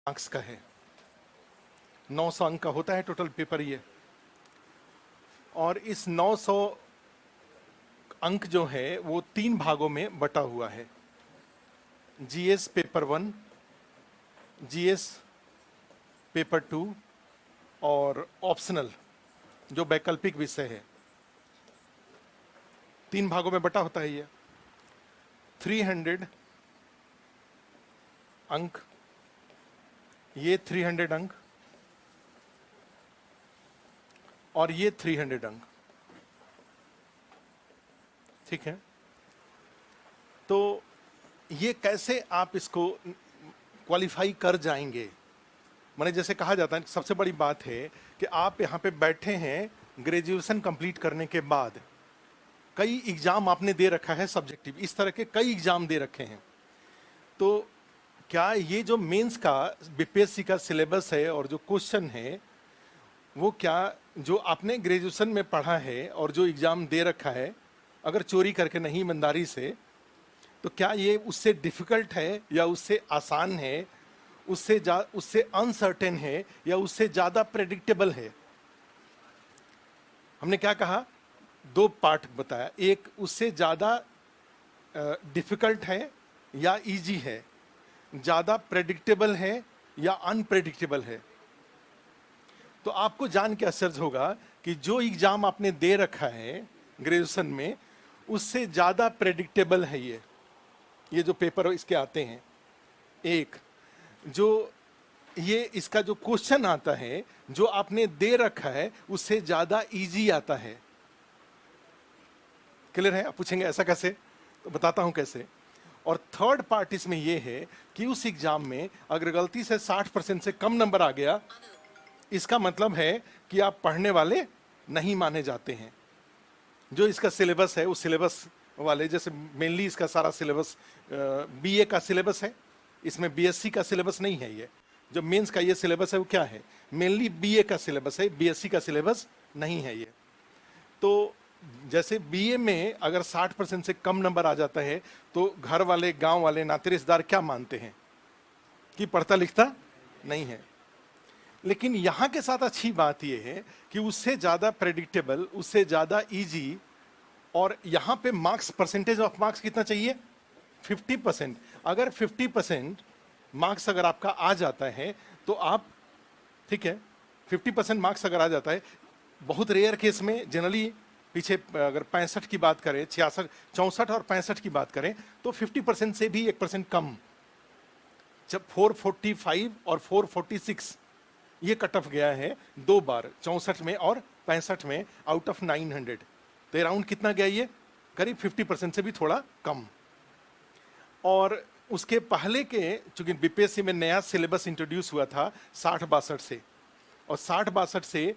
Marks का है। 900 अंक का होता है टोटल पेपर ये। और इस 900 अंक जो है वो 3 भागों में बटा हुआ है। जीएस पेपर 1, जीएस पेपर 2 और ऑप्शनल जो वैकल्पिक विषय है। 3 भागों में बटा होता है ये। 300 अंक, ये 300 अंक और ये 300 अंक। ठीक है, तो ये कैसे आप इसको क्वालिफाई कर जाएंगे? मैंने जैसे कहा जाता है, सबसे बड़ी बात है कि आप यहाँ पे बैठे हैं ग्रेजुएशन कंप्लीट करने के बाद, कई एग्जाम आपने दे रखा है सब्जेक्टिव, इस तरह के कई एग्जाम दे रखे हैं। तो क्या ये जो मेंस का बीपीएससी का सिलेबस है और जो क्वेश्चन है वो क्या जो आपने ग्रेजुएशन में पढ़ा है और जो एग्जाम दे रखा है, अगर चोरी करके नहीं ईमानदारी से, तो क्या ये उससे डिफिकल्ट है या उससे आसान है, उससे अनसर्टेन है या उससे ज़्यादा प्रेडिक्टेबल है? हमने क्या कहा, 2 पार्ट बताया। एक, उससे ज़्यादा डिफिकल्ट है या इजी है, ज़्यादा प्रेडिक्टेबल है या अनप्रेडिक्टेबल है। तो आपको जान के आश्चर्य होगा कि जो एग्ज़ाम आपने दे रखा है ग्रेजुएशन में, उससे ज़्यादा प्रेडिक्टेबल है ये जो पेपर इसके आते हैं। एक, जो ये इसका जो क्वेश्चन आता है जो आपने दे रखा है उससे ज़्यादा इजी आता है। क्लियर है? आप पूछेंगे ऐसा कैसे, तो बताता हूं कैसे। और थर्ड पार्ट इसमें यह है कि उस एग्जाम में अगर गलती से 60% से कम नंबर आ गया, इसका मतलब है कि आप पढ़ने वाले नहीं माने जाते हैं। जो इसका सिलेबस है उस सिलेबस वाले, जैसे मेनली इसका सारा सिलेबस बीए का सिलेबस है, इसमें बीएससी का सिलेबस नहीं है। ये जो मेंस का ये सिलेबस है वो क्या है, मेनली बीए का सिलेबस है, बीएससी का सिलेबस नहीं है ये। तो जैसे बीए में अगर 60% से कम नंबर आ जाता है तो घर वाले, गांव वाले, नाते रिश्तेदार क्या मानते हैं कि पढ़ता लिखता नहीं है। लेकिन यहाँ के साथ अच्छी बात यह है कि उससे ज़्यादा प्रेडिक्टेबल, उससे ज़्यादा इजी, और यहाँ पे मार्क्स, परसेंटेज ऑफ मार्क्स कितना चाहिए, 50%। अगर 50% मार्क्स अगर आपका आ जाता है तो आप, ठीक है, 50% मार्क्स अगर आ जाता है, बहुत रेयर केस में, जनरली पीछे अगर 65 की बात करें, 66, 64 और 65 की बात करें तो 50% से भी 1% कम, जब 445 और 446 ये कट ऑफ गया है 2 बार, 64 में और 65 में, आउट ऑफ 900। तो अराउंड कितना गया ये, करीब 50% से भी थोड़ा कम। और उसके पहले के, चूंकि बीपीएससी में नया सिलेबस इंट्रोड्यूस हुआ था 60-62 से, और 60-62 से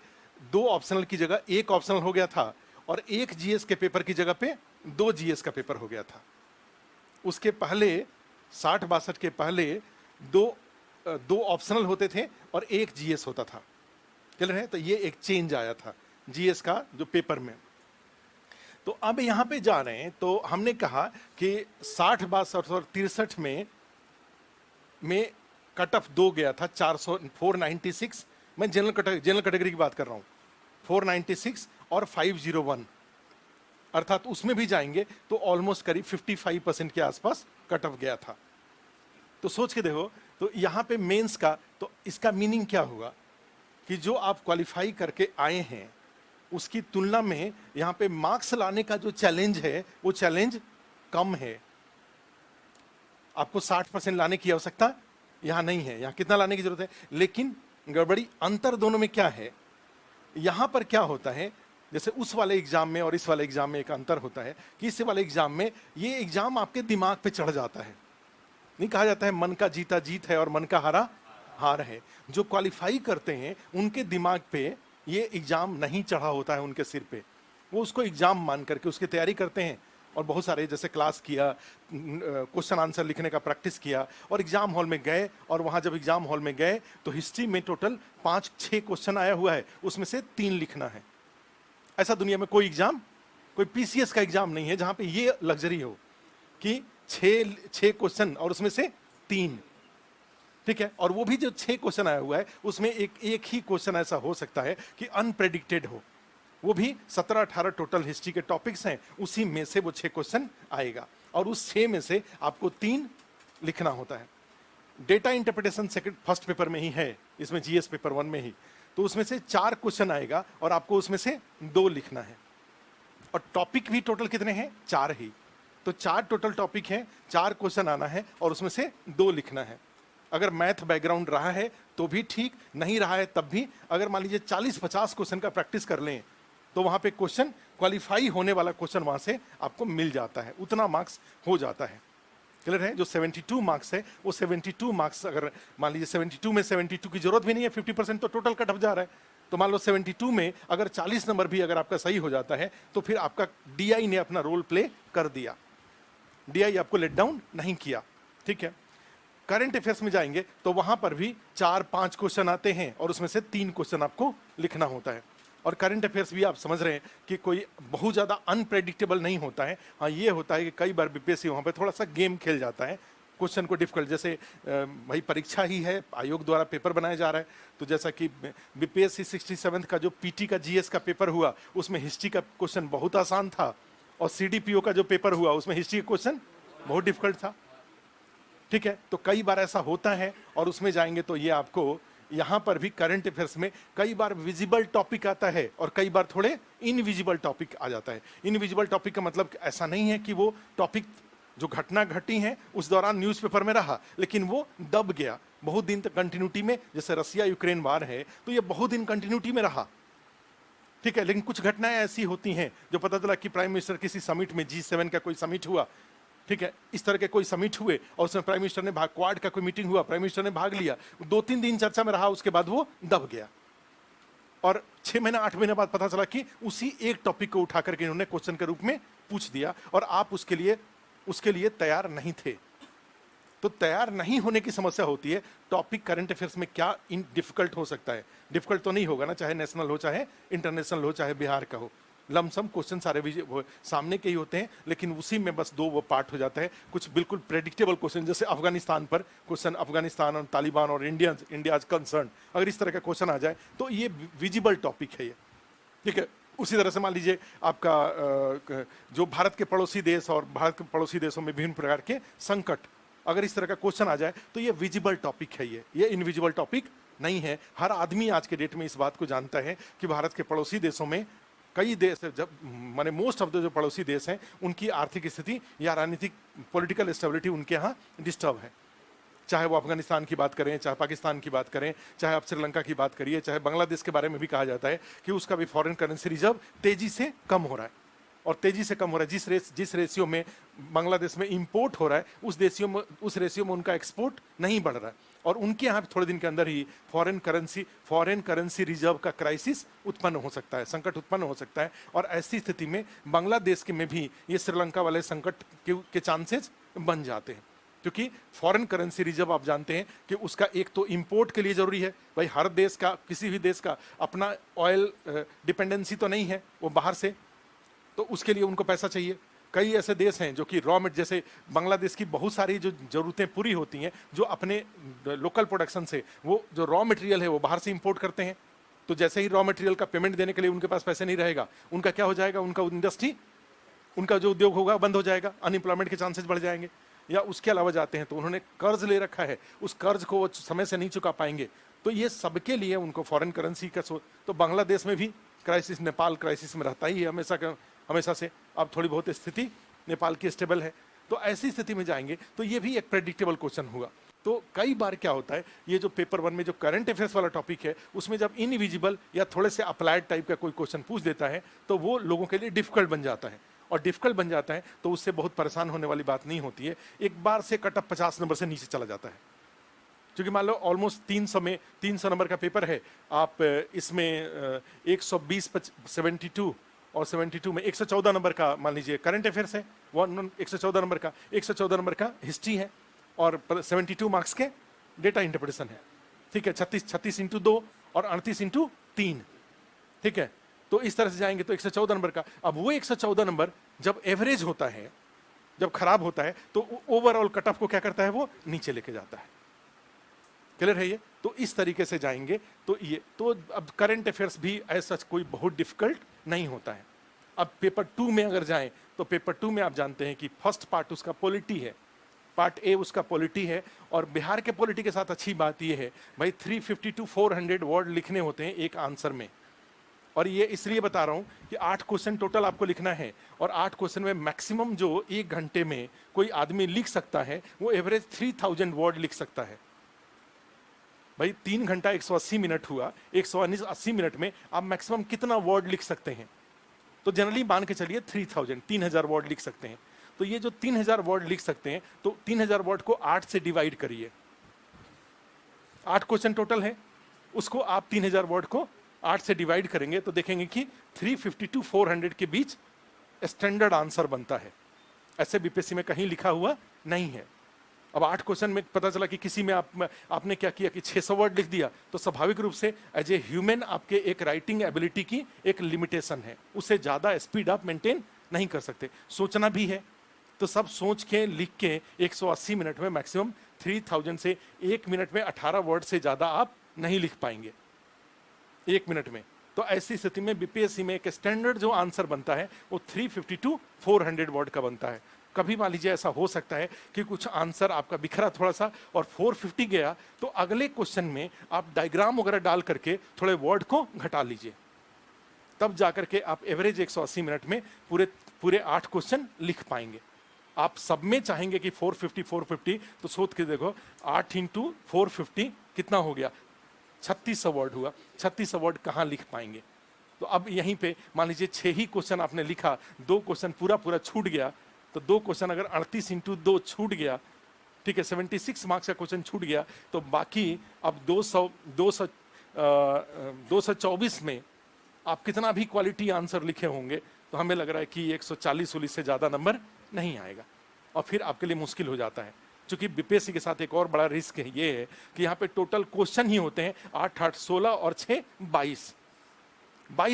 2 ऑप्शनल की जगह 1 ऑप्शनल हो गया था, और 1 जीएस के पेपर की जगह पे 2 जीएस का पेपर हो गया था। उसके पहले 60-62 के पहले दो ऑप्शनल होते थे और 1 जीएस होता था। क्लियर है? तो ये एक चेंज आया था जीएस का जो पेपर में। तो अब यहाँ पे जा रहे हैं, तो हमने कहा कि 60-62 और 63 में कट ऑफ 2 गया था, 496। मैं जनरल कैटेगरी की बात कर रहा हूँ, 496 और 501, अर्थात उसमें भी जाएंगे तो ऑलमोस्ट करीब 55% के आसपास कट ऑफ गया था। तो सोच के देखो, तो यहाँ पे मेंस का, तो इसका मीनिंग क्या होगा कि जो आप क्वालिफाई करके आए हैं उसकी तुलना में यहाँ पे मार्क्स लाने का जो चैलेंज है वो चैलेंज कम है। आपको 60% लाने की आवश्यकता यहाँ नहीं है, यहाँ कितना लाने की जरूरत है। लेकिन गड़बड़ी, अंतर दोनों में क्या है, यहाँ पर क्या होता है, जैसे उस वाले एग्जाम में और इस वाले एग्जाम में एक अंतर होता है कि इस वाले एग्जाम में ये एग्जाम आपके दिमाग पे चढ़ जाता है। नहीं कहा जाता है मन का जीता जीत है और मन का हारा हार है। जो क्वालिफाई करते हैं उनके दिमाग पे ये एग्जाम नहीं चढ़ा होता है, उनके सिर पे। वो उसको एग्जाम मान करके उसकी तैयारी करते हैं, और बहुत सारे जैसे क्लास किया, क्वेश्चन आंसर लिखने का प्रैक्टिस किया, और एग्जाम हॉल में गए, और वहाँ जब एग्जाम हॉल में गए तो हिस्ट्री में टोटल 5-6 क्वेश्चन आया हुआ है, उसमें से 3 लिखना है। ऐसा दुनिया में कोई एग्जाम, कोई पीसीएस का एग्जाम नहीं है जहाँ पे ये लग्जरी हो कि 6 क्वेश्चन और उसमें से 3। ठीक है, और वो भी जो 6 क्वेश्चन आया हुआ है उसमें एक ही क्वेश्चन ऐसा हो सकता है कि अनप्रेडिक्टेड हो, वो भी 17-18 टोटल हिस्ट्री के टॉपिक्स हैं, उसी में से वो 6 क्वेश्चन आएगा और उस 6 में से आपको 3 लिखना होता है। Data interpretation second first paper में ही है, इसमें जीएस पेपर 1 में ही, तो उसमें से 4 क्वेश्चन आएगा और आपको उसमें से 2 लिखना है। और टॉपिक भी टोटल कितने हैं? 4 ही। तो 4 टोटल टॉपिक हैं, 4 क्वेश्चन आना है और उसमें से 2 लिखना है। अगर मैथ बैकग्राउंड रहा है तो भी ठीक, नहीं रहा है तब भी। अगर मान लीजिए 40-50 क्वेश्चन का प्रैक्टिस कर लें तो वहां पे क्वेश्चन क्वालिफाई होने वाला क्वेश्चन वहां से आपको मिल जाता है, उतना मार्क्स हो जाता है। क्लियर है? जो 72 मार्क्स है वो 72 मार्क्स, अगर मान लीजिए 72 में 72 की जरूरत भी नहीं है, 50% तो टोटल कट ऑफ जा रहा है, तो मान लो 72 में अगर 40 नंबर भी अगर आपका सही हो जाता है तो फिर आपका डीआई ने अपना रोल प्ले कर दिया, डीआई आपको लेट डाउन नहीं किया। ठीक है, करंट अफेयर्स में जाएंगे तो वहां पर भी 4-5 क्वेश्चन आते हैं और उसमें से 3 क्वेश्चन आपको लिखना होता है। और करंट अफेयर्स भी आप समझ रहे हैं कि कोई बहुत ज़्यादा अनप्रेडिक्टेबल नहीं होता है। हाँ, ये होता है कि कई बार बीपीएससी वहाँ पे थोड़ा सा गेम खेल जाता है, क्वेश्चन को डिफिकल्ट, जैसे भाई परीक्षा ही है, आयोग द्वारा पेपर बनाया जा रहा है, तो जैसा कि बीपीएससी 67 का जो पीटी का जीएस का पेपर हुआ उसमें हिस्ट्री का क्वेश्चन बहुत आसान था, और सीडीपीओ का जो पेपर हुआ उसमें हिस्ट्री का क्वेश्चन बहुत डिफिकल्ट था। ठीक है, तो कई बार ऐसा होता है और उसमें जाएंगे तो ये आपको यहां पर भी करंट अफेयर्स में कई बार विजिबल टॉपिक आता है और कई बार थोड़े इनविजिबल टॉपिक आ जाता है। इनविजिबल टॉपिक का मतलब ऐसा नहीं है कि वो टॉपिक जो घटना घटी है उस दौरान न्यूज़पेपर में रहा लेकिन वो दब गया बहुत दिन तक कंटिन्यूटी में, जैसे रसिया यूक्रेन वार है तो ये बहुत दिन कंटिन्यूटी में रहा। ठीक है, लेकिन कुछ घटनाएं ऐसी होती हैं जो पता चला कि प्राइम मिनिस्टर किसी समिट में, G7 का कोई समिट हुआ, ठीक है, इस तरह के कोई समिट हुए और उसमें प्राइम मिनिस्टर ने भाग, क्वाड का कोई मीटिंग हुआ, प्राइम मिनिस्टर ने भाग लिया, 2-3 दिन चर्चा में रहा, उसके बाद वो दब गया और 6 महीने 8 महीने बाद पता चला कि उसी एक टॉपिक को उठा करके इन्होंने क्वेश्चन के रूप में पूछ दिया और आप उसके लिए तैयार नहीं थे। तो तैयार नहीं होने की समस्या होती है। टॉपिक करंट अफेयर्स में क्या इन डिफिकल्ट हो सकता है? डिफिकल्ट तो नहीं होगा ना, चाहे नेशनल हो, चाहे इंटरनेशनल हो, चाहे बिहार का हो, लमसम क्वेश्चन सारे भी सामने के ही होते हैं, लेकिन उसी में बस 2 वो पार्ट हो जाता है। कुछ बिल्कुल प्रेडिक्टेबल क्वेश्चन, जैसे अफगानिस्तान पर क्वेश्चन, अफगानिस्तान और तालिबान और इंडिया कंसर्न, अगर इस तरह का क्वेश्चन आ जाए तो ये विजिबल टॉपिक है ये। ठीक है, उसी तरह से मान लीजिए आपका जो भारत के पड़ोसी देश और भारत के पड़ोसी देशों में विभिन्न प्रकार के संकट, अगर इस तरह का क्वेश्चन आ जाए तो ये विजिबल टॉपिक है, ये इनविजिबल टॉपिक नहीं है। हर आदमी आज के डेट में इस बात को जानता है कि भारत के पड़ोसी देशों में कई देश, जब माने मोस्ट ऑफ द जो पड़ोसी देश हैं उनकी आर्थिक स्थिति या राजनीतिक पॉलिटिकल स्टेबिलिटी उनके यहाँ डिस्टर्ब है। चाहे वो अफगानिस्तान की बात करें, चाहे पाकिस्तान की बात करें, चाहे आप श्रीलंका की बात करिए, चाहे बांग्लादेश के बारे में भी कहा जाता है कि उसका भी फॉरेन करेंसी रिजर्व तेजी से कम हो रहा है और तेजी से कम हो रहा है। जिस रेशियो में बांग्लादेश में इंपोर्ट हो रहा है उस रेशियो में उनका एक्सपोर्ट नहीं बढ़ रहा है और उनके यहाँ थोड़े दिन के अंदर ही फॉरेन करेंसी रिजर्व का क्राइसिस उत्पन्न हो सकता है, संकट उत्पन्न हो सकता है। और ऐसी स्थिति में बांग्लादेश के में भी ये श्रीलंका वाले संकट के चांसेस बन जाते हैं, क्योंकि फॉरेन करेंसी रिजर्व आप जानते हैं कि उसका एक तो इंपोर्ट के लिए जरूरी है, भाई हर देश का, किसी भी देश का अपना ऑयल डिपेंडेंसी तो नहीं है, वो बाहर से, तो उसके लिए उनको पैसा चाहिए। कई ऐसे देश हैं जो कि रॉ मटेरियल, जैसे बांग्लादेश की बहुत सारी जो जरूरतें पूरी होती हैं जो अपने लोकल प्रोडक्शन से, वो जो रॉ मटेरियल है वो बाहर से इंपोर्ट करते हैं। तो जैसे ही रॉ मटेरियल का पेमेंट देने के लिए उनके पास पैसे नहीं रहेगा, उनका क्या हो जाएगा, उनका इंडस्ट्री, उनका जो उद्योग होगा बंद हो जाएगा, अनएम्प्लॉयमेंट के चांसेस बढ़ जाएंगे। या उसके अलावा जाते हैं तो उन्होंने कर्ज ले रखा है, उस कर्ज को वो समय से नहीं चुका पाएंगे, तो ये सबके लिए उनको फॉरेन करेंसी का तो बांग्लादेश में भी क्राइसिस, नेपाल क्राइसिस में रहता ही है हमेशा से। अब थोड़ी बहुत स्थिति नेपाल की स्टेबल है, तो ऐसी स्थिति में जाएंगे तो ये भी एक प्रेडिक्टेबल क्वेश्चन होगा। तो कई बार क्या होता है, ये जो पेपर 1 में जो करंट अफेयर्स वाला टॉपिक है उसमें जब इनविजिबल या थोड़े से अप्लाइड टाइप का कोई क्वेश्चन पूछ देता है तो वो लोगों के लिए डिफिकल्ट बन जाता है, और डिफिकल्ट बन जाता है तो उससे बहुत परेशान होने वाली बात नहीं होती है। एक बार से कट ऑफ 50 नंबर से नीचे चला जाता है, क्योंकि मान लो ऑलमोस्ट 300 नंबर का पेपर है, आप इसमें 120 72 और 72 में 114 नंबर का मान लीजिए करंट अफेयर्स है, 114 नंबर का हिस्ट्री है और 72 मार्क्स के डेटा इंटरप्रिटेशन है। ठीक है, 36 इंटू 2 और 38 इंटू 3। ठीक है, तो इस तरह से जाएंगे तो 114 नंबर का। अब वो 114 नंबर जब एवरेज होता है, जब खराब होता है, तो ओवरऑल कट ऑफ को क्या करता है, वो नीचे लेके जाता है। क्लियर है ये? तो इस तरीके से जाएंगे तो ये तो अब करंट अफेयर्स भी ऐसा कोई बहुत डिफिकल्ट नहीं होता है। अब पेपर 2 में अगर जाएं तो पेपर 2 में आप जानते हैं कि फर्स्ट पार्ट उसका पॉलिटी है, पार्ट ए उसका पॉलिटी है। और बिहार के पॉलिटी के साथ अच्छी बात यह है भाई 350 to 400 वर्ड लिखने होते हैं एक आंसर में। और ये इसलिए बता रहा हूं कि 8 क्वेश्चन टोटल आपको लिखना है और 8 क्वेश्चन में मैक्सिमम जो 1 घंटे में कोई आदमी लिख सकता है वो एवरेज 3000 वर्ड लिख सकता है। भाई 3 घंटा 180 मिनट हुआ, 180 मिनट में आप मैक्सिमम कितना वर्ड लिख सकते हैं? तो जनरली मान के चलिए 3000 वर्ड लिख सकते हैं। तो ये जो 3000 वर्ड लिख सकते हैं तो 3000 वर्ड को 8 से डिवाइड करिए। 8 क्वेश्चन टोटल है, उसको आप 3000 वर्ड को 8 से डिवाइड करेंगे तो देखेंगे कि 350 to 400 के बीच स्टैंडर्ड आंसर बनता है। ऐसे बीपीएससी में कहीं लिखा हुआ नहीं है। अब 8 क्वेश्चन में पता चला कि किसी में आपने क्या किया कि 600 वर्ड लिख दिया, तो स्वाभाविक रूप से एज ए ह्यूमन आपके एक राइटिंग एबिलिटी की एक लिमिटेशन है, उससे ज्यादा स्पीड आप मेंटेन नहीं कर सकते। सोचना भी है तो सब सोच के लिख के 180 मिनट में मैक्सिमम 3000 से 1 मिनट में 18 वर्ड से ज्यादा आप नहीं लिख पाएंगे 1 मिनट में। तो ऐसी स्थिति में बीपीएससी में एक स्टैंडर्ड जो आंसर बनता है वो 350 to 400 वर्ड का बनता है। कभी मान लीजिए ऐसा हो सकता है कि कुछ आंसर आपका बिखरा थोड़ा सा और 450 गया, तो अगले क्वेश्चन में आप डायग्राम वगैरह डाल करके थोड़े वर्ड को घटा लीजिए, तब जाकर के आप एवरेज 180 मिनट में पूरे 8 क्वेश्चन लिख पाएंगे। आप सब में चाहेंगे कि 450 तो सोच के देखो 8 into 450 कितना हो गया, 3600 वर्ड हुआ। 3600 वर्ड कहाँ लिख पाएंगे? तो अब यहीं पे मान लीजिए 6 ही क्वेश्चन आपने लिखा, 2 क्वेश्चन पूरा छूट गया, तो 2 क्वेश्चन अगर 38 into 2 छूट गया, ठीक है, 76 मार्क्स का क्वेश्चन छूट गया, तो बाकी अब 224 में आप कितना भी क्वालिटी आंसर लिखे होंगे तो हमें लग रहा है कि 140 से ज्यादा नंबर नहीं आएगा और फिर आपके लिए मुश्किल हो जाता है। क्योंकि बीपीएससी के साथ एक और बड़ा रिस्क है, ये है कि यहाँ पे टोटल क्वेश्चन ही होते हैं 8 16 और 6 22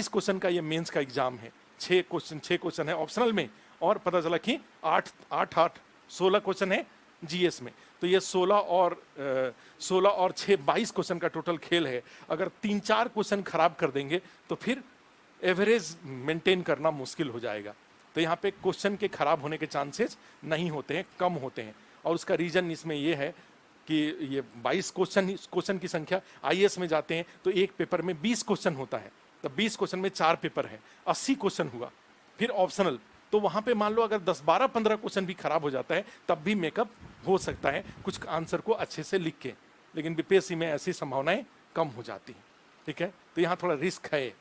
क्वेश्चन का ये मेंस का एग्जाम है। 6 क्वेश्चन है ऑप्शनल में और पता चला कि 8 16 क्वेश्चन है जीएस में। तो ये 16 और 6 22 क्वेश्चन का टोटल खेल है। अगर 3-4 क्वेश्चन खराब कर देंगे तो फिर एवरेज मेंटेन करना मुश्किल हो जाएगा। तो यहाँ पे क्वेश्चन के खराब होने के चांसेस नहीं होते हैं, कम होते हैं। और उसका रीजन इसमें ये है कि ये 22 क्वेश्चन की संख्या, आईएएस में जाते हैं तो एक पेपर में 20 क्वेश्चन होता है, तो 20 क्वेश्चन में 4 पेपर है, 80 क्वेश्चन हुआ। फिर ऑप्शनल, तो वहां पे मान लो अगर 10 12 15 क्वेश्चन भी खराब हो जाता है तब भी मेकअप हो सकता है कुछ आंसर को अच्छे से लिख के, लेकिन बीपीएससी में ऐसी संभावनाएं कम हो जाती हैं। ठीक है, तो यहाँ थोड़ा रिस्क है।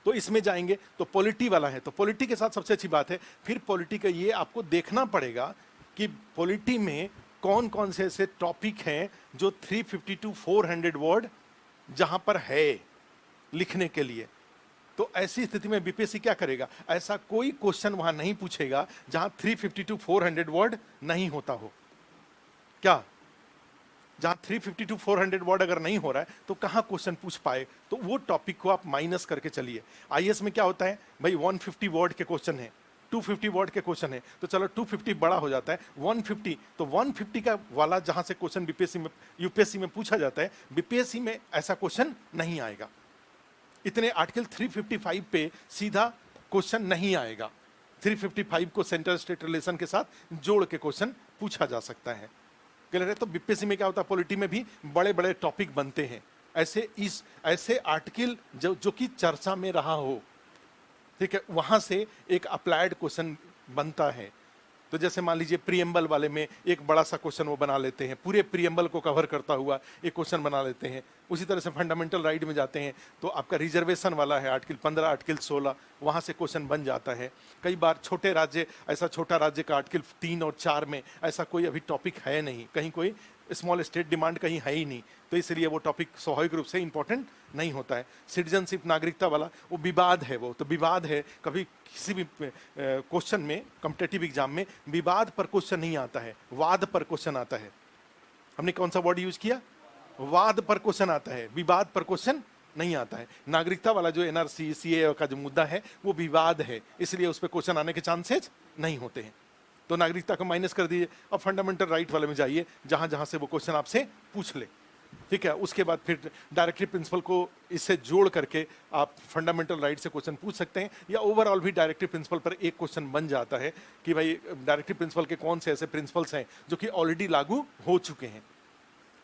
तो इसमें जाएंगे तो पॉलिटी वाला है, तो पॉलिटी के साथ सबसे अच्छी बात है फिर पॉलिटी का ये आपको देखना पड़ेगा कि पॉलिटी में कौन कौन से ऐसे टॉपिक हैं जो 350 to 400 वर्ड जहां पर है लिखने के लिए। तो ऐसी स्थिति में बीपीएससी क्या करेगा, ऐसा कोई क्वेश्चन वहां नहीं पूछेगा जहां 350 to 400 वर्ड नहीं होता हो। क्या जहां 350 to 400 वर्ड अगर नहीं हो रहा है तो कहां क्वेश्चन पूछ पाए, तो वो टॉपिक को आप माइनस करके चलिए। आईएएस में क्या होता है भाई 150 वर्ड के क्वेश्चन है, 250 वर्ड के क्वेश्चन है, तो चलो 250 बड़ा हो जाता है, 150 तो 150 का वाला जहां से क्वेश्चन बीपीएससी में यूपीएससी में पूछा जाता है, बीपीएससी में ऐसा क्वेश्चन नहीं आएगा। इतने आर्टिकल 355 पे सीधा क्वेश्चन नहीं आएगा। 355 को सेंट्रल स्टेट रिलेशन के साथ जोड़ के क्वेश्चन पूछा जा सकता है। क्लियर है? तो बीपीएससी में क्या होता है, पॉलिटी में भी बड़े बड़े टॉपिक बनते हैं ऐसे आर्टिकल जो कि चर्चा में रहा हो, ठीक है, वहां से एक अप्लाइड क्वेश्चन बनता है। तो जैसे मान लीजिए प्रीएम्बल वाले में एक बड़ा सा क्वेश्चन वो बना लेते हैं, पूरे प्रीएम्बल को कवर करता हुआ एक क्वेश्चन बना लेते हैं। उसी तरह से फंडामेंटल राइट में जाते हैं तो आपका रिजर्वेशन वाला है आर्टिकल 15 आर्टिकल 16, वहां से क्वेश्चन बन जाता है। कई बार छोटे राज्य, ऐसा छोटा राज्य का आर्टिकल 3 और 4 में ऐसा कोई अभी टॉपिक है नहीं, कहीं कोई स्मॉल स्टेट डिमांड कहीं है ही नहीं, तो इसलिए वो टॉपिक स्वाभाविक रूप से इंपॉर्टेंट नहीं होता है। सिटीजनशिप नागरिकता वाला वो विवाद है, वो तो विवाद है, कभी किसी भी क्वेश्चन में कॉम्पिटिटिव एग्जाम में विवाद पर क्वेश्चन नहीं आता है, वाद पर क्वेश्चन आता है। हमने कौन सा वर्ड यूज किया, वाद पर क्वेश्चन आता है, विवाद पर क्वेश्चन नहीं आता है। नागरिकता वाला जो एनआरसी सीए का जो मुद्दा है वो विवाद है, इसलिए उस पर क्वेश्चन आने के चांसेस नहीं होते हैं। तो नागरिकता को माइनस कर दीजिए। अब फंडामेंटल राइट वाले में जाइए जहां जहां से वो क्वेश्चन आपसे पूछ ले। ठीक है। उसके बाद फिर डायरेक्टिव प्रिंसिपल को इससे जोड़ करके आप फंडामेंटल राइट से क्वेश्चन पूछ सकते हैं, या ओवरऑल भी डायरेक्टिव प्रिंसिपल पर एक क्वेश्चन बन जाता है कि भाई डायरेक्टिव प्रिंसिपल के कौन से ऐसे प्रिंसिपल्स हैं जो कि ऑलरेडी लागू हो चुके हैं।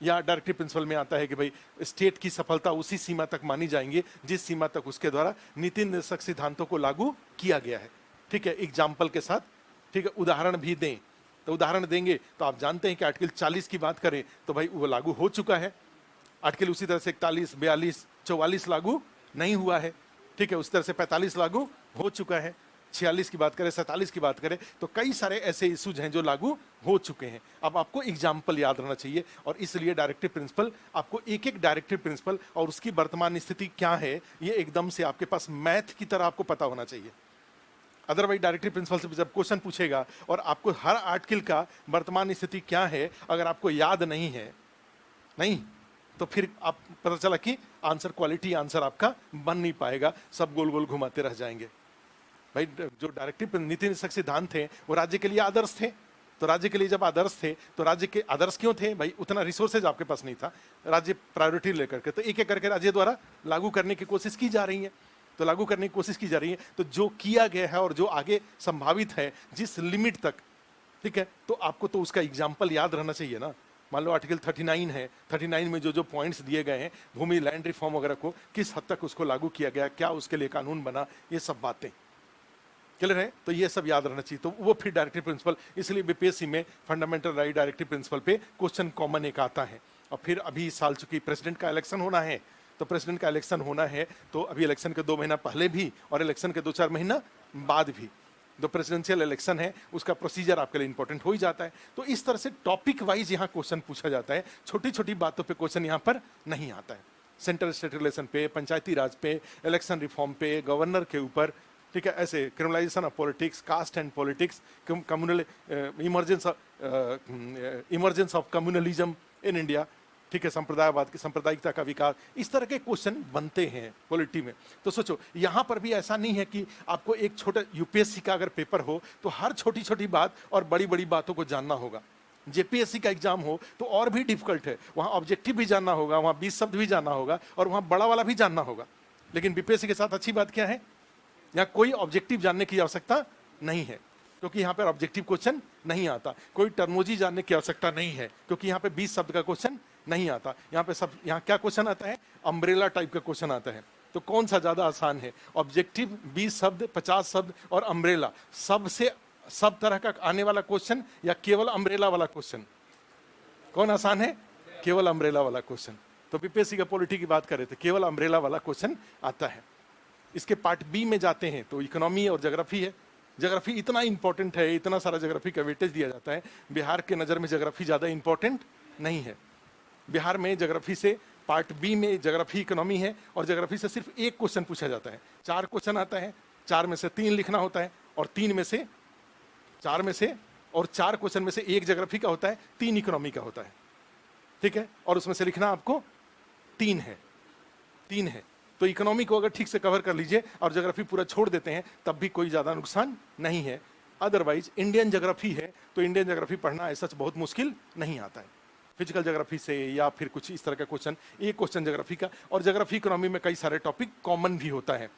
या डायरेक्टिव प्रिंसिपल में आता है कि भाई स्टेट की सफलता उसी सीमा तक मानी जाएंगी जिस सीमा तक उसके द्वारा नीति निर्देशक सिद्धांतों को लागू किया गया है। ठीक है, एग्जाम्पल के साथ, ठीक है, उदाहरण भी दें। तो उदाहरण देंगे तो आप जानते हैं कि आर्टिकल 40 की बात करें तो भाई वो लागू हो चुका है। आर्टिकल उसी तरह से 41, 42, 44 लागू नहीं हुआ है। ठीक है, उस तरह से 45 लागू हो चुका है। 46 की बात करें, 47 की बात करें, तो कई सारे ऐसे इश्यूज हैं जो लागू हो चुके हैं। अब आपको एग्जाम्पल याद रहना चाहिए, और इसलिए डायरेक्टिव प्रिंसिपल, आपको एक एक डायरेक्टिव प्रिंसिपल और उसकी वर्तमान स्थिति क्या है ये एकदम से आपके पास मैथ की तरह आपको पता होना चाहिए। अदरवाइज डायरेक्टिव प्रिंसिपल से जब क्वेश्चन पूछेगा और आपको हर आर्टिकल का वर्तमान स्थिति क्या है अगर आपको याद नहीं है, नहीं, तो फिर आप पता चला कि आंसर क्वालिटी आंसर आपका बन नहीं पाएगा, सब गोल गोल घुमाते रह जाएंगे। भाई जो डायरेक्टिव नीति निर्देशक सिद्धांत थे वो राज्य के लिए आदर्श थे, तो राज्य के लिए जब आदर्श थे तो राज्य के आदर्श क्यों थे? भाई उतना रिसोर्सेज आपके पास नहीं था, राज्य प्रायोरिटी लेकर के, तो एक एक करके राज्य द्वारा लागू करने की कोशिश की जा रही है। तो लागू करने की कोशिश की जा रही है, तो जो किया गया है और जो आगे संभावित है जिस लिमिट तक, ठीक है, तो आपको तो उसका एग्जाम्पल याद रहना चाहिए ना। मान लो आर्टिकल 39 है, 39 में जो जो पॉइंट्स दिए गए हैं भूमि लैंड रिफॉर्म वगैरह को किस हद तक उसको लागू किया गया, क्या उसके लिए कानून बना, ये सब बातें क्लियर है, तो ये सब याद रहना चाहिए। तो वो फिर डायरेक्टिव प्रिंसिपल, इसलिए बीपीएससी में फंडामेंटल राइट डायरेक्टिव प्रिंसिपल पे क्वेश्चन कॉमन एक आता है। और फिर अभी इस साल चूंकि प्रेसिडेंट का इलेक्शन होना है, तो प्रेसिडेंट का इलेक्शन होना है तो अभी इलेक्शन के 2 महीना पहले भी और इलेक्शन के 2-4 महीना बाद भी जो प्रेसिडेंशियल इलेक्शन है उसका प्रोसीजर आपके लिए इंपॉर्टेंट हो ही जाता है। तो इस तरह से टॉपिक वाइज यहाँ क्वेश्चन पूछा जाता है, छोटी छोटी बातों पे क्वेश्चन यहाँ पर नहीं आता है। सेंट्रल स्टेट रिलेशन पे, पंचायती राज पे, इलेक्शन रिफॉर्म पे, गवर्नर के ऊपर, ठीक है, ऐसे criminalisation of politics, caste and politics, communal emergence of communalism in India, ठीक है, संप्रदायवाद की सांप्रदायिकता का विकास, इस तरह के क्वेश्चन बनते हैं पॉलिटी में। तो सोचो यहाँ पर भी ऐसा नहीं है कि आपको एक छोटा यूपीएससी का अगर पेपर हो तो हर छोटी छोटी बात और बड़ी बड़ी बातों को जानना होगा। जेपीएससी का एग्जाम हो तो और भी डिफिकल्ट है, वहाँ ऑब्जेक्टिव भी जानना होगा, वहाँ 20 शब्द भी जानना होगा और वहाँ बड़ा वाला भी जानना होगा। लेकिन बीपीएससी के साथ अच्छी बात क्या है, यहाँ कोई ऑब्जेक्टिव जानने की आवश्यकता नहीं है क्योंकि यहाँ पर ऑब्जेक्टिव क्वेश्चन नहीं आता, कोई टर्मोलॉजी जानने की आवश्यकता नहीं है क्योंकि यहाँ पे 20 शब्द का क्वेश्चन नहीं आता। यहाँ पे सब, यहाँ क्या क्वेश्चन आता है, अम्ब्रेला टाइप का क्वेश्चन आता है। तो कौन सा ज्यादा आसान है, ऑब्जेक्टिव 20 शब्द, 50 शब्द और अम्ब्रेला, सबसे सब तरह का आने वाला क्वेश्चन या केवल अम्ब्रेला वाला क्वेश्चन, कौन आसान है? केवल अम्ब्रेला वाला क्वेश्चन। तो बीपीएससी का पॉलिटी की बात कर रहे थे, केवल अम्ब्रेला वाला क्वेश्चन आता है। इसके पार्ट बी में जाते हैं तो इकोनॉमी और ज्योग्राफी है। ज्योग्राफी इतना इंपॉर्टेंट है, इतना सारा ज्योग्राफी का वेटेज दिया जाता है, बिहार के नजर में ज्योग्राफी ज्यादा इंपॉर्टेंट नहीं है। बिहार में ज्योग्राफी से पार्ट बी में ज्योग्राफी इकोनॉमी है और ज्योग्राफी से सिर्फ एक क्वेश्चन पूछा जाता है। 4 क्वेश्चन आता है, 4 में से 3 लिखना होता है और 4 क्वेश्चन में से 1 ज्योग्राफी का होता है, 3 इकोनॉमी का होता है, ठीक है, और उसमें से लिखना आपको 3 है। तो इकोनॉमी को अगर ठीक से कवर कर लीजिए और ज्योग्राफी पूरा छोड़ देते हैं तब भी कोई ज्यादा नुकसान नहीं है। अदरवाइज इंडियन ज्योग्राफी है तो इंडियन ज्योग्राफी पढ़ना ऐसा बहुत मुश्किल नहीं आता है फिजिकल ज्योग्राफी से या फिर कुछ इस तरह का क्वेश्चन, एक क्वेश्चन ज्योग्राफी का। और ज्योग्राफी इकोनॉमी में कई सारे टॉपिक कॉमन भी होता है,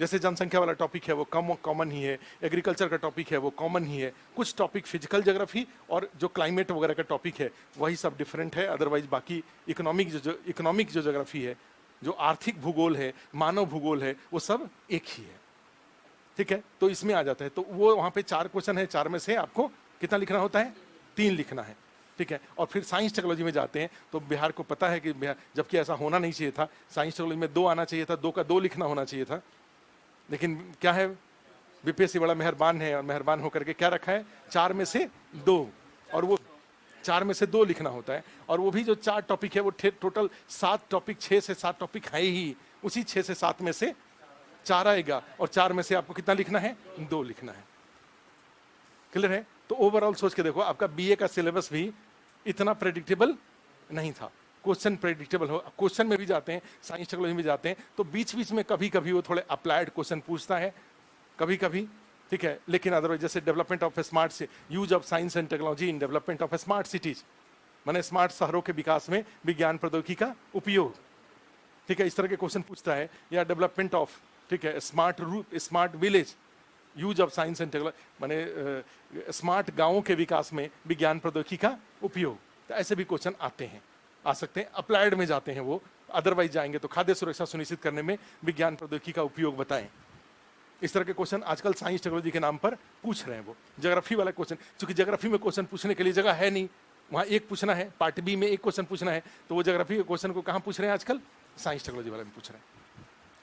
जैसे जनसंख्या वाला टॉपिक है वो कॉमन ही है, एग्रीकल्चर का टॉपिक है वो कॉमन ही है, कुछ टॉपिक फिजिकल ज्योग्राफी और जो क्लाइमेट वगैरह का टॉपिक है वही सब डिफरेंट है। अदरवाइज बाकी इकोनॉमिक जो ज्योग्राफी है, जो आर्थिक भूगोल है, मानव भूगोल है, वो सब एक ही है, ठीक है। तो इसमें आ जाता है, तो वो वहां पे 4 क्वेश्चन है, 4 में से आपको कितना लिखना होता है, 3 लिखना है, ठीक है। और फिर साइंस टेक्नोलॉजी में जाते हैं तो बिहार को पता है कि जबकि ऐसा होना नहीं चाहिए था, साइंस टेक्नोलॉजी में 2 आना चाहिए था, 2 का 2 लिखना होना चाहिए था, लेकिन क्या है, बीपीएससी बड़ा मेहरबान है और मेहरबान होकर के क्या रखा है, 4 में से 2, और वो 4 में से 2 लिखना होता है। और वो भी जो 4 टॉपिक है वो टोटल 7 टॉपिक, 6 से 7 टॉपिक है ही, उसी 6 से 7 में से 4 आएगा और 4 में से आपको कितना लिखना है, 2 लिखना है। क्लियर है? तो ओवरऑल सोच के देखो, आपका बीए का सिलेबस भी इतना प्रेडिक्टेबल नहीं था। क्वेश्चन प्रेडिक्टेबल हो, क्वेश्चन में भी जाते हैं, साइंस टेक्नोलॉजी में जाते हैं तो बीच बीच में कभी कभी वो थोड़े अप्लाइड क्वेश्चन पूछता है, कभी कभी, ठीक है। लेकिन अदरवाइज जैसे development of smart, use of science and technology in development of smart cities, माने स्मार्ट शहरों के विकास में विज्ञान प्रौद्योगिकी का उपयोग। ठीक है, इस तरह के क्वेश्चन पूछता है। या डेवलपमेंट ऑफ, ठीक है, smart route, smart village, use of science and technology, माने स्मार्ट गांवों के विकास में विज्ञान प्रौद्योगिकी का उपयोग। तो ऐसे भी क्वेश्चन आते हैं, आ सकते हैं। अप्लाइड में जाते हैं वो, अदरवाइज जाएंगे तो खाद्य सुरक्षा सुनिश्चित करने में विज्ञान प्रौद्योगिकी का उपयोग बताएं। इस तरह के क्वेश्चन आजकल साइंस टेक्नोलॉजी के नाम पर पूछ रहे हैं वो। ज्योग्राफी वाला क्वेश्चन, क्योंकि ज्योग्राफी में क्वेश्चन पूछने के लिए जगह है नहीं, वहां एक पूछना है, पार्ट बी में एक क्वेश्चन पूछना है, तो वो ज्योग्राफी के क्वेश्चन को कहां पूछ रहे हैं आजकल? साइंस टेक्नोलॉजी वाले में पूछ रहे हैं।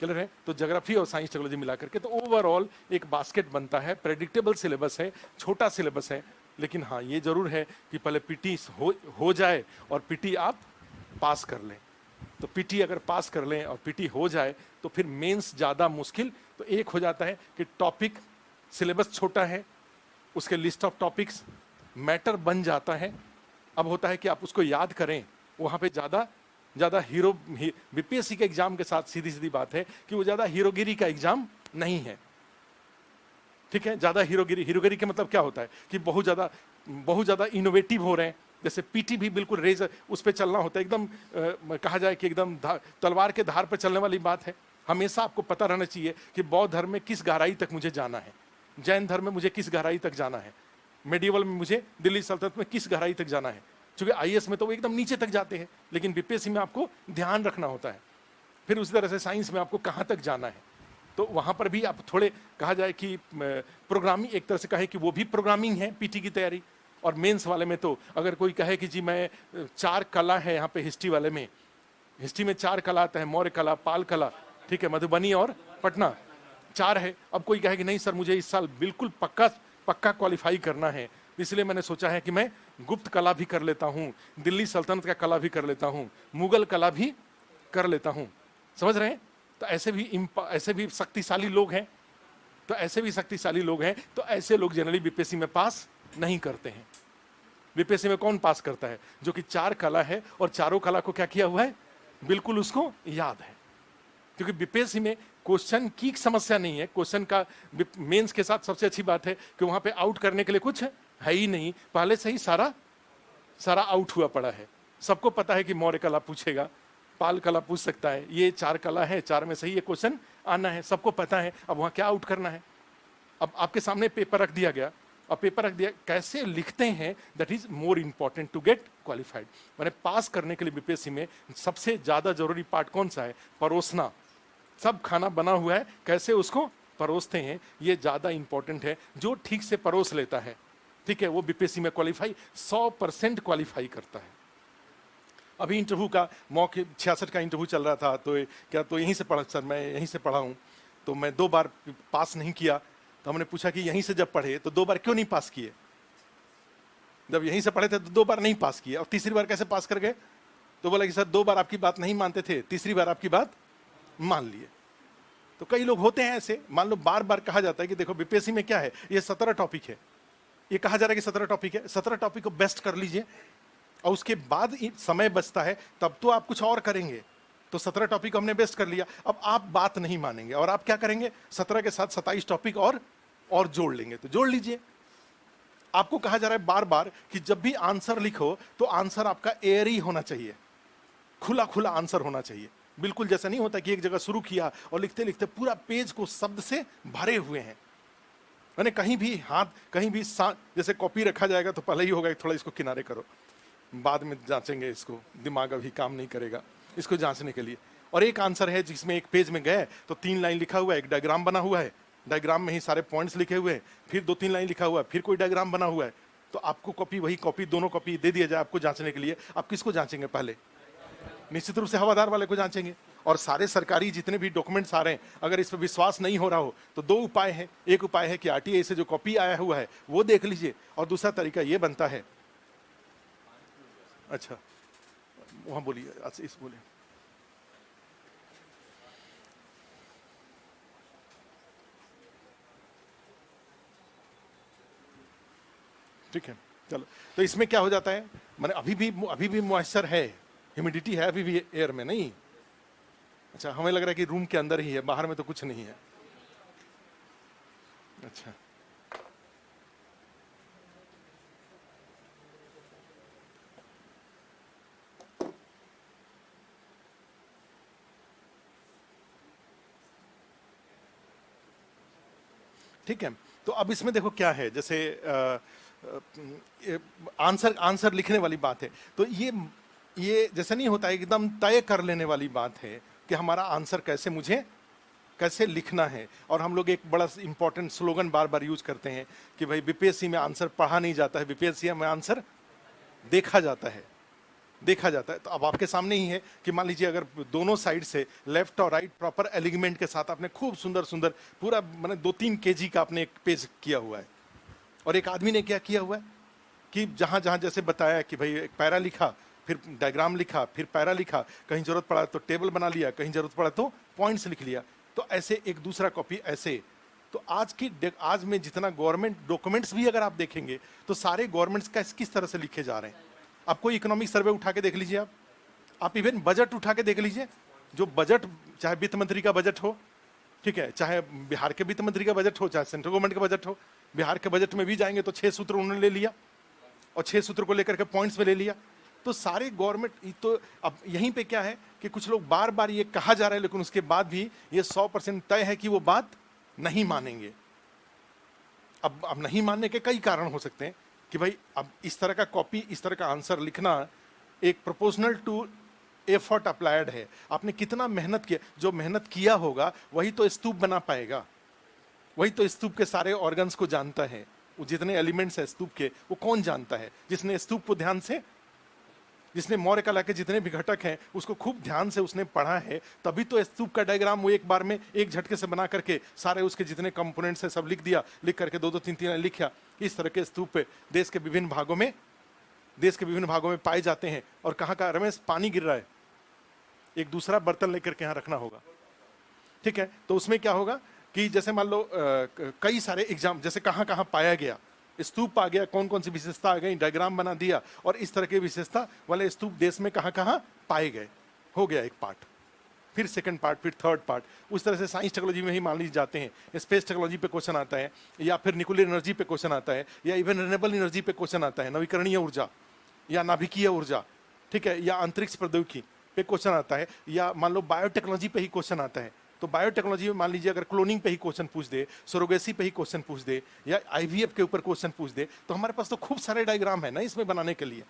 क्लियर है? तो ज्योग्राफी और साइंस टेक्नोलॉजी मिला करके तो ओवरऑल एक बास्केट बनता है। प्रेडिक्टेबल सिलेबस है, छोटा सिलेबस है, लेकिन हाँ ये जरूर है कि पहले पीटी हो जाए और पीटी आप पास कर लें। तो पीटी अगर पास कर लें और पीटी हो जाए तो फिर मेंस ज्यादा मुश्किल। तो एक हो जाता है कि टॉपिक सिलेबस छोटा है, उसके लिस्ट ऑफ टॉपिक्स मैटर बन जाता है। अब होता है कि आप उसको याद करें, वहां पे ज्यादा बीपीएससी के एग्जाम के साथ सीधी सीधी बात है कि वो ज्यादा हीरोगिरी का एग्जाम नहीं है। ठीक है, ज्यादा हीरोगिरी के मतलब क्या होता है कि बहुत ज्यादा इनोवेटिव हो रहे हैं। जैसे पीटी भी बिल्कुल रेज उस पर चलना होता है, एकदम कहा जाए कि एकदम तलवार के धार पर चलने वाली बात है। हमेशा आपको पता रहना चाहिए कि बौद्ध धर्म में किस गहराई तक मुझे जाना है, जैन धर्म में मुझे किस गहराई तक जाना है, मेडिवल में मुझे दिल्ली सल्तनत में किस गहराई तक जाना है। क्योंकि आईएएस में तो वो एकदम नीचे तक जाते हैं, लेकिन बीपीएससी में आपको ध्यान रखना होता है। फिर उसी तरह से साइंस में आपको कहाँ तक जाना है, तो वहां पर भी आप थोड़े कहा जाए कि प्रोग्रामिंग, एक तरह से कहे कि वो भी प्रोग्रामिंग है पीटी की तैयारी। और मेंस वाले में तो अगर कोई कहे कि जी मैं 4 कला है यहाँ पे हिस्ट्री वाले में, हिस्ट्री में 4 कला आता है, मौर्य कला, पाल कला, ठीक है, मधुबनी और पटना 4 है। अब कोई कहे कि नहीं सर मुझे इस साल बिल्कुल पक्का क्वालिफाई करना है, इसलिए मैंने सोचा है कि मैं गुप्त कला भी कर लेता हूँ, दिल्ली सल्तनत का कला भी कर लेता हूँ, मुगल कला भी कर लेता हूँ। समझ रहे हैं? तो ऐसे भी शक्तिशाली लोग हैं, तो ऐसे लोग जनरली बीपीएससी में पास नहीं करते हैं। बीपीएससी में कौन पास करता है? जो कि 4 कला है और चारों कला को क्या किया हुआ है, बिल्कुल उसको याद है। क्योंकि बीपीएससी में क्वेश्चन की समस्या नहीं है, क्वेश्चन का मेंस के साथ सबसे अच्छी बात है कि वहां पे आउट करने के लिए कुछ है ही नहीं, पहले से ही सारा आउट हुआ पड़ा है। सबको पता है कि मौर्य कला पूछेगा, पाल कला पूछ सकता है, ये 4 कला है, 4 में से ही ये क्वेश्चन आना है, सबको पता है। अब वहां क्या आउट करना है? अब आपके सामने पेपर रख दिया गया, और पेपर रख दिया, कैसे लिखते हैं that is more important to get qualified. मैंने पास करने के लिए बीपीएससी में सबसे ज्यादा जरूरी पार्ट कौन सा है? परोसना। सब खाना बना हुआ है, कैसे उसको परोसते हैं, ये ज्यादा इंपॉर्टेंट है। जो ठीक से परोस लेता है, ठीक है, वो बीपीएससी में क्वालिफाई 100% क्वालिफाई करता है। अभी इंटरव्यू का मौके 66 का इंटरव्यू चल रहा था, तो क्या तो यहीं से पढ़ा सर, मैं यहीं से पढ़ा हूँ, तो मैं 2 बार पास नहीं किया। तो हमने पूछा कि यहीं से जब पढ़े तो 2 बार क्यों नहीं पास किए? जब यहीं से पढ़े थे तो 2 बार नहीं पास किए, और तीसरी बार कैसे पास कर गए? तो बोला कि सर 2 बार आपकी बात नहीं मानते थे, तीसरी बार आपकी बात मान लिए। तो कई लोग होते हैं ऐसे, मान लो बार बार कहा जाता है कि देखो बीपीएससी में क्या है, ये 17 टॉपिक है, ये कहा जा रहा है कि 17 टॉपिक है, 17 टॉपिक को बेस्ट कर लीजिए, और उसके बाद समय बचता है तब तो आप कुछ और करेंगे। तो 17 टॉपिक हमने बेस्ट कर लिया, अब आप बात नहीं मानेंगे और आप क्या करेंगे? 17 के साथ 27 टॉपिक और जोड़ लेंगे, तो जोड़ लीजिए। आपको कहा जा रहा है बार बार कि जब भी आंसर लिखो तो आंसर आपका एयरी होना चाहिए, खुला खुला आंसर होना चाहिए। बिल्कुल जैसा नहीं होता कि एक जगह शुरू किया और लिखते लिखते पूरा पेज को शब्द से भरे हुए हैं। मैंने कहीं भी हाथ, कहीं भी जैसे कॉपी रखा जाएगा तो पहले ही होगा कि थोड़ा इसको किनारे करो, बाद में जांचेंगे इसको, दिमाग अभी काम नहीं करेगा इसको जांचने के लिए। और एक आंसर है जिसमें एक पेज में गए तो 3 लाइन लिखा हुआ है, एक डायग्राम बना हुआ है, डायग्राम में ही सारे पॉइंट्स लिखे हुए हैं, फिर 2-3 लाइन लिखा हुआ है, फिर कोई डायग्राम बना हुआ है। तो आपको वही कॉपी दोनों कॉपी दे दिया जाए आपको जांचने के लिए, आप किसको जांचेंगे? पहले निश्चित रूप से हवादार वाले को जांचेंगे। और सारे सरकारी जितने भी डॉक्यूमेंट्स आ रहे हैं, अगर इस पर विश्वास नहीं हो रहा हो तो 2 उपाय है। एक उपाय है कि आरटीआई से जो कॉपी आया हुआ है वो देख लीजिए, और दूसरा तरीका ये बनता है, अच्छा वहां बोलिए, अच्छा इस बोलिए, ठीक है चलो। तो इसमें क्या हो जाता है, मैंने अभी भी मॉइस्चर है, ह्यूमिडिटी है अभी भी एयर में, नहीं? अच्छा, हमें लग रहा है कि रूम के अंदर ही है, बाहर में तो कुछ नहीं है। अच्छा, ठीक है। तो अब इसमें देखो क्या है, जैसे आंसर आंसर लिखने वाली बात है, तो ये जैसे नहीं होता है, एकदम तय कर लेने वाली बात है कि हमारा आंसर कैसे, मुझे कैसे लिखना है। और हम लोग एक बड़ा इंपॉर्टेंट स्लोगन बार बार यूज करते हैं कि भाई बीपीएससी में आंसर पढ़ा नहीं जाता है, बीपीएससी में आंसर देखा जाता है, देखा जाता है। तो अब आपके सामने ही है कि मान लीजिए अगर दोनों साइड से लेफ्ट और राइट प्रॉपर एलिगमेंट के साथ आपने खूब सुंदर सुंदर पूरा मैंने 2-3 केजी का आपने एक पेज किया हुआ है, और एक आदमी ने क्या किया हुआ है कि जहां जहां जैसे बताया कि भाई एक पैरा लिखा, फिर डायग्राम लिखा, फिर पैरा लिखा, कहीं जरूरत पड़ा तो टेबल बना लिया, कहीं जरूरत पड़ा तो पॉइंट्स लिख लिया, तो ऐसे एक दूसरा कॉपी ऐसे। तो आज में जितना गवर्नमेंट डॉक्यूमेंट्स भी अगर आप देखेंगे तो सारे गवर्नमेंट्स का किस तरह से लिखे जा रहे हैं। आप कोई इकोनॉमिक सर्वे उठा के देख लीजिए, आप इवन बजट उठा के देख लीजिए, जो बजट चाहे वित्त मंत्री का बजट हो, ठीक है, चाहे बिहार के वित्त मंत्री का बजट हो, चाहे सेंट्रल गवर्नमेंट का बजट हो, बिहार के बजट में भी जाएंगे तो 6 सूत्र उन्होंने ले लिया और 6 सूत्र को लेकर के पॉइंट्स में ले लिया। तो सारे गवर्नमेंट, तो अब यहीं पे क्या है कि कुछ लोग बार बार ये कहा जा रहा है, लेकिन उसके बाद भी ये 100% तय है कि वो बात नहीं मानेंगे। अब नहीं मानने के कई कारण हो सकते हैं कि भाई अब इस तरह का कॉपी, इस तरह का आंसर लिखना एक प्रोपोर्शनल टू एफर्ट अप्लाइड है। आपने कितना मेहनत किया, जो मेहनत किया होगा वही तो स्तूप बना पाएगा, वही तो स्तूप के सारे ऑर्गन्स को जानता है। वो जितने एलिमेंट्स है स्तूप के, वो कौन जानता है? जिसने स्तूप को ध्यान से, जिसने मौर्य कला के जितने भी घटक हैं उसको खूब ध्यान से उसने पढ़ा है, तभी तो स्तूप का डायग्राम वो एक बार में एक झटके से बना करके सारे उसके जितने कंपोनेंट्स हैं सब लिख दिया, लिख करके 2-2 3-3 लिखा। इस तरह के स्तूप देश के विभिन्न भागों में पाए जाते हैं। और कहाँ का रमेश पानी गिर रहा है, एक दूसरा बर्तन लेकर के यहाँ रखना होगा, ठीक है। तो उसमें क्या होगा कि जैसे मान लो कई सारे एग्जाम, जैसे कहाँ कहाँ पाया गया, स्तूप आ गया, कौन कौन सी विशेषता आ गई, डायग्राम बना दिया, और इस तरह के विशेषता वाले स्तूप देश में कहाँ कहाँ पाए गए, हो गया एक पार्ट, फिर सेकंड पार्ट, फिर थर्ड पार्ट। उस तरह से साइंस टेक्नोलॉजी में ही मान लीजिए जाते हैं, स्पेस टेक्नोलॉजी पे क्वेश्चन आता है, या फिर न्यूक्लियर एनर्जी पे क्वेश्चन आता है, या इवन रिन्यूएबल एनर्जी पे क्वेश्चन आता है, नवीकरणीय ऊर्जा या नाभिकीय ऊर्जा, ठीक है, या अंतरिक्ष प्रौद्योगिकी पे क्वेश्चन आता है, या मान लो बायोटेक्नोलॉजी पे ही क्वेश्चन आता है। तो बायोटेक्नोलॉजी में मान लीजिए अगर क्लोनिंग पे ही क्वेश्चन पूछ दे, सरोगेसी पे ही क्वेश्चन पूछ दे, या आईवीएफ के ऊपर क्वेश्चन पूछ दे, तो हमारे पास तो खूब सारे डायग्राम है ना इसमें बनाने के लिए।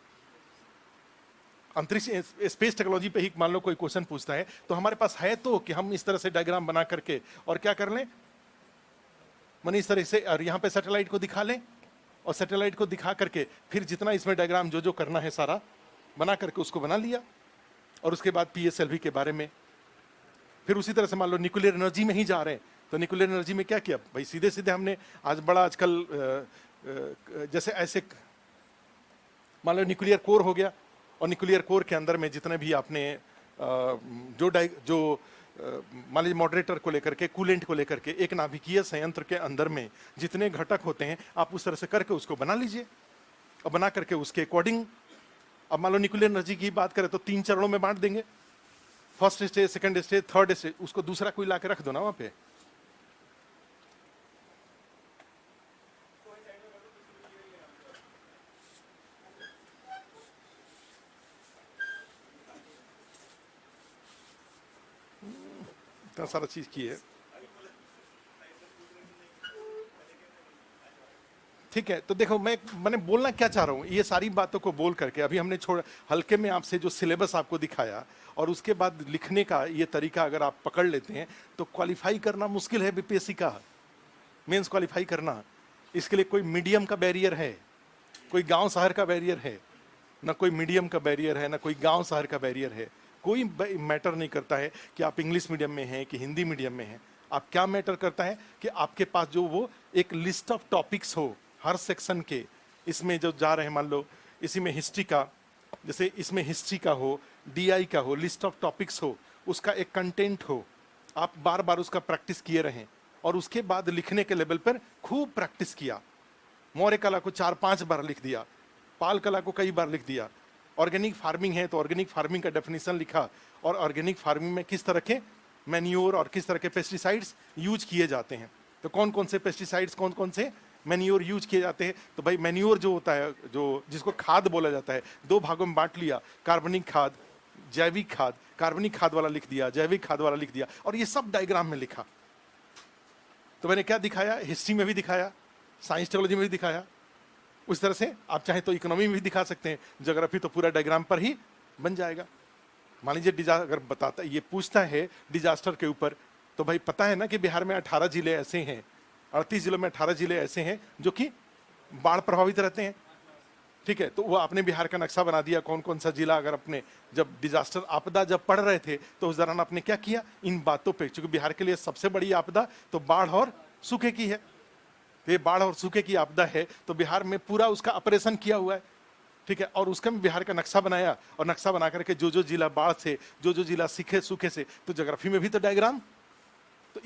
अंतरिक्ष स्पेस टेक्नोलॉजी पे ही मान लो कोई क्वेश्चन पूछता है, तो हमारे पास है तो कि हम इस तरह से डायग्राम बना करके और क्या कर लें, माने इस तरह से, और यहाँ पे सैटेलाइट को दिखा लें, और सैटेलाइट को दिखा करके फिर जितना इसमें डायग्राम जो जो करना है सारा बना करके उसको बना लिया। और उसके बाद पीएसएलवी के बारे में, फिर उसी तरह से मान लो न्यूक्लियर एनर्जी में ही जा रहे हैं, तो न्यूक्लियर एनर्जी में क्या किया भाई, सीधे सीधे हमने आज बड़ा आजकल जैसे ऐसे मान लो न्यूक्लियर कोर हो गया, और न्यूक्लियर कोर के अंदर में जितने भी आपने जो मान लीजिए मॉडरेटर को लेकर के, कूलेंट को लेकर के, एक नाभिकीय संयंत्र के अंदर में जितने घटक होते हैं आप उस तरह से करके उसको बना लीजिए, और बना करके उसके अकॉर्डिंग, अब मान लो न्यूक्लियर एनर्जी की बात करें तो 3 चरणों में बांट देंगे, first stage, second stage, third stage, उसको दूसरा कोई ला के रख दो ना वहां पे। इतना सारा चीज की है, ठीक है। तो देखो मैंने बोलना क्या चाह रहा हूं, ये सारी बातों को बोल करके अभी हमने हल्के में आपसे जो सिलेबस आपको दिखाया, और उसके बाद लिखने का ये तरीका अगर आप पकड़ लेते हैं तो क्वालिफाई करना मुश्किल है बीपीएससी का, मेंस क्वालिफाई करना। इसके लिए कोई मीडियम का बैरियर है, कोई गांव शहर का बैरियर है ना, कोई मीडियम का बैरियर है ना, कोई गांव शहर का बैरियर है। कोई मैटर नहीं करता है कि आप इंग्लिश मीडियम में हैं कि हिंदी मीडियम में हैं। आप क्या मैटर करता है कि आपके पास जो वो एक लिस्ट ऑफ टॉपिक्स हो हर सेक्शन के, इसमें जो जा रहे हैं, मान लो इसी में हिस्ट्री का, जैसे इसमें हिस्ट्री का हो, डीआई का हो, लिस्ट ऑफ टॉपिक्स हो, उसका एक कंटेंट हो, आप बार बार उसका प्रैक्टिस किए रहें, और उसके बाद लिखने के लेवल पर खूब प्रैक्टिस किया। मौर्य कला को 4-5 बार लिख दिया, पाल कला को कई बार लिख दिया। ऑर्गेनिक फार्मिंग है तो ऑर्गेनिक फार्मिंग का डेफिनेशन लिखा, और ऑर्गेनिक फार्मिंग में किस तरह के मैन्योर और किस तरह के पेस्टिसाइड्स यूज किए जाते हैं, तो कौन कौन से पेस्टिसाइड्स, कौन कौन से मैन्योर यूज किए जाते हैं। तो भाई मैन्योर जो होता है, जो जिसको खाद बोला जाता है, 2 भागों में बांट लिया, कार्बनिक खाद, जैविक खाद। कार्बनिक खाद वाला लिख दिया, जैविक खाद वाला लिख दिया, और ये सब डायग्राम में लिखा। तो मैंने क्या दिखाया, हिस्ट्री में भी दिखाया, साइंस टेक्नोलॉजी में भी दिखाया, उस तरह से आप चाहें तो इकोनॉमी में भी दिखा सकते हैं, ज्योग्राफी तो पूरा डायग्राम पर ही बन जाएगा। मान लीजिए अगर बताता ये पूछता है डिजास्टर के ऊपर, तो भाई पता है ना कि बिहार में 18 जिले ऐसे हैं, 38 जिलों में 18 जिले ऐसे हैं जो कि बाढ़ प्रभावित रहते हैं। ठीक है, तो वो आपने बिहार का नक्शा बना दिया, कौन कौन सा जिला, अगर अपने जब डिजास्टर आपदा जब पढ़ रहे थे तो उस दौरान आपने क्या किया, इन बातों पे, क्योंकि बिहार के लिए सबसे बड़ी आपदा तो बाढ़ और सूखे की है, तो ये बाढ़ और सूखे की आपदा है, तो बिहार में पूरा उसका ऑपरेशन किया हुआ है। ठीक है, और उसका भी बिहार का नक्शा बनाया, और नक्शा बना करके जो जो जिला बाढ़ से, जो जो जिला सूखे सूखे से, तो ज्योग्राफी में भी तो डायग्राम। तो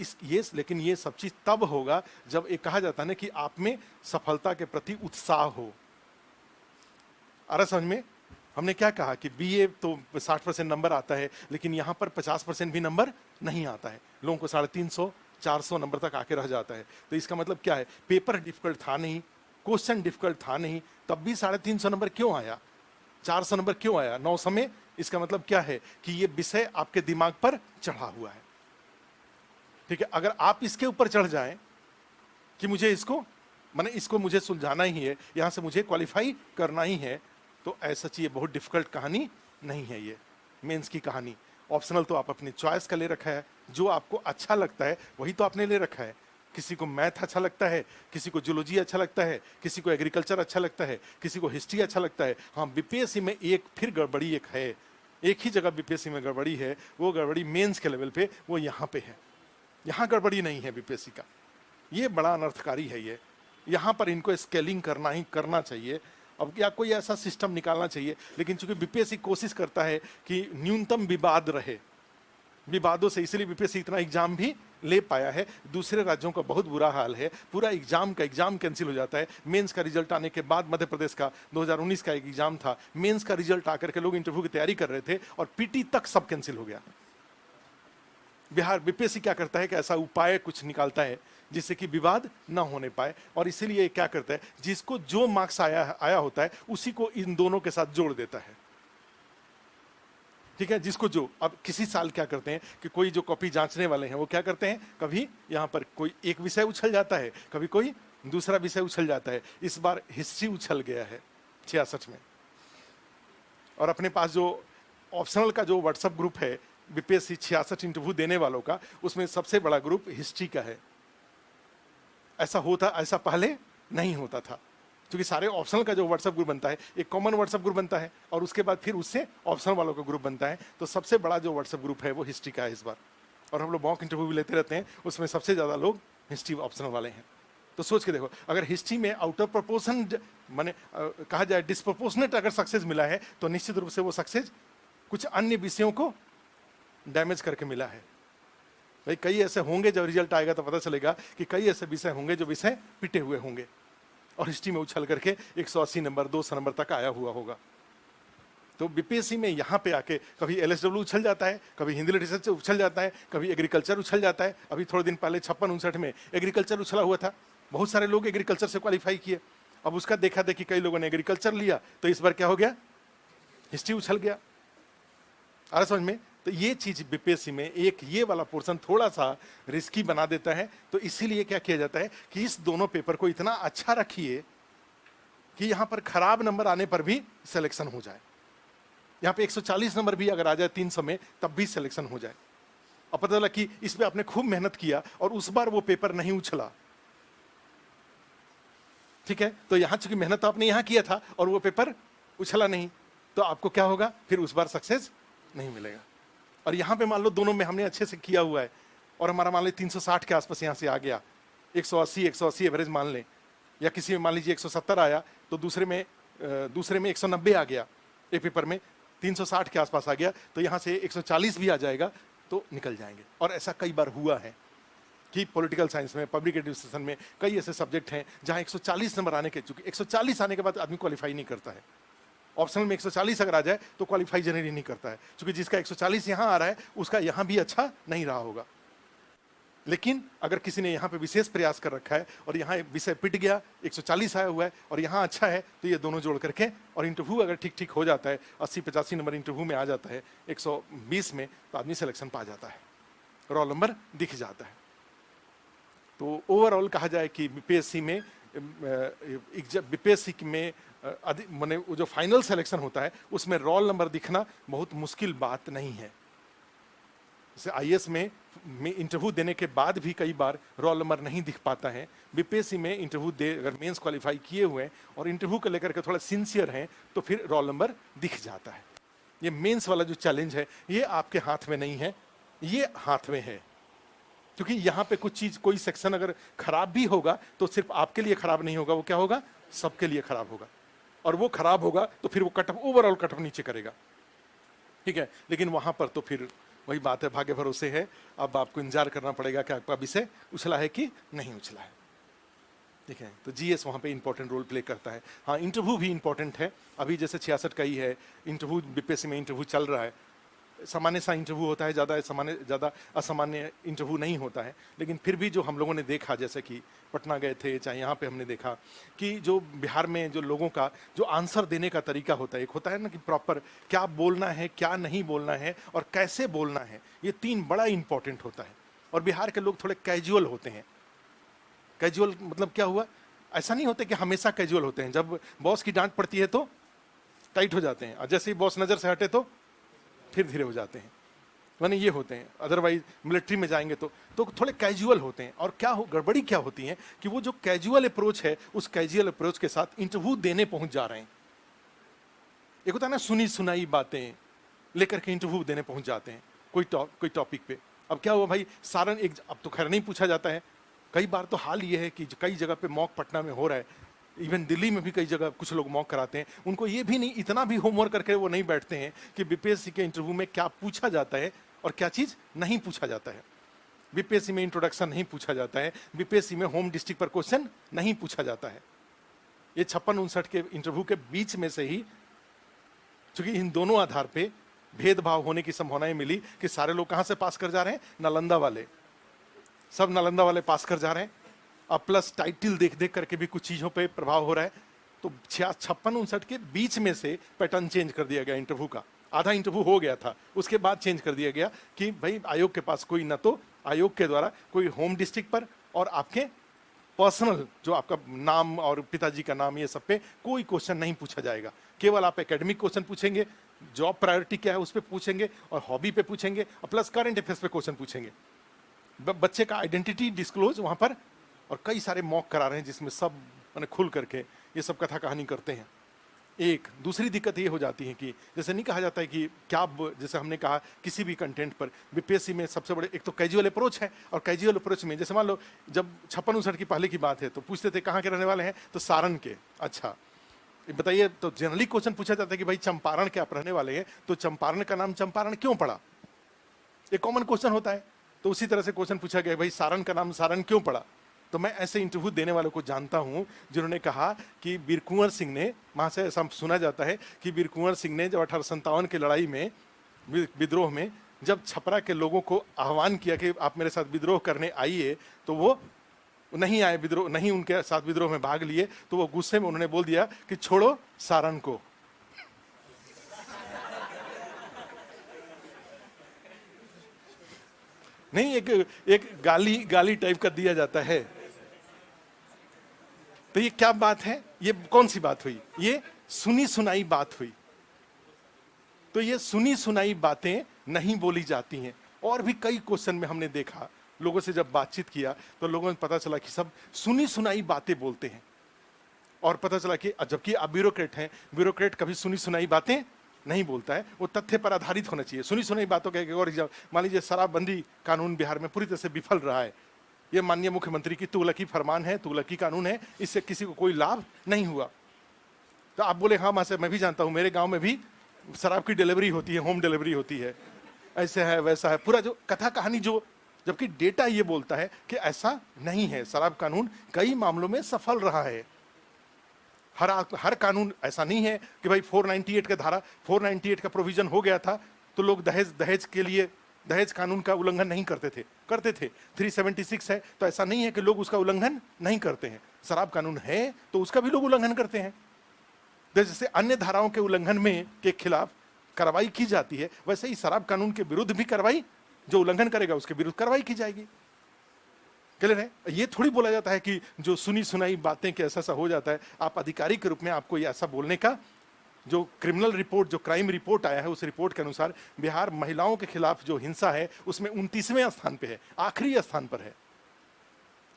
लेकिन ये सब चीज तब होगा जब एक कहा जाता है ना कि आप में सफलता के प्रति उत्साह हो। अरे समझ में, हमने क्या कहा कि बीए तो 60% नंबर आता है, लेकिन यहां पर 50% भी नंबर नहीं आता है, लोगों को 350 400 नंबर तक आके रह जाता है। तो इसका मतलब क्या है, पेपर डिफिकल्ट था नहीं, क्वेश्चन डिफिकल्ट था नहीं, तब भी 350 नंबर क्यों आया, 400 नंबर क्यों आया 900 में। इसका मतलब क्या है कि ये विषय आपके दिमाग पर चढ़ा हुआ है। ठीक है, अगर आप इसके ऊपर चढ़ जाएं कि मुझे इसको इसको मुझे सुलझाना ही है, यहां से मुझे क्वालिफाई करना ही है, तो ऐसा चाहिए, बहुत डिफिकल्ट कहानी नहीं है ये मेंस की कहानी। ऑप्शनल तो आप अपनी चॉइस का ले रखा है, जो आपको अच्छा लगता है वही तो आपने ले रखा है। किसी को मैथ अच्छा लगता है, किसी को जूलॉजी अच्छा लगता है, किसी को एग्रीकल्चर अच्छा लगता है, किसी को हिस्ट्री अच्छा लगता है। हाँ, बीपीएससी में एक फिर गड़बड़ी एक है, एक ही जगह बीपीएससी में गड़बड़ी है, वो गड़बड़ी मेंस के लेवल पे वो यहाँ पे है, यहाँ गड़बड़ी नहीं है बीपीएससी का। ये बड़ा अनर्थकारी है ये, यहाँ पर इनको स्केलिंग करना ही करना चाहिए। अब क्या कोई ऐसा सिस्टम निकालना चाहिए, लेकिन चूंकि बीपीएससी कोशिश करता है कि न्यूनतम विवाद रहे, विवादों से, इसलिए बीपीएससी इतना एग्जाम भी ले पाया है। दूसरे राज्यों का बहुत बुरा हाल है, पूरा एग्जाम कैंसिल हो जाता है। मेंस का रिजल्ट आने के बाद मध्य प्रदेश का 2019 का एक एग्जाम था, मेंस का रिजल्ट आकर के लोग इंटरव्यू की तैयारी कर रहे थे और पीटी तक सब कैंसिल हो गया। बिहार बीपीएससी क्या करता है कि ऐसा उपाय कुछ निकालता है जिससे कि विवाद ना होने पाए, और इसीलिए क्या करता है, जिसको जो मार्क्स आया होता है उसी को इन दोनों के साथ जोड़ देता है। ठीक है, जिसको जो, अब किसी साल क्या करते हैं कि कोई जो कॉपी जांचने वाले हैं वो क्या करते हैं, कभी यहां पर कोई एक विषय उछल जाता है, कभी कोई दूसरा विषय उछल जाता है। इस बार हिस्ट्री उछल गया है 66 में, और अपने पास जो ऑप्शनल का जो व्हाट्सएप ग्रुप है बीपीएससी 66 इंटरव्यू देने वालों का, उसमें सबसे बड़ा ग्रुप हिस्ट्री का है। ऐसा पहले नहीं होता था, क्योंकि सारे ऑप्शनल का जो व्हाट्सएप ग्रुप बनता है एक कॉमन व्हाट्सएप ग्रुप बनता है, और उसके बाद फिर उससे ऑप्शनल वालों का ग्रुप बनता है। तो सबसे बड़ा जो व्हाट्सएप ग्रुप है वो हिस्ट्री का है इस बार, और हम लोग मॉक इंटरव्यू भी लेते रहते हैं, उसमें सबसे ज्यादा लोग हिस्ट्री ऑप्शनल वाले हैं। तो सोच के देखो, अगर हिस्ट्री में आउट ऑफ प्रोपोर्शन कहा जाए डिस्प्रोपोर्शनेट अगर सक्सेस मिला है, तो निश्चित रूप से वो सक्सेस कुछ अन्य विषयों को डैमेज करके मिला है। भाई कई ऐसे होंगे, जब रिजल्ट आएगा तो पता चलेगा कि कई ऐसे विषय होंगे जो विषय पिटे हुए होंगे, और हिस्ट्री में उछल करके 180 नंबर 200 नंबर तक आया हुआ होगा। तो बीपीएससी में यहाँ पे आके कभी एलएसडब्ल्यू उछल जाता है, कभी हिंदी लिटरेचर से उछल जाता है, कभी एग्रीकल्चर उछल जाता है। अभी थोड़े दिन पहले 56-59 में एग्रीकल्चर उछला हुआ था, बहुत सारे लोग एग्रीकल्चर से क्वालिफाई किए। अब उसका देखा देखी कई लोगों ने एग्रीकल्चर लिया, तो इस बार क्या हो गया, हिस्ट्री उछल गया। आ रहा समझ में। तो ये चीज बीपीएससी में एक ये वाला पोर्शन थोड़ा सा रिस्की बना देता है। तो इसीलिए क्या किया जाता है कि इस दोनों पेपर को इतना अच्छा रखिए कि यहां पर खराब नंबर आने पर भी सिलेक्शन हो जाए। यहां पे 140 नंबर भी अगर आ जाए 300 में, तब भी सिलेक्शन हो जाए। अब पता चला कि इस पे आपने खूब मेहनत किया और उस बार वो पेपर नहीं उछला। ठीक है, तो यहां चूंकि मेहनत आपने यहां किया था और वो पेपर उछला नहीं, तो आपको क्या होगा, फिर उस बार सक्सेस नहीं मिलेगा। और यहां पे मान लो दोनों में हमने अच्छे से किया हुआ है और हमारा मान लो 360 के आसपास यहां से आ गया, 180 एवरेज मान लें, या किसी में मान लीजिए 170 आया, तो दूसरे में 190 आ गया, एक पेपर में 360 के आसपास आ गया, तो यहां से 140 भी आ जाएगा तो निकल जाएंगे। और ऐसा कई बार हुआ है कि पॉलिटिकल साइंस में, पब्लिक एडमिनिस्ट्रेशन में कई ऐसे सब्जेक्ट हैं जहां 140 नंबर आने के, चूंकि 140 आने के बाद आदमी क्वालिफाई नहीं करता है। ऑप्शनल में 140 अगर आ जाए तो क्वालिफाई जनरली नहीं करता है, क्योंकि जिसका 140 यहां आ रहा है उसका यहां भी अच्छा नहीं रहा होगा। लेकिन अगर किसी ने यहाँ पे विशेष प्रयास कर रखा है और यहाँ विषय पिट गया, 140 आया हुआ है और यहाँ अच्छा है, तो ये दोनों जोड़ करके, और इंटरव्यू अगर ठीक ठीक हो जाता है, 80-85 नंबर इंटरव्यू में आ जाता है 120 में, तो आदमी सिलेक्शन पा जाता है, रोल नंबर दिख जाता है। तो ओवरऑल कहा जाए कि बीपीएससी में माने वो जो फाइनल सिलेक्शन होता है उसमें रोल नंबर दिखना बहुत मुश्किल बात नहीं है। जैसे आईएएस में इंटरव्यू देने के बाद भी कई बार रोल नंबर नहीं दिख पाता है, बीपीएससी में इंटरव्यू दे अगर मेंस क्वालिफाई किए हुए हैं और इंटरव्यू को लेकर के थोड़ा सिंसियर हैं तो फिर रोल नंबर दिख जाता है। ये मेंस वाला जो चैलेंज है ये आपके हाथ में नहीं है, ये हाथ में है। क्योंकि यहाँ पे कुछ चीज, कोई सेक्शन अगर खराब भी होगा तो सिर्फ आपके लिए खराब नहीं होगा, वो क्या होगा, सबके लिए खराब होगा। और वो खराब होगा तो फिर वो cut off, overall cut off नीचे करेगा, ठीक है। लेकिन वहां पर तो फिर वही बात है, भाग्य भरोसे है। अब आपको इंतजार करना पड़ेगा कि आपका विषय उछला है कि नहीं उछला है, ठीक है। तो जीएस वहाँ पे इंपॉर्टेंट रोल प्ले करता है। हाँ, इंटरव्यू भी इंपॉर्टेंट है। अभी जैसे 66 का ही है इंटरव्यू, बीपीएससी में इंटरव्यू चल रहा है। सामान्य सा इंटरव्यू होता है, ज़्यादा असामान्य इंटरव्यू नहीं होता है। लेकिन फिर भी जो हम लोगों ने देखा, जैसे कि पटना गए थे, चाहे यहाँ पे हमने देखा कि जो बिहार में जो लोगों का जो आंसर देने का तरीका होता है, एक होता है ना कि प्रॉपर क्या बोलना है, क्या नहीं बोलना है और कैसे बोलना है, ये 3 बड़ा इंपॉर्टेंट होता है। और बिहार के लोग थोड़े कैजुअल होते हैं। कैजुअल मतलब क्या हुआ, ऐसा नहीं होता कि हमेशा कैजुअल होते हैं। जब बॉस की डांट पड़ती है तो टाइट हो जाते हैं, और जैसे ही बॉस नज़र से हटे तो फिर धीरे हो जाते हैं, माने ये होते हैं। अदरवाइज मिलिट्री में जाएंगे तो थोड़े कैजुअल होते हैं। और क्या गड़बड़ी क्या होती है कि वो जो कैजुअल अप्रोच है, उस कैजुअल अप्रोच के साथ इंटरव्यू देने पहुंच जा रहे हैं। एक होता है ना सुनी सुनाई बातें लेकर के इंटरव्यू देने पहुंच जाते हैं कोई टॉपिक पे। अब क्या हुआ भाई, सारण एक, अब तो खैर नहीं पूछा जाता है। कई बार तो हाल ये है कि कई जगह पे मॉक पटना में हो रहा है, इवन दिल्ली में भी कई जगह कुछ लोग मॉक कराते हैं। उनको ये भी नहीं, इतना भी होमवर्क करके वो नहीं बैठते हैं कि बीपीएससी के इंटरव्यू में क्या पूछा जाता है और क्या चीज नहीं पूछा जाता है। बीपीएससी में इंट्रोडक्शन नहीं पूछा जाता है, बीपीएससी में होम डिस्ट्रिक्ट पर क्वेश्चन नहीं पूछा जाता है। ये 56-59 के इंटरव्यू के बीच में से ही, चूंकि इन दोनों आधार पे भेदभाव होने की संभावनाएं मिली कि सारे लोग कहां से पास कर जा रहे हैं, नालंदा वाले, सब नालंदा वाले पास कर जा रहे हैं। अब प्लस टाइटल देख देख करके भी कुछ चीजों पे प्रभाव हो रहा है। तो 56-59 के बीच में से पैटर्न चेंज कर दिया गया इंटरव्यू का। आधा इंटरव्यू हो गया था, उसके बाद चेंज कर दिया गया कि भाई आयोग के पास कोई, न तो आयोग के द्वारा कोई होम डिस्ट्रिक्ट पर और आपके पर्सनल जो आपका नाम और पिताजी का नाम, ये सब पे कोई क्वेश्चन नहीं पूछा जाएगा। केवल आप एकेडमिक क्वेश्चन पूछेंगे, जॉब प्रायोरिटी क्या है उस पर पूछेंगे, और हॉबी पे पूछेंगे, और प्लस करंट अफेयर्स पे क्वेश्चन पूछेंगे। बच्चे का आइडेंटिटी डिस्क्लोज वहां पर, और कई सारे मॉक करा रहे हैं जिसमें सब मैंने खुल करके ये सब कथा कहानी करते हैं। एक दूसरी दिक्कत ये हो जाती है कि जैसे नहीं कहा जाता है कि क्या, जैसे हमने कहा किसी भी कंटेंट पर बीपीएससी में सबसे बड़े एक तो कैजुअल अप्रोच है। और कैजुअल अप्रोच में जैसे मान लो जब 56-59 की पहले की बात है तो पूछते थे कहाँ के रहने वाले हैं, तो सारण के। अच्छा बताइए, तो जनरली क्वेश्चन पूछा जाता है कि भाई चंपारण के आप रहने वाले हैं, तो चंपारण का नाम चंपारण क्यों पड़ा, एक कॉमन क्वेश्चन होता है। तो उसी तरह से क्वेश्चन पूछा गया भाई सारण का नाम सारण क्यों पड़ा। तो मैं ऐसे इंटरव्यू देने वालों को जानता हूं जिन्होंने कहा कि वीर कुंवर सिंह ने, वहां से ऐसा सुना जाता है कि वीर कुंवर सिंह ने जब 1857 की लड़ाई में, विद्रोह में, जब छपरा के लोगों को आह्वान किया कि आप मेरे साथ विद्रोह करने आइए, तो वो नहीं आए, विद्रोह नहीं उनके साथ विद्रोह में भाग लिए। तो वो गुस्से में उन्होंने बोल दिया कि छोड़ो सारण को। नहीं, एक गाली टाइप का दिया जाता है। तो ये क्या बात है, ये कौन सी बात हुई, ये सुनी सुनाई बात हुई। तो ये सुनी सुनाई बातें नहीं बोली जाती हैं। और भी कई क्वेश्चन में हमने देखा, लोगों से जब बातचीत किया तो लोगों ने पता चला कि सब सुनी सुनाई बातें बोलते हैं। और पता चला कि जबकि आप ब्यूरोक्रेट हैं, ब्यूरोक्रेट कभी सुनी सुनाई बातें नहीं बोलता है, वो तथ्य पर आधारित होना चाहिए। सुनी सुनाई बातों का एक और एग्जाम्पल, मान लीजिए शराबबंदी कानून बिहार में पूरी तरह से विफल रहा है। ये माननीय मुख्यमंत्री की तुगलकी फरमान है, तुगलकी कानून है, इससे किसी को कोई लाभ नहीं हुआ। तो आप बोले हाँ, मासे मैं भी जानता हूं, मेरे गांव में भी शराब की डिलीवरी होती है, होम डिलीवरी होती है, ऐसे है वैसा है, पूरा जो कथा कहानी, जो जबकि डेटा ये बोलता है कि ऐसा नहीं है। शराब कानून कई मामलों में सफल रहा है। हर कानून ऐसा नहीं है कि भाई 498 का धारा 498 का प्रोविजन हो गया था तो लोग दहेज के लिए दहेज कानून का उल्लंघन नहीं करते थे। 376 है तो ऐसा नहीं है कि लोग उसका उल्लंघन नहीं करते हैं। शराब कानून है तो उसका भी लोग उल्लंघन करते हैं। जैसे अन्य धाराओं के उल्लंघन में के खिलाफ कार्रवाई की जाती है, वैसे ही शराब कानून के विरुद्ध भी कार्रवाई, जो उल्लंघन करेगा उसके विरुद्ध कार्रवाई की जाएगी। क्लियर है? ये थोड़ी बोला जाता है कि जो सुनी सुनाई बातें के ऐसा हो जाता है। आप अधिकारी के रूप में आपको ये ऐसा बोलने का, जो क्रिमिनल रिपोर्ट, जो क्राइम रिपोर्ट आया है, उस रिपोर्ट के अनुसार बिहार महिलाओं के खिलाफ जो हिंसा है उसमें 29वें स्थान पे है, आखिरी स्थान पर है।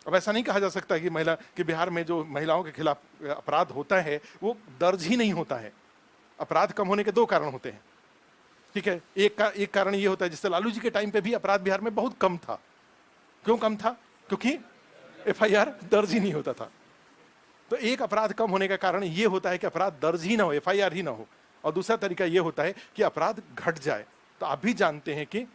अब ऐसा नहीं कहा जा सकता कि बिहार में जो महिलाओं के खिलाफ अपराध होता है वो दर्ज ही नहीं होता है। अपराध कम होने के दो कारण होते हैं, ठीक है। एक कारण ये होता है, जिससे लालू जी के टाइम पे भी अपराध बिहार में बहुत कम था। क्यों कम था? क्योंकि FIR दर्ज ही नहीं होता था। तो एक अपराध कम होने का कारण ये होता है कि अपराध दर्ज ही ना हो, FIR ही ना हो। और दूसरा तरीका ये होता है कि अपराध घट जाए। तो आप भी जानते हैं कि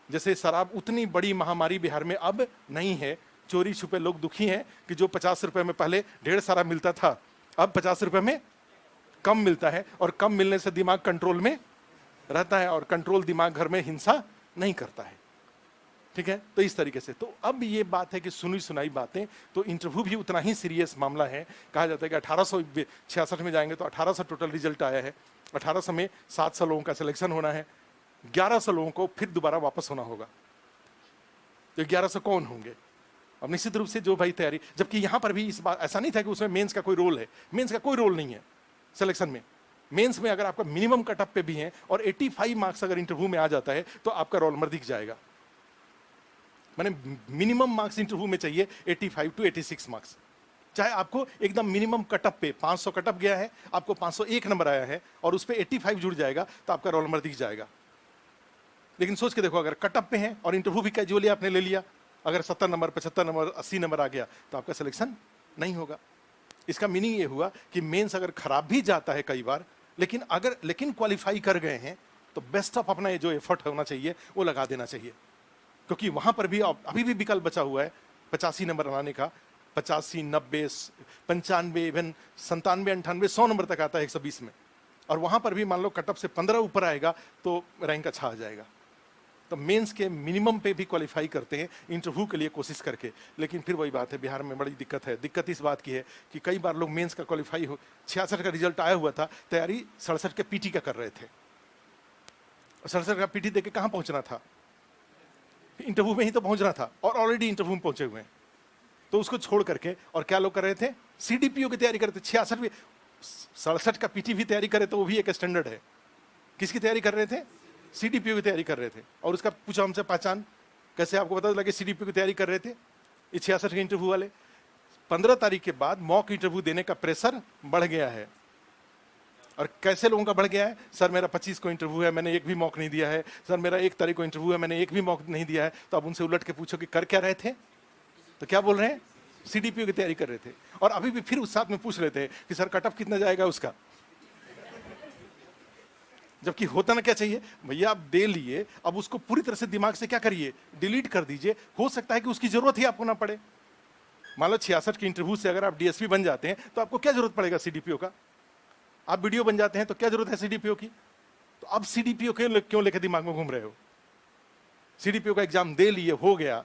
जैसे शराब उतनी बड़ी महामारी बिहार में अब नहीं है, चोरी छुपे लोग दुखी हैं कि जो 50 रुपए में पहले ढेर सारा मिलता था, अब 50 रुपए में कम मिलता है। और कम मिलने से दिमाग कंट्रोल में रहता है, और कंट्रोल दिमाग घर में हिंसा नहीं करता है, ठीक है। तो इस तरीके से, तो अब ये बात है कि सुनी सुनाई बातें, तो इंटरव्यू भी उतना ही सीरियस मामला है। कहा जाता है कि 1866 में जाएंगे तो 1800 टोटल रिजल्ट आया है। 1800 में 700 लोगों का सिलेक्शन होना है, 1100 लोगों को फिर दोबारा वापस होना होगा। तो 1100 कौन होंगे? अब निश्चित रूप से जो भाई तैयारी, जबकि यहां पर भी इस बात ऐसा नहीं था कि उसमें मेंस का कोई रोल है। मेंस का कोई रोल नहीं है सिलेक्शन में। मेंस में अगर आपका मिनिमम कटअप पे भी है और 85 मार्क्स अगर इंटरव्यू में आ जाता है तो आपका रोल नंबर दिख जाएगा। माने मिनिमम मार्क्स इंटरव्यू में चाहिए 85 टू 86 मार्क्स। चाहे आपको एकदम मिनिमम कटअप पे 500 कटअप गया है, आपको 501 नंबर आया है और उस पे 85 जुड़ जाएगा तो आपका रोल नंबर दिख जाएगा। लेकिन सोच के देखो, अगर कटअप पे है और इंटरव्यू भी कैजुअली आपने ले लिया, अगर 70 नंबर, 75 नंबर, 80 नंबर आ गया तो आपका सिलेक्शन नहीं होगा। इसका मीनिंग ये हुआ कि मेंस अगर खराब भी जाता है कई बार, लेकिन क्वालिफाई कर गए हैं तो बेस्ट ऑफ अपना जो एफर्ट होना चाहिए वो लगा देना चाहिए। क्योंकि वहां पर भी अभी भी विकल्प बचा हुआ है 85 नंबर लाने का। 85, 90, 95, इवन 97, 98, 100 नंबर तक आता है 120 में। और वहां पर भी मान लो कटअप से 15 ऊपर आएगा तो रैंक अच्छा आ जाएगा। तो मेंस के मिनिमम पे भी क्वालिफाई करते हैं इंटरव्यू के लिए कोशिश करके। लेकिन फिर वही बात है, बिहार में बड़ी दिक्कत है। दिक्कत इस बात की है कि कई बार लोग मेंस का क्वालिफाई हो, 66 का रिजल्ट आया हुआ था, तैयारी 67 के पीटी का कर रहे थे। 67 का पीटी देके कहां पहुंचना था? इंटरव्यू में ही तो पहुंचना था, और ऑलरेडी इंटरव्यू में पहुंचे हुए हैं। तो उसको छोड़ करके और क्या लोग कर रहे थे? CDPO की तैयारी करते। 66 भी, 67 का पीटी भी तैयारी करे तो वो भी एक स्टैंडर्ड है। किसकी तैयारी कर रहे थे? CDPO की तैयारी कर रहे थे। और उसका पूछा हमसे पहचान, कैसे आपको पता लगे CDPO की तैयारी कर रहे थे? ये 66 के इंटरव्यू वाले 15 तारीख के बाद मॉक इंटरव्यू देने का प्रेशर बढ़ गया है। और कैसे लोगों का बढ़ गया है? सर मेरा 25 को इंटरव्यू है, मैंने एक भी मॉक नहीं दिया है। सर मेरा 1 तारीख को इंटरव्यू है, मैंने एक भी मॉक नहीं दिया है। तो अब उनसे उलट के पूछो कि कर क्या रहे थे, तो क्या बोल रहे हैं? CDPO की तैयारी कर रहे थे। और अभी भी फिर उस साथ में पूछ रहे थे कि सर कटअप कितना जाएगा उसका। जबकि होता ना क्या चाहिए, भैया आप दे लिए, अब उसको पूरी तरह से दिमाग से क्या करिए, डिलीट कर दीजिए। हो सकता है कि उसकी जरूरत ही आपको ना पड़े। मान लो 66 के इंटरव्यू से अगर आप DSP बन जाते हैं तो आपको क्या जरूरत पड़ेगा CDPO का? आप वीडियो बन जाते हैं तो क्या जरूरत है CDPO की? तो अब CDPO क्यों लेकर दिमाग में घूम रहे हो? CDPO का एग्जाम दे लिए, हो गया,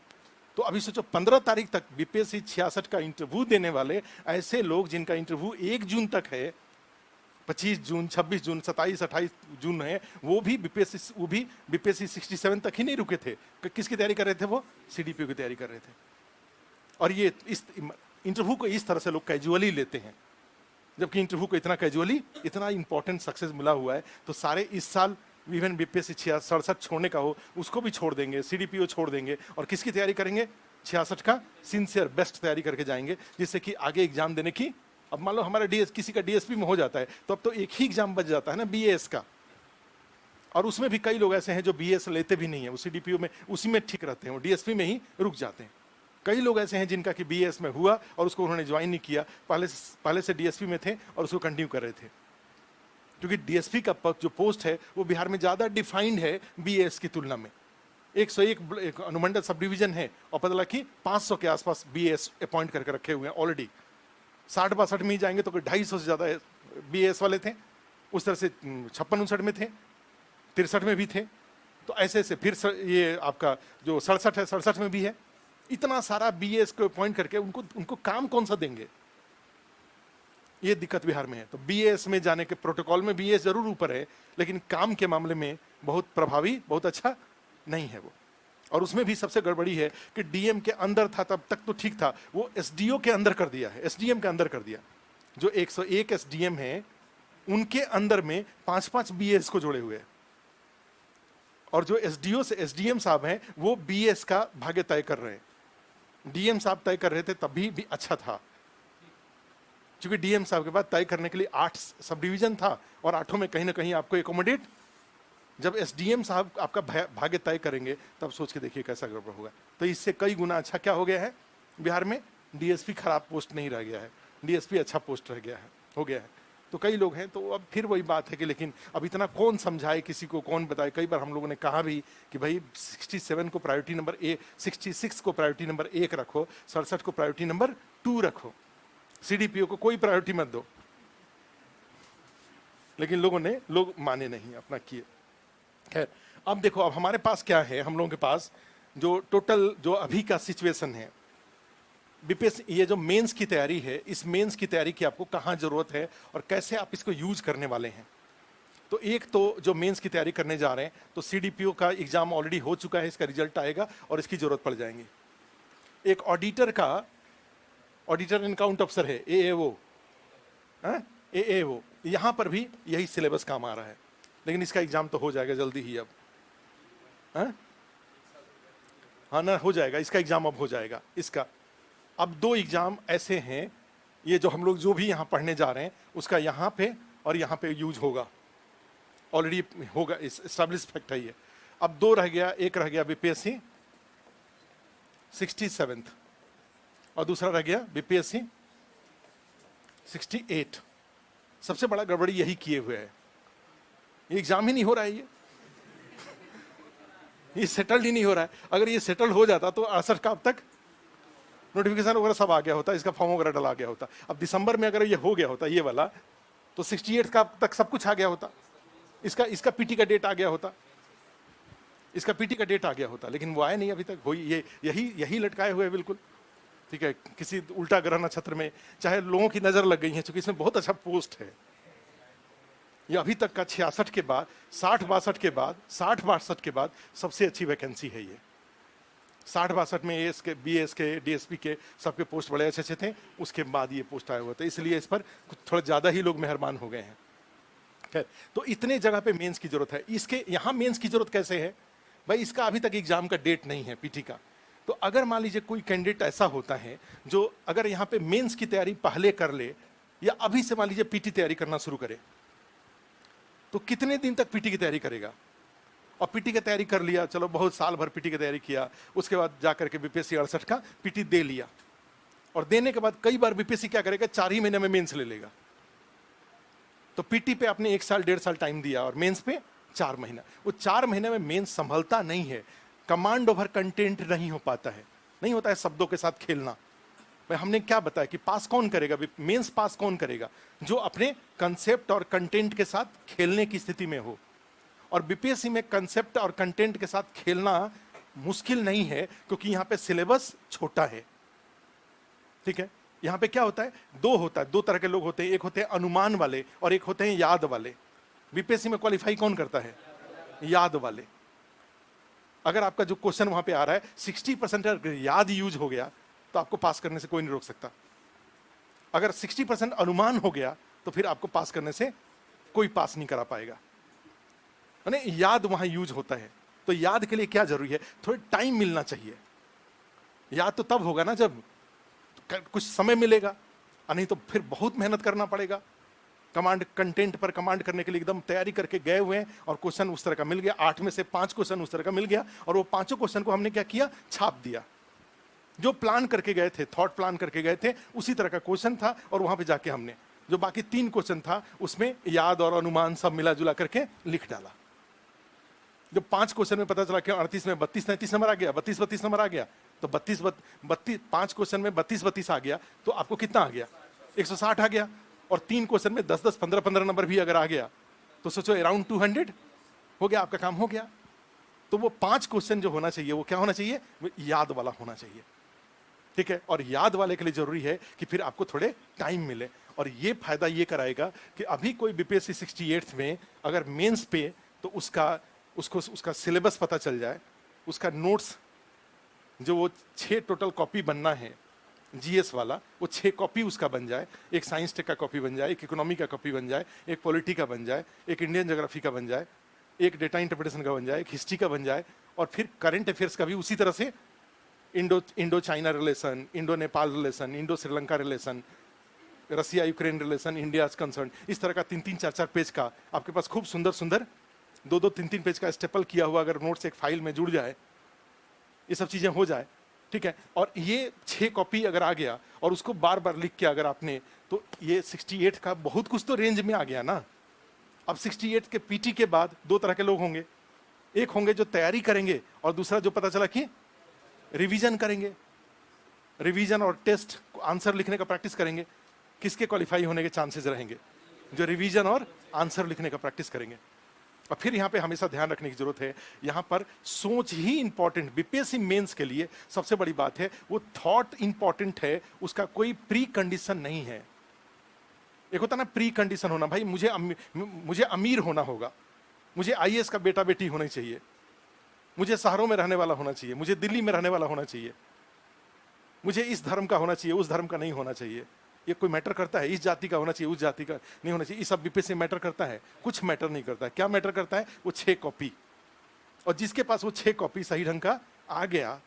तो अभी सोचो 15 तारीख तक BPSC 66 का इंटरव्यू देने वाले ऐसे लोग जिनका इंटरव्यू 1 जून तक है, 25 जून, 26 जून, 27, 28 जून है, वो भी BPSC 67 तक ही नहीं रुके थे। किसकी तैयारी कर रहे थे? वो CDPO की तैयारी कर रहे थे। और ये इस इंटरव्यू को इस तरह से लोग कैजुअली लेते हैं, जबकि इंटरव्यू को इतना कैजुअली, इतना इंपॉर्टेंट सक्सेस मिला हुआ है। तो सारे इस साल इवन BPSC 67 छोड़ने का हो उसको भी छोड़ देंगे, CDPO छोड़ देंगे, और किसकी तैयारी करेंगे? 66 का सिंसियर बेस्ट तैयारी करके जाएंगे, जिससे कि आगे एग्जाम देने की, अब मान लो हमारा किसी का DSP में हो जाता है तो अब तो एक ही एग्जाम बच जाता है ना, BAS का। और उसमें भी कई लोग ऐसे हैं जो BAS लेते भी नहीं है, वो CDPO में उसी में ठीक रहते हैं, वो DSP में ही रुक जाते हैं। कई लोग ऐसे हैं जिनका कि BAS में हुआ और उसको उन्होंने ज्वाइन नहीं किया, पहले से DSP में थे और उसको कंटिन्यू कर रहे थे। क्योंकि DSP का जो पोस्ट है वो बिहार में ज्यादा डिफाइंड है BAS की तुलना में। 101 अनुमंडल सब डिवीजन है और पता लगा कि 500 के आसपास BAS अपॉइंट करके रखे हुए हैं ऑलरेडी। 60-62 में ही जाएंगे तो 250 से ज्यादा BAS वाले थे। उस तरह से 56-59 में थे, 63 में भी थे। तो ऐसे ऐसे फिर ये आपका जो 67 है, 67 में भी है। इतना सारा BAS को अपॉइंट करके उनको काम कौन सा देंगे? ये दिक्कत बिहार में है। तो BAS में जाने के प्रोटोकॉल में BAS जरूर ऊपर है, लेकिन काम के मामले में बहुत प्रभावी, बहुत अच्छा नहीं है वो। और उसमें भी सबसे गड़बड़ी है कि डीएम के अंदर था तब तक तो ठीक था, वो एसडीओ के अंदर कर दिया है, एसडीएम के अंदर कर दिया। जो 101 एसडीएम है उनके अंदर में 5-5 बीएस को जोड़े हुए हैं, और जो एसडीओ से एसडीएम साहब हैं वो बीएस का भाग्य तय कर रहे हैं। डीएम साहब तय कर रहे थे तभी भी अच्छा था, क्योंकि डीएम साहब के बाद तय करने के लिए 8 सब डिवीजन था और 8 में कहीं ना कहीं आपको एकोमोडेट। जब एसडीएम साहब आपका भाग्य तय करेंगे तब सोच के देखिए कैसा गड़बड़ होगा। तो इससे कई गुना अच्छा क्या हो गया है, बिहार में डीएसपी खराब पोस्ट नहीं रह गया है, डीएसपी अच्छा पोस्ट रह गया है, हो गया है। तो कई लोग हैं, तो अब फिर वही बात है कि लेकिन अब इतना कौन समझाए किसी को, कौन बताए। कई बार हम लोगों ने कहा भी कि भाई 67 को प्रायोरिटी नंबर 66 को प्रायोरिटी नंबर 1 रखो, 67 को प्रायोरिटी नंबर 2 रखो, सीडीपीओ को कोई प्रायोरिटी मत दो। लेकिन लोग माने नहीं, अपना किए। खैर, अब देखो, अब हमारे पास क्या है, हम लोगों के पास जो टोटल जो अभी का सिचुएशन है, बीपीएस ये जो मेंस की तैयारी है, इस मेंस की तैयारी की आपको कहाँ जरूरत है और कैसे आप इसको यूज करने वाले हैं। तो एक तो जो मेंस की तैयारी करने जा रहे हैं, तो सीडीपीओ का एग्जाम ऑलरेडी हो चुका है, इसका रिजल्ट आएगा और इसकी जरूरत पड़ जाएंगी। एक ऑडिटर इनकाउंट अफसर है, एएओ, एएओ, यहां पर भी यही सिलेबस काम आ रहा है, लेकिन इसका एग्जाम तो हो जाएगा जल्दी ही अब। हाँ ना, हो जाएगा, इसका एग्जाम अब हो जाएगा। इसका अब 2 एग्जाम ऐसे हैं, ये जो हम लोग जो भी यहां पढ़ने जा रहे हैं उसका यहां पे और यहां पे यूज होगा, ऑलरेडी होगा, एस्टैब्लिश फैक्ट है ये। अब 2 रह गया, एक रह गया बीपीएससी 67 और दूसरा रह गया बीपीएससी 68। सबसे बड़ा गड़बड़ी यही किए हुए है, ये एग्जाम ही नहीं हो रहा है, ये सेटल्ड ही नहीं हो रहा है। अगर ये सेटल हो जाता तो 68 का अब तक नोटिफिकेशन वगैरह सब आ गया होता, इसका फॉर्म वगैरह डला गया होता। अब दिसंबर में अगर ये हो गया होता ये वाला, तो 68 का तक सब कुछ आ गया होता, इसका पीटी का डेट आ गया होता, इसका पीटी का डेट आ गया होता, लेकिन वो आया नहीं अभी तक। ये यही लटकाए हुए बिल्कुल, ठीक है। किसी उल्टा ग्रह नक्षत्र में चाहे लोगों की नजर लग गई है, क्योंकि इसमें बहुत अच्छा पोस्ट है। ये अभी तक का 66 के बाद, 60-62 के बाद, 60-62 के बाद सबसे अच्छी वैकेंसी है ये। 60-62 में एएस के, बीएस के, डीएसपी के सबके पोस्ट बड़े अच्छे थे, उसके बाद ये पोस्ट आया हुआ था, इसलिए इस पर थोड़ा ज्यादा ही लोग मेहरबान हो गए हैं। खैर, तो इतने जगह पे मेंस की जरूरत है। इसके यहाँ मेंस की जरूरत कैसे है भाई, इसका अभी तक एग्जाम का डेट नहीं है पीटी का। तो अगर मान लीजिए कोई कैंडिडेट ऐसा होता है जो अगर यहाँ पे मेंस की तैयारी पहले कर ले, या अभी से मान लीजिए पीटी तैयारी करना शुरू करे, तो कितने दिन तक पीटी की तैयारी करेगा। और पीटी की तैयारी कर लिया, चलो बहुत साल भर पीटी की तैयारी किया, उसके बाद जाकर के बीपीएससी 68 का पीटी दे लिया, और देने के बाद कई बार बीपीएससी क्या करेगा, 4 ही महीने में मेंस ले लेगा। तो पीटी पे आपने 1 साल 1.5 साल टाइम दिया और मेंस पे 4 महीना। वो 4 महीने में मेंस संभलता नहीं है, कमांड ओवर कंटेंट नहीं हो पाता है, नहीं होता है शब्दों के साथ खेलना। भाई हमने क्या बताया कि पास कौन करेगा, मेंस पास कौन करेगा, जो अपने कंसेप्ट और कंटेंट के साथ खेलने की स्थिति में हो। और बीपीएससी में कंसेप्ट और कंटेंट के साथ खेलना मुश्किल नहीं है, क्योंकि यहां पे सिलेबस छोटा है, ठीक है। यहां पे क्या होता है, 2 होता है, 2 तरह के लोग होते हैं, एक होते हैं अनुमान वाले और एक होते हैं याद वाले। बीपीएससी में क्वालिफाई कौन करता है, याद वाले। अगर आपका जो क्वेश्चन वहां पे आ रहा है 60% अगर याद यूज हो गया तो आपको पास करने से कोई नहीं रोक सकता। अगर 60% अनुमान हो गया तो फिर आपको पास करने से कोई पास नहीं करा पाएगा। याद वहां यूज होता है। तो याद के लिए क्या जरूरी है, थोड़ा टाइम मिलना चाहिए। याद तो तब होगा ना जब कुछ समय मिलेगा, नहीं तो फिर बहुत मेहनत करना पड़ेगा। कमांड कंटेंट पर कमांड करने के लिए एकदम तैयारी करके गए हुए हैं और क्वेश्चन उस तरह का मिल गया, 8 में से 5 क्वेश्चन उस तरह का मिल गया, और वो 5 क्वेश्चन को हमने क्या किया, छाप दिया। जो प्लान करके गए थे, थॉट प्लान करके गए थे, उसी तरह का क्वेश्चन था, और वहां पे जाके हमने जो बाकी 3 क्वेश्चन था उसमें याद और अनुमान सब मिला जुला करके लिख डाला। जो 5 क्वेश्चन में पता चला कि 38 में 32-33 नंबर आ गया, 32-32 नंबर आ गया, तो 5 क्वेश्चन में 32-32 आ गया, तो आपको कितना आ गया, 160 आ गया। और 3 क्वेश्चन में 10-10, 15-15 नंबर भी अगर आ गया तो सोचो अराउंड 200 हो गया, आपका काम हो गया। तो वो 5 क्वेश्चन जो होना चाहिए वो क्या होना चाहिए, वो याद वाला होना चाहिए, ठीक है। और याद वाले के लिए जरूरी है कि फिर आपको थोड़े टाइम मिले, और ये फायदा ये कराएगा कि अभी कोई बीपीएससी 68 में अगर मेंस पे तो उसका सिलेबस पता चल जाए, उसका नोट्स जो वो 6 टोटल कॉपी बनना है जीएस वाला, वो 6 कॉपी उसका बन जाए, एक साइंस टेक का कॉपी बन जाए, एक इकोनॉमी का कॉपी बन जाए, एक पॉलिटी का बन जाए, एक इंडियन ज्योग्राफी का बन जाए, एक डेटा इंटरप्रिटेशन का बन जाए, एक हिस्ट्री का बन जाए, और फिर करंट अफेयर्स का भी उसी तरह से Indo China relation, Indo Nepal relation, Indo Sri Lanka relation, Russia Ukraine relation, India concern, इस तरह का 3-3, 4-4 पेज का आपके पास खूब सुंदर सुंदर 2-2, 3-3 पेज का स्टेपल किया हुआ अगर नोट्स एक फाइल में जुड़ जाए, ये सब चीजें हो जाए, ठीक है। और ये 6 कॉपी अगर आ गया और उसको बार बार लिख के अगर आपने, तो ये 68 का बहुत कुछ तो रेंज में आ गया ना। अब 68 के पीटी के बाद 2 तरह के लोग होंगे, एक होंगे जो तैयारी करेंगे और दूसरा जो पता चला कि रिवीजन करेंगे, रिवीजन और टेस्ट आंसर लिखने का प्रैक्टिस करेंगे। किसके क्वालिफाई होने के चांसेस रहेंगे? जो रिवीजन और आंसर लिखने का प्रैक्टिस करेंगे। और फिर यहाँ पे हमेशा ध्यान रखने की जरूरत है, यहाँ पर सोच ही इंपॉर्टेंट, बीपीएससी मेंस के लिए सबसे बड़ी बात है वो थॉट इंपॉर्टेंट है, उसका कोई प्री कंडीशन नहीं है। एक होता ना प्री कंडीशन होना, भाई मुझे अमीर होना होगा, मुझे आईएएस का बेटा बेटी होना चाहिए, मुझे शहरों में रहने वाला होना चाहिए, मुझे दिल्ली में रहने वाला होना चाहिए, मुझे इस धर्म का होना चाहिए, उस धर्म का नहीं होना चाहिए। ये कोई मैटर करता है? इस जाति का होना चाहिए, उस जाति का नहीं होना चाहिए, ये सब बीपीएससी मैटर करता है? कुछ मैटर नहीं करता है। क्या मैटर करता है? वो 6 कॉपी। और जिसके पास वो 6 कॉपी सही ढंग का आ गया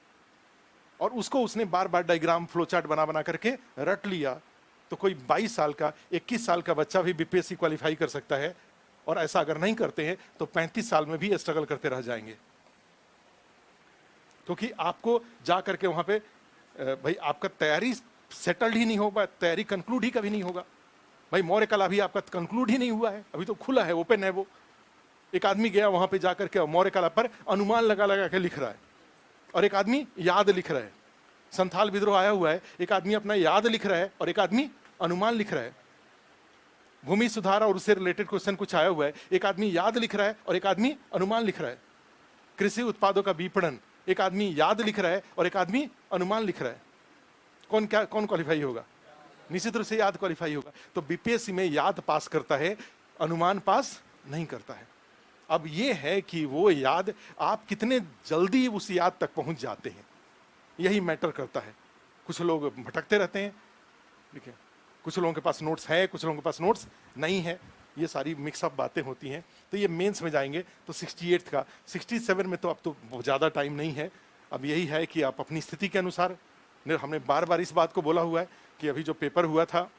और उसको उसने बार बार डायग्राम फ्लो चार्ट बना बना करके रट लिया, तो कोई 22 साल का 21 साल का बच्चा भी बीपीएससी क्वालिफाई कर सकता है। और ऐसा अगर नहीं करते हैं तो 35 साल में भी स्ट्रगल करते रह जाएंगे, क्योंकि आपको जा करके वहां पे भाई आपका तैयारी सेटल्ड ही नहीं होगा, तैयारी कंक्लूड ही कभी नहीं होगा। भाई मौर्य कला भी आपका कंक्लूड ही नहीं हुआ है, अभी तो खुला है, ओपन है। वो एक आदमी गया वहां पे जाकर के मौर्य कला पर अनुमान लगा लगा के लिख रहा है, और एक आदमी याद लिख रहा है। संथाल विद्रोह आया हुआ है, एक आदमी अपना याद लिख रहा है और एक आदमी अनुमान लिख रहा है। भूमि सुधार और उससे रिलेटेड क्वेश्चन कुछ आया हुआ है, एक आदमी याद लिख रहा है और एक आदमी अनुमान लिख रहा है। कृषि उत्पादों का विपणन, एक आदमी याद लिख रहा है और एक आदमी अनुमान लिख रहा है। कौन क्वालिफाई होगा? निश्चित रूप से याद क्वालिफाई होगा। तो बीपीएससी में याद पास करता है, अनुमान पास नहीं करता है। अब ये है कि वो याद आप कितने जल्दी उस याद तक पहुंच जाते हैं, यही मैटर करता है। कुछ लोग भटकते रहते हैं, ठीक है, कुछ लोगों के पास नोट्स है, कुछ लोगों के पास नोट्स नहीं है, ये सारी मिक्सअप बातें होती हैं। तो ये मेंस में जाएंगे तो 68 का 67 में तो अब तो ज़्यादा टाइम नहीं है। अब यही है कि आप अपनी स्थिति के अनुसार, हमने बार बार इस बात को बोला हुआ है कि अभी जो पेपर हुआ था,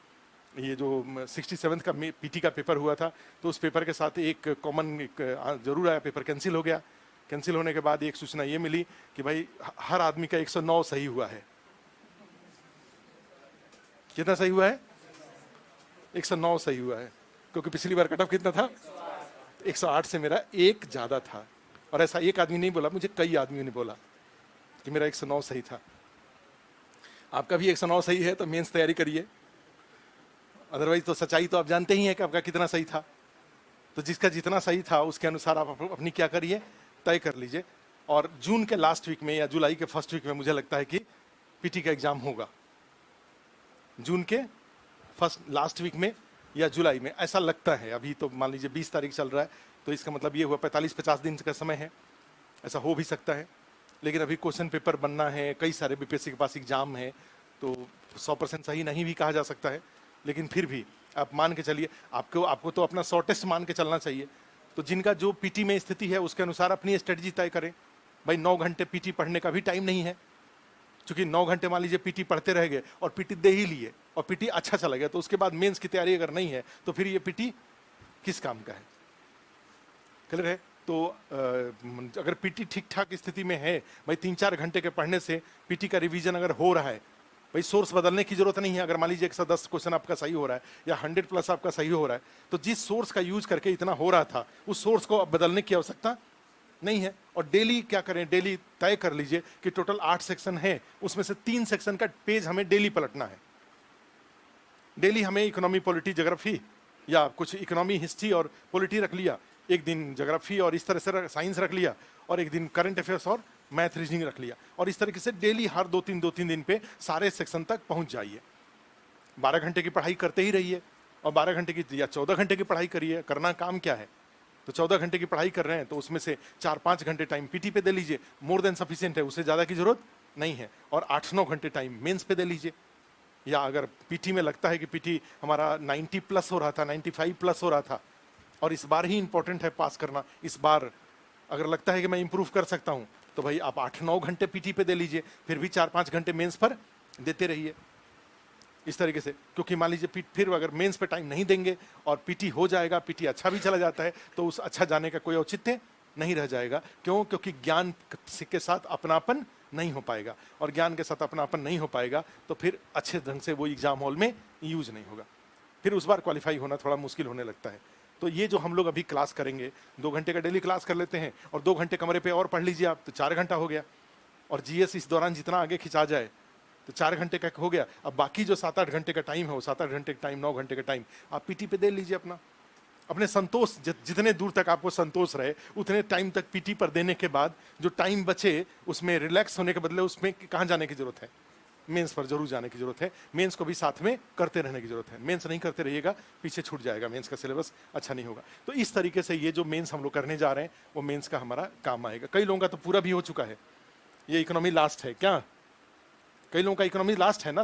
ये जो 67 का पीटी का पेपर हुआ था, तो उस पेपर के साथ एक कॉमन जरूर आया, पेपर कैंसिल हो गया। कैंसिल होने के बाद एक सूचना ये मिली कि भाई हर आदमी का 109 सही हुआ है। कितना सही हुआ है? 109 सही हुआ है, क्योंकि पिछली बार कट ऑफ कितना था? 108 से मेरा एक ज्यादा था। और ऐसा एक आदमी नहीं बोला, मुझे कई आदमियों ने बोला कि मेरा 109 सही था। आपका भी 109 सही है तो मेंस तैयारी करिए, अदरवाइज तो सच्चाई तो आप जानते ही हैं कि आपका कितना सही था। तो जिसका जितना सही था उसके अनुसार आप अपनी क्या करिए, तय कर लीजिए। और जून के लास्ट वीक में या जुलाई के फर्स्ट वीक में मुझे लगता है कि पीटी का एग्जाम होगा। जून के फर्स्ट लास्ट वीक में या जुलाई में, ऐसा लगता है। अभी तो मान लीजिए 20 तारीख चल रहा है, तो इसका मतलब ये हुआ 45-50 दिन का समय है, ऐसा हो भी सकता है। लेकिन अभी क्वेश्चन पेपर बनना है, कई सारे बीपीएससी के पास एग्जाम है, तो 100% सही नहीं भी कहा जा सकता है। लेकिन फिर भी आप मान के चलिए, आपको तो अपना शॉर्टेस्ट मान के चलना चाहिए। तो जिनका जो पीटी में स्थिति है उसके अनुसार अपनी स्ट्रेटजी तय करें। भाई 9 घंटे पीटी पढ़ने का भी टाइम नहीं है, क्योंकि 9 घंटे मान लीजिए पीटी पढ़ते रह गए और पीटी दे ही लिए और पीटी अच्छा चला गया, तो उसके बाद मेंस की तैयारी अगर नहीं है तो फिर ये पीटी किस काम का है? क्लियर है? तो अगर पीटी ठीक ठाक स्थिति में है, भाई 3-4 घंटे के पढ़ने से पीटी का रिवीजन अगर हो रहा है, भाई सोर्स बदलने की जरूरत नहीं है। अगर मान लीजिए 110 क्वेश्चन आपका सही हो रहा है या 100+ आपका सही हो रहा है, तो जिस सोर्स का यूज करके इतना हो रहा था उस सोर्स को अब बदलने की आवश्यकता नहीं है। और डेली क्या करें, डेली तय कर लीजिए कि टोटल 8 सेक्शन है, उसमें से 3 सेक्शन का पेज हमें डेली पलटना है। डेली हमें इकोनॉमी, पॉलिटी, ज्योग्राफी या कुछ इकोनॉमी, हिस्ट्री और पॉलिटी रख लिया, एक दिन ज्योग्राफी और इस तरह से साइंस रख लिया, और एक दिन करंट अफेयर्स और मैथ रीजनिंग रख लिया। और इस तरीके से डेली हर 2-3 दिन पे सारे सेक्शन तक पहुंच जाइए। 12 घंटे की पढ़ाई करते ही रहिए, और 12 घंटे की या 14 घंटे की पढ़ाई करिए। करना काम क्या है? तो 14 घंटे की पढ़ाई कर रहे हैं तो उसमें से 4-5 घंटे टाइम पीटी पे दे लीजिए, मोर देन सफिशिएंट है, उससे ज़्यादा की जरूरत नहीं है। और 8-9 घंटे टाइम मेंस पे दे लीजिए। या अगर पीटी में लगता है कि पीटी हमारा 90 प्लस हो रहा था, 95 प्लस हो रहा था और इस बार ही इंपॉर्टेंट है पास करना, इस बार अगर लगता है कि मैं इंप्रूव कर सकता हूं, तो भाई आप 8-9 घंटे पीटी पे दे लीजिए, फिर भी 4-5 घंटे मेंस पर देते रहिए इस तरीके से। क्योंकि मान लीजिए फिर अगर मेंस पे टाइम नहीं देंगे और पीटी हो जाएगा, पीटी अच्छा भी चला जाता है, तो उस अच्छा जाने का कोई औचित्य नहीं रह जाएगा। क्यों? क्योंकि ज्ञान के साथ अपनापन नहीं हो पाएगा, और ज्ञान के साथ अपनापन नहीं हो पाएगा तो फिर अच्छे ढंग से वो एग्जाम हॉल में यूज नहीं होगा, फिर उस बार क्वालिफाई होना थोड़ा मुश्किल होने लगता है। तो ये जो हम लोग अभी क्लास करेंगे, 2 घंटे का डेली क्लास कर लेते हैं और 2 घंटे कमरे पे और पढ़ लीजिए आप, तो 4 घंटा हो गया। और जीएस इस दौरान जितना आगे खिंचा जाए तो 4 घंटे का हो गया। अब बाकी जो 7-8 घंटे का टाइम है, वो 7-8 घंटे का टाइम, 9 घंटे का टाइम आप पीटी पे दे लीजिए अपना, अपने संतोष, जितने दूर तक आपको संतोष रहे उतने टाइम तक पीटी पर देने के बाद जो टाइम बचे उसमें रिलैक्स होने के बदले उसमें कहाँ जाने की जरूरत है? मेंस पर जरूर जाने की जरूरत है। मेंस को भी साथ में करते रहने की जरूरत है। मेंस नहीं करते रहिएगा, पीछे छूट जाएगा, मेंस का सिलेबस अच्छा नहीं होगा। तो इस तरीके से ये जो मेंस हम लोग करने जा रहे हैं वो मेंस का हमारा काम आएगा। कई लोगों का तो पूरा भी हो चुका है, ये इकोनॉमी लास्ट है क्या? कई लोगों का इकोनॉमी लास्ट है ना।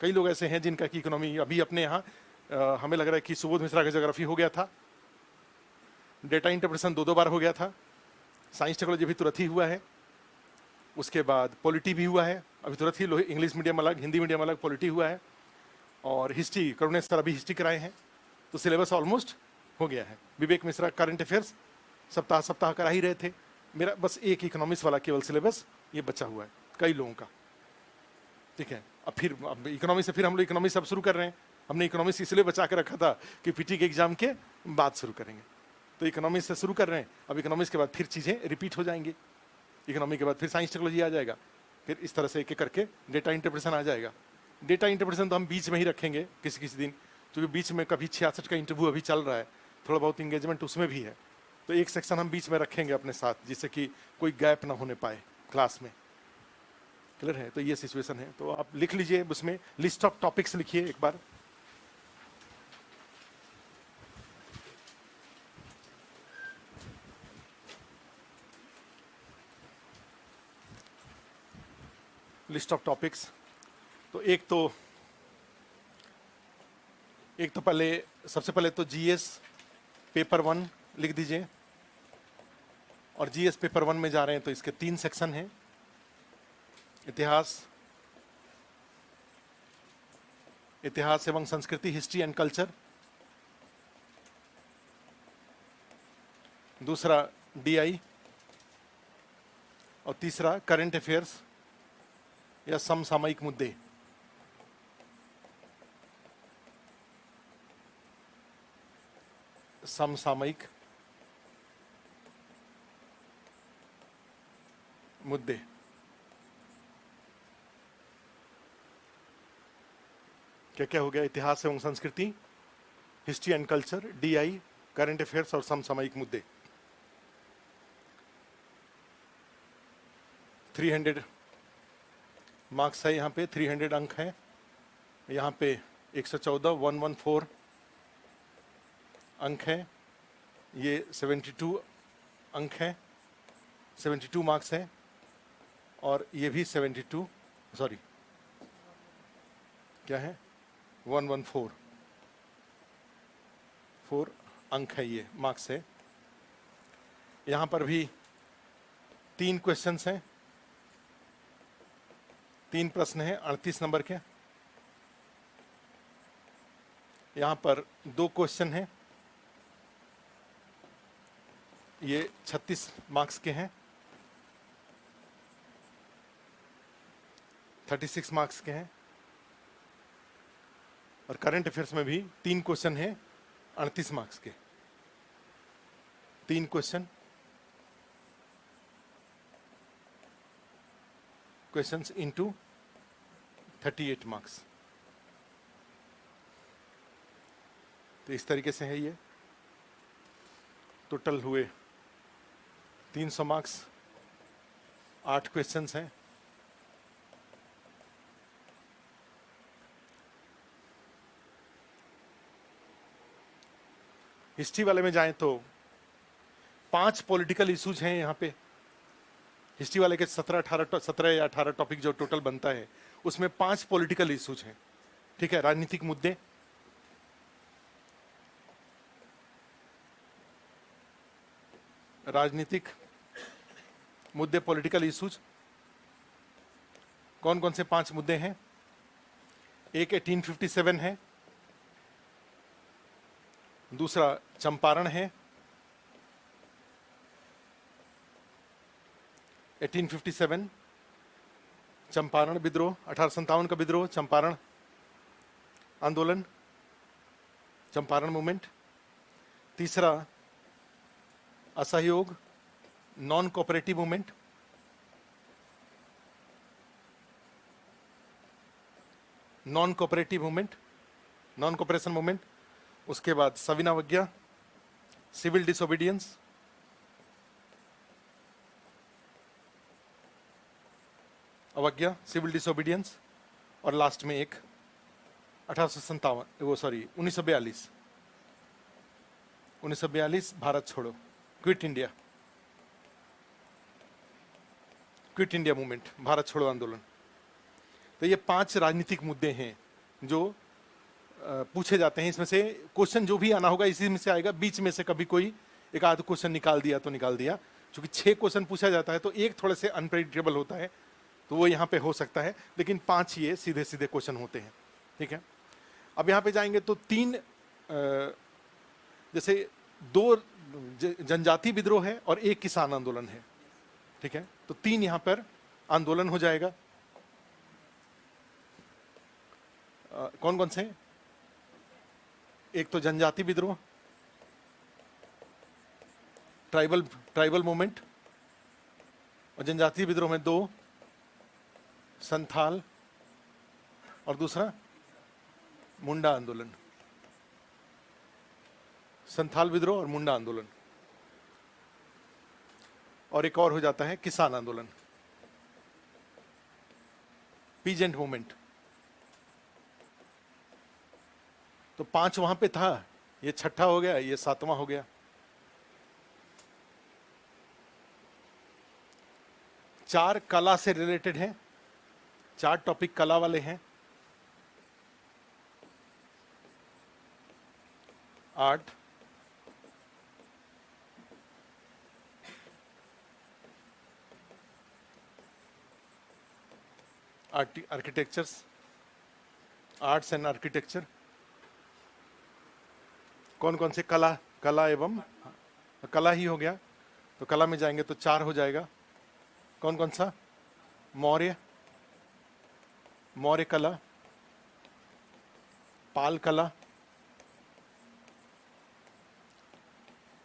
कई लोग ऐसे हैं जिनका की इकोनॉमी अभी अपने यहाँ हमें लग रहा है कि सुबोध मिश्रा का ज्योग्राफी हो गया था, डेटा इंटरप्रेशन 2-2 बार हो गया था, साइंस टेक्नोलॉजी भी तुरंत ही हुआ है, उसके बाद पॉलिटी भी हुआ है अभी तुरंत ही, इंग्लिश मीडियम अलग, हिंदी मीडियम अलग, पॉलिटी हुआ है, और हिस्ट्री करुणेश सर अभी हिस्ट्री कराए हैं, तो सिलेबस ऑलमोस्ट हो गया है। विवेक मिश्रा करंट अफेयर्स सप्ताह सप्ताह करा ही रहे थे। मेरा बस एक इकोनॉमिक्स वाला केवल सिलेबस ये बचा हुआ है कई लोगों का, ठीक है। अब इकोनॉमिक्स से फिर हम लोग इकोनॉमिक्स अब शुरू कर रहे हैं। हमने इकोनॉमिक्स इसलिए बचा के रखा था कि पीटी के एग्जाम के बाद शुरू करेंगे, तो इकोनॉमिक्स से शुरू कर रहे हैं। अब इकोनॉमिक्स के बाद फिर चीज़ें रिपीट हो जाएंगी, इकोनॉमी के बाद फिर साइंस टेक्नोलॉजी आ जाएगा, फिर इस तरह से एक एक करके डेटा इंटरप्रेशन आ जाएगा। डेटा इंटरप्रेशन तो हम बीच में ही रखेंगे किसी किसी दिन, क्योंकि बीच में कभी 66 का इंटरव्यू अभी चल रहा है, थोड़ा बहुत इंगेजमेंट उसमें भी है, तो एक सेक्शन हम बीच में रखेंगे अपने साथ, जिससे कि कोई गैप ना होने पाए क्लास में। क्लियर है? तो ये सिचुएशन है। तो आप लिख लीजिए, उसमें लिस्ट ऑफ टॉपिक्स लिखिए एक बार। लिस्ट ऑफ टॉपिक्स, तो एक तो पहले, सबसे पहले तो जीएस पेपर 1 लिख दीजिए। और जीएस पेपर 1 में जा रहे हैं तो इसके 3 सेक्शन हैं, इतिहास एवं संस्कृति, हिस्ट्री एंड कल्चर। दूसरा डीआई, और तीसरा करंट अफेयर्स या समसामयिक मुद्दे। समसामयिक मुद्दे। क्या क्या हो गया? इतिहास एवं संस्कृति, history and culture, DI, current affairs और समसामयिक मुद्दे। 300 मार्क्स है यहाँ पे, 300 अंक है यहाँ पे। 114 अंक है, ये 72 अंक है, 72 मार्क्स है, और ये भी 72, सॉरी क्या है, 114 अंक है, ये मार्क्स है। यहाँ पर भी 3 क्वेश्चंस हैं, 3 प्रश्न हैं 38 नंबर के। यहाँ पर 2 क्वेश्चन हैं, ये 36 मार्क्स के हैं, 36 मार्क्स के हैं। और करंट अफेयर्स में भी 3 क्वेश्चन हैं 38 मार्क्स के, 3 क्वेश्चंस इनटू 38 मार्क्स। तो इस तरीके से है ये। टोटल हुए 300 मार्क्स, 8 क्वेश्चंस हैं। हिस्ट्री वाले में जाएं तो 5 पॉलिटिकल इश्यूज हैं यहाँ पे। हिस्ट्री वाले के 17 या 18 टॉपिक जो टोटल बनता है, उसमें 5 पॉलिटिकल इश्यूज हैं, ठीक है, राजनीतिक मुद्दे। राजनीतिक मुद्दे, पॉलिटिकल इश्यूज, कौन कौन से 5 मुद्दे हैं? एक 1857 है, दूसरा चंपारण है, 1857 चंपारण विद्रोह, 1857 का विद्रोह, चंपारण आंदोलन, चंपारण मूवमेंट। तीसरा असहयोग, non cooperative movement. Non cooperative movement, non cooperation movement. उसके बाद सविनावज्ञा, सिविल डिसोबीडियंस। अवज्ञा, सिविल डिसोबीडियंस। और लास्ट में एक 1942 भारत छोड़ो, क्विट इंडिया मूवमेंट, भारत छोड़ो आंदोलन। तो ये 5 राजनीतिक मुद्दे हैं जो पूछे जाते हैं। इसमें से क्वेश्चन जो भी आना होगा इसी में से आएगा। बीच में से कभी कोई एक आध क्वेश्चन निकाल दिया तो निकाल दिया। क्योंकि 6 क्वेश्चन पूछा जाता है तो एक थोड़े से अनप्रेडिक्टेबल होता है, तो वो यहाँ पे हो सकता है, लेकिन 5 ये सीधे सीधे क्वेश्चन होते हैं, ठीक है। अब यहाँ पे जाएंगे तो 3 जैसे 2 जनजाति विद्रोह है और 1 किसान आंदोलन है, ठीक है। तो 3 यहाँ पर आंदोलन हो जाएगा। कौन कौन से? एक तो जनजाति विद्रोह, ट्राइबल मूवमेंट, और जनजाति विद्रोह में 2 संथाल और दूसरा मुंडा आंदोलन। संथाल विद्रोह और मुंडा आंदोलन। और एक और हो जाता है किसान आंदोलन, पीजेंट मूवमेंट। तो 5 वहां पे था, ये 6ठा हो गया, ये 7वां हो गया। चार कला से रिलेटेड हैं, 4 टॉपिक कला वाले हैं। Art, architectures, arts and architecture. कौन कौन से? कला एवं कला ही हो गया, तो कला में जाएंगे तो 4 हो जाएगा। कौन कौन सा? मौर्य कला, पाल कला,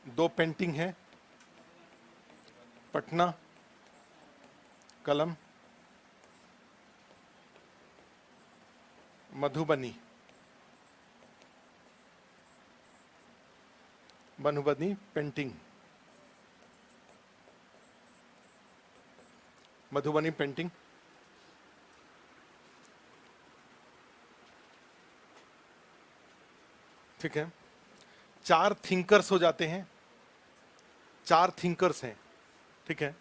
2 पेंटिंग है, पटना कलम, मधुबनी पेंटिंग, मधुबनी पेंटिंग। ठीक है, 4 थिंकर्स हो जाते हैं, 4 थिंकर्स हैं, ठीक है।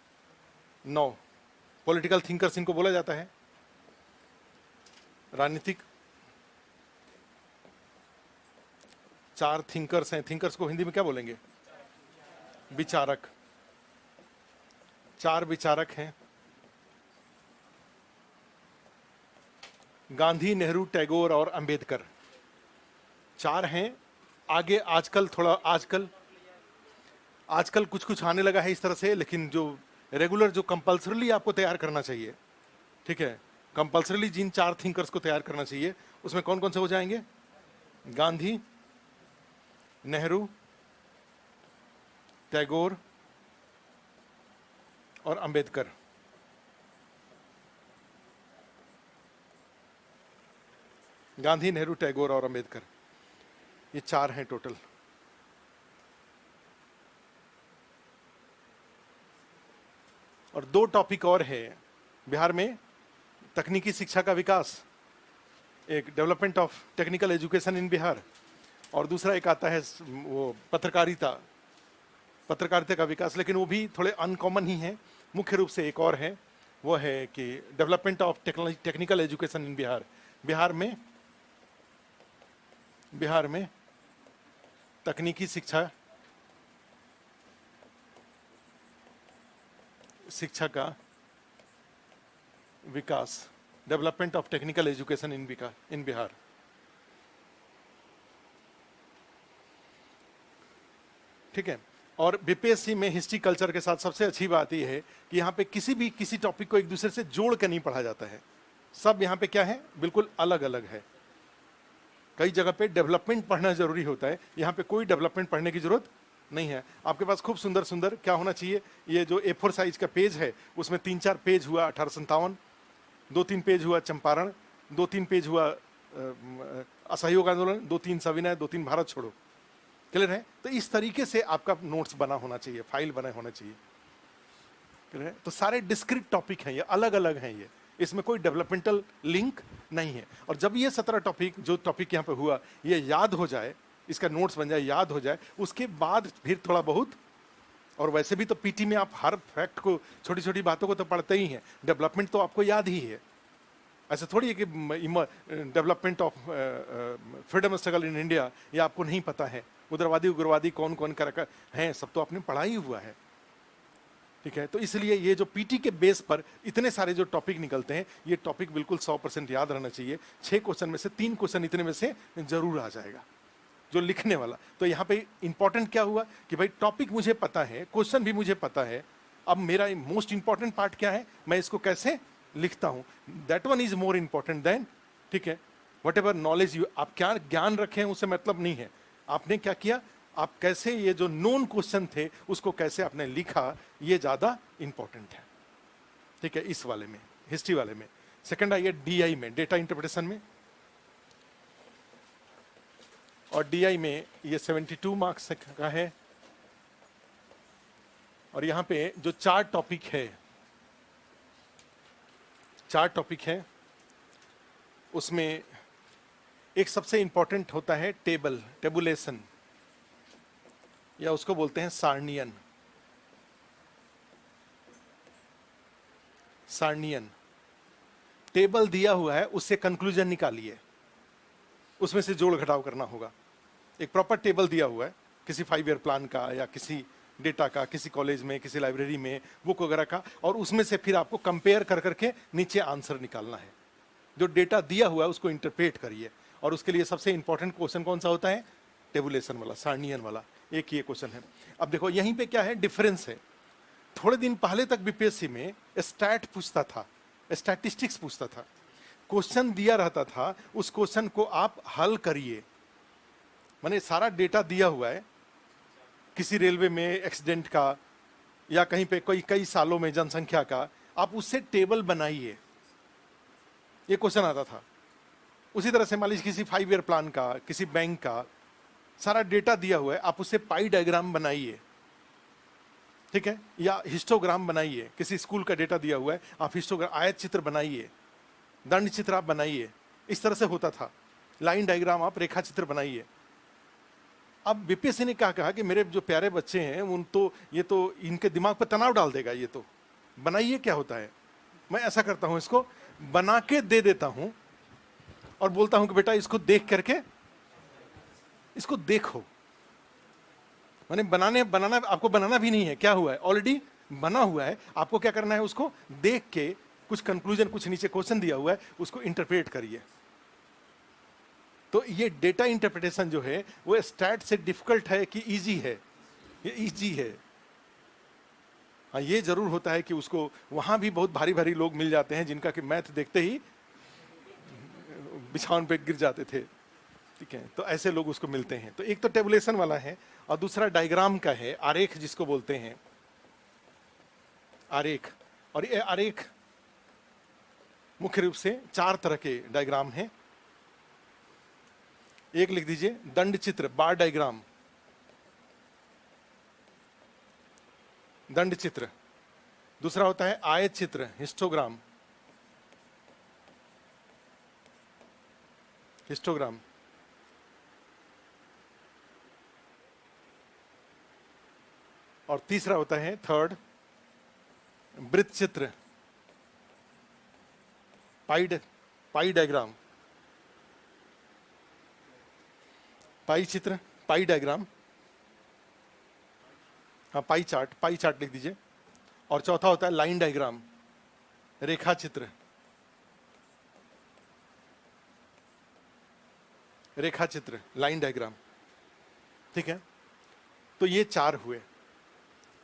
9 पॉलिटिकल थिंकर्स इनको बोला जाता है। राजनीतिक 4 थिंकर्स हैं। थिंकर्स को हिंदी में क्या बोलेंगे? विचारक। 4 विचारक हैं, गांधी, नेहरू, टैगोर और अंबेडकर। 4 हैं। आगे आजकल कुछ कुछ आने लगा है इस तरह से, लेकिन जो रेगुलर, जो कंपल्सरीली आपको तैयार करना चाहिए, ठीक है, कंपल्सरीली जिन 4 थिंकर्स को तैयार करना चाहिए, उसमें कौन कौन से हो जाएंगे? गांधी, नेहरू, टैगोर और अंबेडकर। गांधी, नेहरू, टैगोर और अंबेडकर, ये 4 हैं टोटल। और 2 टॉपिक और है बिहार में, तकनीकी शिक्षा का विकास, एक development of technical education in Bihar, और दूसरा एक आता है वो पत्रकारिता पत्रकारिता का विकास, लेकिन वो भी थोड़े अनकॉमन ही हैं। मुख्य रूप से एक और है, वो है कि development of technical education in Bihar. Bihar में तकनीकी शिक्षा का विकास, development of technical education in Bihar. ठीक है। और बीपीएससी में हिस्ट्री कल्चर के साथ सबसे अच्छी बात यह है कि यहाँ पे किसी टॉपिक को एक दूसरे से जोड़ के नहीं पढ़ा जाता है। सब यहाँ पे क्या है, बिल्कुल अलग अलग है। कई जगह पे डेवलपमेंट पढ़ना जरूरी होता है, यहाँ पे कोई डेवलपमेंट पढ़ने की जरूरत नहीं है। आपके पास खूब सुंदर सुंदर क्या होना चाहिए, ये जो A4 साइज का पेज है उसमें 3-4 पेज हुआ 1857, 2-3 पेज हुआ चंपारण, 2-3 पेज हुआ असहयोग आंदोलन, 2-3 सविनय, 2-3 भारत छोड़ो। क्लियर है? तो इस तरीके से आपका नोट्स बना होना चाहिए, फाइल बना होना चाहिए। क्लियर है? तो सारे डिस्क्रीट टॉपिक हैं, ये अलग अलग हैं, ये इसमें कोई डेवलपमेंटल लिंक नहीं है। और जब ये 17 टॉपिक, जो टॉपिक यहाँ पे हुआ, ये याद हो जाए, इसका नोट्स बन जाए, याद हो जाए, उसके बाद फिर थोड़ा बहुत, और वैसे भी तो पीटी में आप हर फैक्ट को, छोटी छोटी बातों को तो पढ़ते ही हैं, डेवलपमेंट तो आपको याद ही है। ऐसा थोड़ी है कि development of freedom struggle in India ये आपको नहीं पता है, उग्रवादी उग्रवादी कौन कौन कर हैं, सब तो आपने पढ़ा ही हुआ है। ठीक है। तो इसलिए ये जो पीटी के बेस पर इतने सारे जो टॉपिक निकलते हैं, ये टॉपिक बिल्कुल 100% याद रहना चाहिए। 6 क्वेश्चन में से 3 क्वेश्चन इतने में से जरूर आ जाएगा, जो लिखने वाला। तो यहाँ पे इंपॉर्टेंट क्या हुआ कि भाई टॉपिक मुझे पता है, क्वेश्चन भी मुझे पता है, अब मेरा मोस्ट इंपॉर्टेंट पार्ट क्या है, मैं इसको कैसे लिखता हूं, that one is more important than, ठीक है, वट एवर नॉलेज यू, आप क्या ज्ञान रखें उससे मतलब नहीं है, आपने क्या किया, आप कैसे ये जो नोन क्वेश्चन थे उसको कैसे आपने लिखा, ये ज्यादा इंपॉर्टेंट है। ठीक है, इस वाले में, हिस्ट्री वाले में। सेकंड आइए डीआई में, डेटा इंटरप्रिटेशन में, और डीआई में ये 72 मार्क्स का है। और यहां पे जो 4 टॉपिक है उसमें एक सबसे इंपॉर्टेंट होता है टेबुलेशन, या उसको बोलते हैं सारणियन। टेबल दिया हुआ है, उससे कंक्लूजन निकालिए, उसमें से जोड़ घटाव करना होगा। एक प्रॉपर टेबल दिया हुआ है किसी 5 ईयर प्लान का, या किसी डेटा का, किसी कॉलेज में, किसी लाइब्रेरी में, बुक वगैरह का, और उसमें से फिर आपको कंपेयर कर करके नीचे आंसर निकालना है। जो डेटा दिया हुआ है उसको इंटरप्रेट करिए, और उसके लिए सबसे इंपॉर्टेंट क्वेश्चन कौन सा होता है, टेबुलेशन वाला, सारणियन वाला। एक ये क्वेश्चन है। अब देखो यहीं पे क्या है, डिफरेंस है। थोड़े दिन पहले तक बीपीएससी में स्टैट पूछता था, स्टैटिस्टिक्स पूछता था, क्वेश्चन दिया रहता था, उस क्वेश्चन को आप हल करिए। माने सारा डेटा दिया हुआ है, किसी रेलवे में एक्सीडेंट का, या कहीं पे कई सालों में जनसंख्या का, आप उससे टेबल बनाइए, ये क्वेश्चन आता था। उसी तरह से मान लीजिए किसी 5 ईयर प्लान का, किसी बैंक का, सारा डेटा दिया हुआ है, आप उससे पाई डायग्राम बनाइए। ठीक है, या हिस्टोग्राम बनाइए, किसी स्कूल का डेटा दिया हुआ है, आप हिस्टोग्राम, आयत चित्र बनाइए, दंड चित्र आप बनाइए। इस तरह से होता था। लाइन डायग्राम, आप रेखा चित्र बनाइए। अब बीपीएससी ने क्या कहा कि मेरे जो प्यारे बच्चे हैं उन तो ये तो इनके दिमाग पर तनाव डाल देगा, ये तो बनाइए क्या होता है। मैं ऐसा करता हूं, इसको बना के दे देता हूं और बोलता हूं कि बेटा इसको देख करके इसको देखो। माने बनाना आपको बनाना भी नहीं है, क्या हुआ है, ऑलरेडी बना हुआ है, आपको क्या करना है, उसको देख के कुछ कंक्लूजन, कुछ नीचे क्वेश्चन दिया हुआ है, उसको इंटरप्रेट करिए। तो ये डेटा इंटरप्रिटेशन जो है वो स्टैट से डिफिकल्ट है कि इजी है, ये इजी है। हाँ, ये जरूर होता है कि उसको वहां भी बहुत भारी भारी लोग मिल जाते हैं जिनका कि मैथ देखते ही बिछावन पे गिर जाते थे। ठीक है, तो ऐसे लोग उसको मिलते हैं। तो एक तो टेबुलेशन वाला है, और दूसरा डायग्राम का है, आरेख जिसको बोलते हैं, आरेख। और ये आरेख मुख्य रूप से 4 तरह के डायग्राम हैं। एक लिख दीजिए, दंड चित्र, बार डायग्राम, दंड चित्र। दूसरा होता है आयत चित्र, हिस्टोग्राम, हिस्टोग्राम। और तीसरा होता है थर्ड वृत्त चित्र, पाई डायग्राम, पाई चित्र, पाई डायग्राम, हाँ पाई चार्ट लिख दीजिए। और चौथा होता है लाइन डायग्राम, रेखा चित्र, लाइन डायग्राम। ठीक है, तो ये 4 हुए।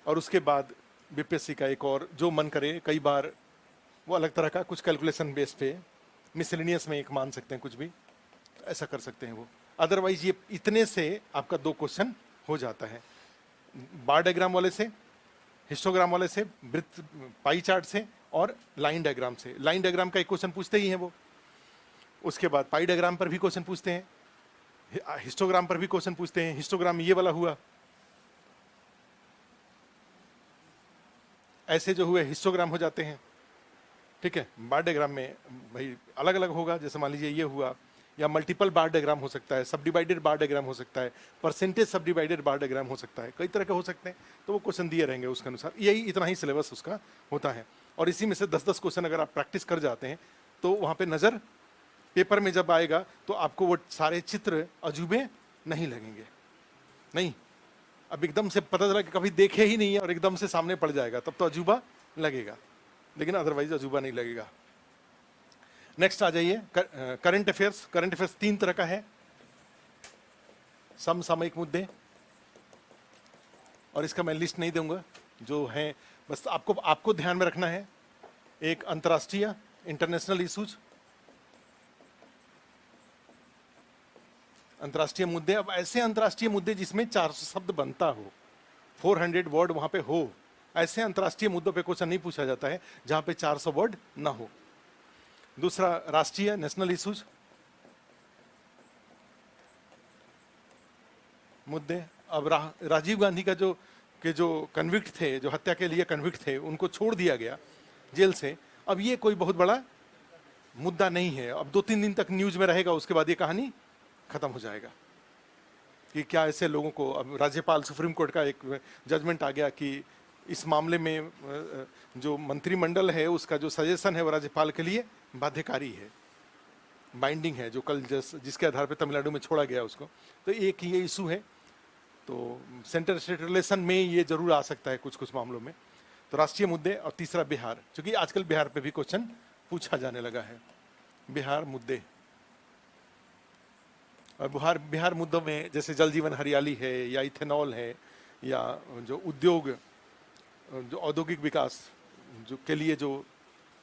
और उसके बाद बीपीएससी का एक और जो मन करे, कई बार वो अलग तरह का कुछ कैलकुलेशन बेस पे मिसलेनियस में एक मान सकते हैं, कुछ भी ऐसा कर सकते हैं वो। अदरवाइज ये इतने से आपका 2 क्वेश्चन हो जाता है, बार डायग्राम वाले से, हिस्टोग्राम वाले से, वृत्त पाई चार्ट से और लाइन डायग्राम से। लाइन डायग्राम का एक क्वेश्चन पूछते ही हैं वो, उसके बाद पाई डायग्राम पर भी क्वेश्चन पूछते हैं, हिस्टोग्राम पर भी क्वेश्चन पूछते हैं। हिस्टोग्राम ये वाला हुआ, ऐसे जो हुए हिस्टोग्राम हो जाते हैं। ठीक है, बार डायग्राम में भाई अलग अलग होगा, जैसे मान लीजिए ये हुआ, या मल्टीपल बार डायग्राम हो सकता है, सब डिवाइडेड बार डायग्राम हो सकता है, परसेंटेज सब डिवाइडेड बार डायग्राम हो सकता है, कई तरह के हो सकते हैं। तो वो क्वेश्चन दिए रहेंगे उसके अनुसार, यही इतना ही सिलेबस उसका होता है। और इसी में से 10-10 क्वेश्चन अगर आप प्रैक्टिस कर जाते हैं तो वहाँ पे नज़र पेपर में जब आएगा तो आपको वो सारे चित्र अजूबे नहीं लगेंगे। नहीं, अब एकदम से पता चला कि कभी देखे ही नहीं है और एकदम से सामने पड़ जाएगा, तब तो अजूबा लगेगा, लेकिन अदरवाइज अजूबा नहीं लगेगा। नेक्स्ट आ जाइए, करंट अफेयर्स। करंट अफेयर्स 3 तरह का है, समसामयिक मुद्दे, और इसका मैं लिस्ट नहीं दूंगा, जो है बस आपको ध्यान में रखना है। एक अंतर्राष्ट्रीय, इंटरनेशनल इशूज, अंतर्राष्ट्रीय मुद्दे। अब ऐसे अंतर्राष्ट्रीय मुद्दे जिसमें 400 शब्द बनता हो, 400 वर्ड वहां पे हो, ऐसे अंतर्राष्ट्रीय मुद्दों पे क्वेश्चन नहीं पूछा जाता है जहां पे 400 वर्ड ना हो। दूसरा राष्ट्रीय, नेशनल इशूज मुद्दे। अब राजीव गांधी का जो कन्विक्ट थे, जो हत्या के लिए कन्विक्ट थे, उनको छोड़ दिया गया जेल से। अब ये कोई बहुत बड़ा मुद्दा नहीं है, अब 2-3 दिन तक न्यूज में रहेगा, उसके बाद ये कहानी खत्म हो जाएगा कि क्या ऐसे लोगों को। अब राज्यपाल, सुप्रीम कोर्ट का एक जजमेंट आ गया कि इस मामले में जो मंत्रिमंडल है उसका जो सजेशन है वो राज्यपाल के लिए बाध्यकारी है, बाइंडिंग है, जो कल जिसके आधार पर तमिलनाडु में छोड़ा गया उसको। तो एक ये इशू है, तो सेंटर स्टेट रिलेशन में ये जरूर आ सकता है कुछ कुछ मामलों में। तो राष्ट्रीय मुद्दे। और तीसरा बिहार, क्योंकि आजकल बिहार पे भी क्वेश्चन पूछा जाने लगा है, बिहार मुद्दे। और बिहार मुद्दों में जैसे जल जीवन हरियाली है, या इथेनॉल है, या जो जो औद्योगिक विकास जो के लिए जो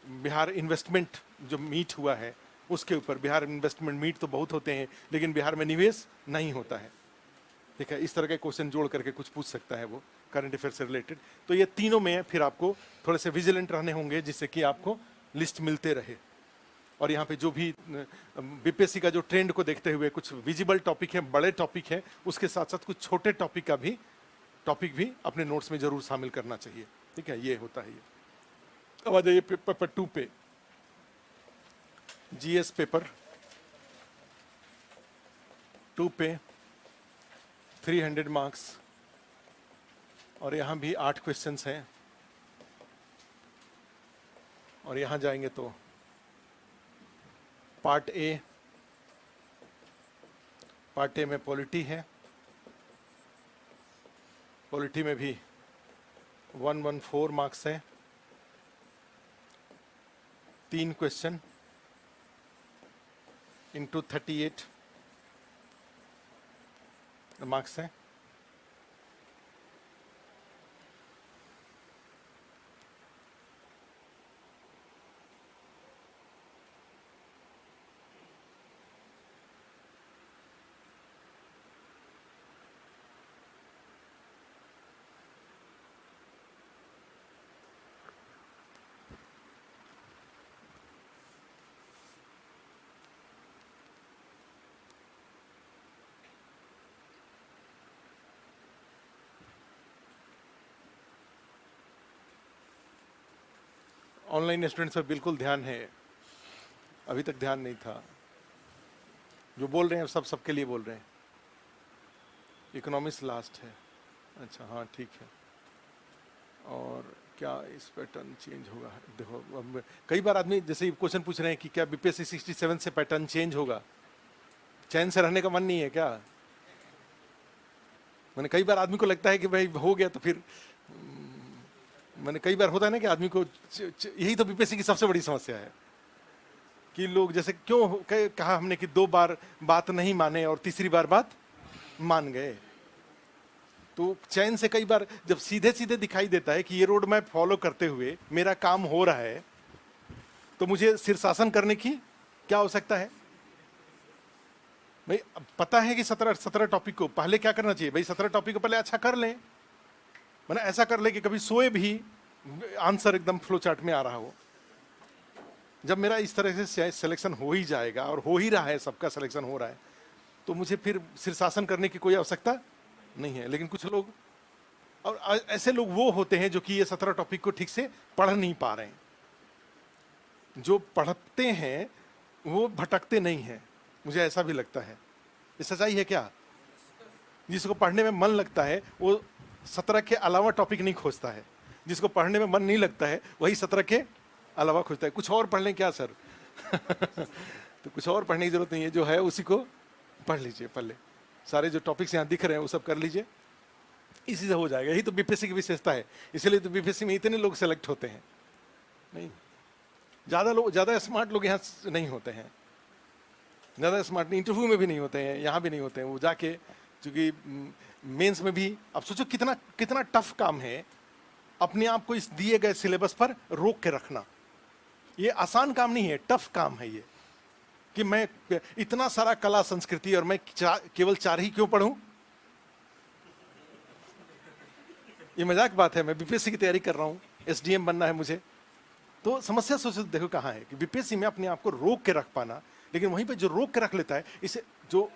बिहार इन्वेस्टमेंट जो मीट हुआ है, उसके ऊपर। बिहार इन्वेस्टमेंट मीट तो बहुत होते हैं, लेकिन बिहार में निवेश नहीं होता है। ठीक है, इस तरह के क्वेश्चन जोड़ करके कुछ पूछ सकता है वो, करंट अफेयर से रिलेटेड। तो ये तीनों में फिर आपको थोड़े से विजिलेंट रहने होंगे, जिससे कि आपको लिस्ट मिलते रहे। और यहाँ पे जो भी बीपीएससी का जो ट्रेंड को देखते हुए कुछ विजिबल टॉपिक है, बड़े टॉपिक है, उसके साथ साथ कुछ छोटे टॉपिक भी अपने नोट्स में जरूर शामिल करना चाहिए। ठीक है, ये होता है ये। अब आ जाइए पेपर 2 पे, जीएस पेपर 2 पे 300 मार्क्स, और यहाँ भी 8 क्वेश्चंस हैं। और यहाँ जाएंगे तो पार्ट ए में पॉलिटी है, पॉलिटी में भी 114 मार्क्स है, 3 क्वेश्चन इंटू 38 मार्क्स है। ऑनलाइन स्टूडेंट्स पर बिल्कुल ध्यान है, अभी तक ध्यान नहीं था। जो बोल रहे हैं सबके लिए बोल रहे हैं। इकोनॉमिक्स लास्ट है, अच्छा हाँ ठीक है। और क्या इस पैटर्न चेंज होगा? देखो अब कई बार आदमी जैसे क्वेश्चन पूछ रहे हैं कि क्या बीपीएससी 67 से पैटर्न चेंज होगा? चैन से रहने का मन नहीं है क्या? मैंने कई बार आदमी को लगता है कि भाई हो गया तो फिर मैंने कई बार होता है ना कि आदमी को यही तो बीपीएससी की सबसे बड़ी समस्या है कि लोग जैसे क्यों कहा हमने कि 2 बार बात नहीं माने और तीसरी बार बात मान गए। तो चैन से कई बार जब सीधे सीधे दिखाई देता है कि ये रोड मैप फॉलो करते हुए मेरा काम हो रहा है तो मुझे शीर्षासन करने की क्या आवश्यकता है? भाई पता है कि 17 टॉपिक को पहले क्या करना चाहिए? भाई 17 टॉपिक को पहले अच्छा कर लें, मैंने ऐसा कर ले कि कभी सोए भी आंसर एकदम फ्लो चार्ट में आ रहा हो। जब मेरा इस तरह से सिलेक्शन हो ही जाएगा और हो ही रहा है, सबका सिलेक्शन हो रहा है, तो मुझे फिर शीर्षासन करने की कोई आवश्यकता नहीं है। लेकिन कुछ लोग और ऐसे लोग वो होते हैं जो कि ये 17 टॉपिक को ठीक से पढ़ नहीं पा रहे हैं। जो पढ़ते हैं वो भटकते नहीं हैं, मुझे ऐसा भी लगता है। ये सच्चाई है क्या? जिसको पढ़ने में मन लगता है वो 17 के अलावा टॉपिक नहीं खोजता है, जिसको पढ़ने में मन नहीं लगता है वही 17 के अलावा खोजता है। कुछ और पढ़ लें क्या सर? तो कुछ और पढ़ने की जरूरत नहीं है, जो है उसी को पढ़ लीजिए। पहले सारे जो टॉपिक्स यहाँ दिख रहे हैं वो सब कर लीजिए, इसी से हो जाएगा। यही तो बीपीएससी की विशेषता है, इसीलिए तो बीपीएससी में इतने लोग सेलेक्ट होते हैं। नहीं, ज़्यादा स्मार्ट लोग यहाँ नहीं होते हैं, ज़्यादा स्मार्ट इंटरव्यू में भी नहीं होते हैं, यहाँ भी नहीं होते हैं। वो जाके चूँकि मेंस में भी अब सोचो कितना कितना टफ काम है अपने आप को इस दिए गए सिलेबस पर रोक के रखना। ये आसान काम नहीं है, टफ काम है ये, कि मैं इतना सारा कला संस्कृति और मैं केवल 4 ही क्यों पढ़ूं? ये मजाक बात है, मैं बीपीएससी की तैयारी कर रहा हूं, एसडीएम बनना है मुझे। तो समस्या सोचो, देखो कहाँ है कि बीपीएससी में अपने आप को रोक के रख पाना, लेकिन वहीं पे जो रोक के रख लेता है, इसे जो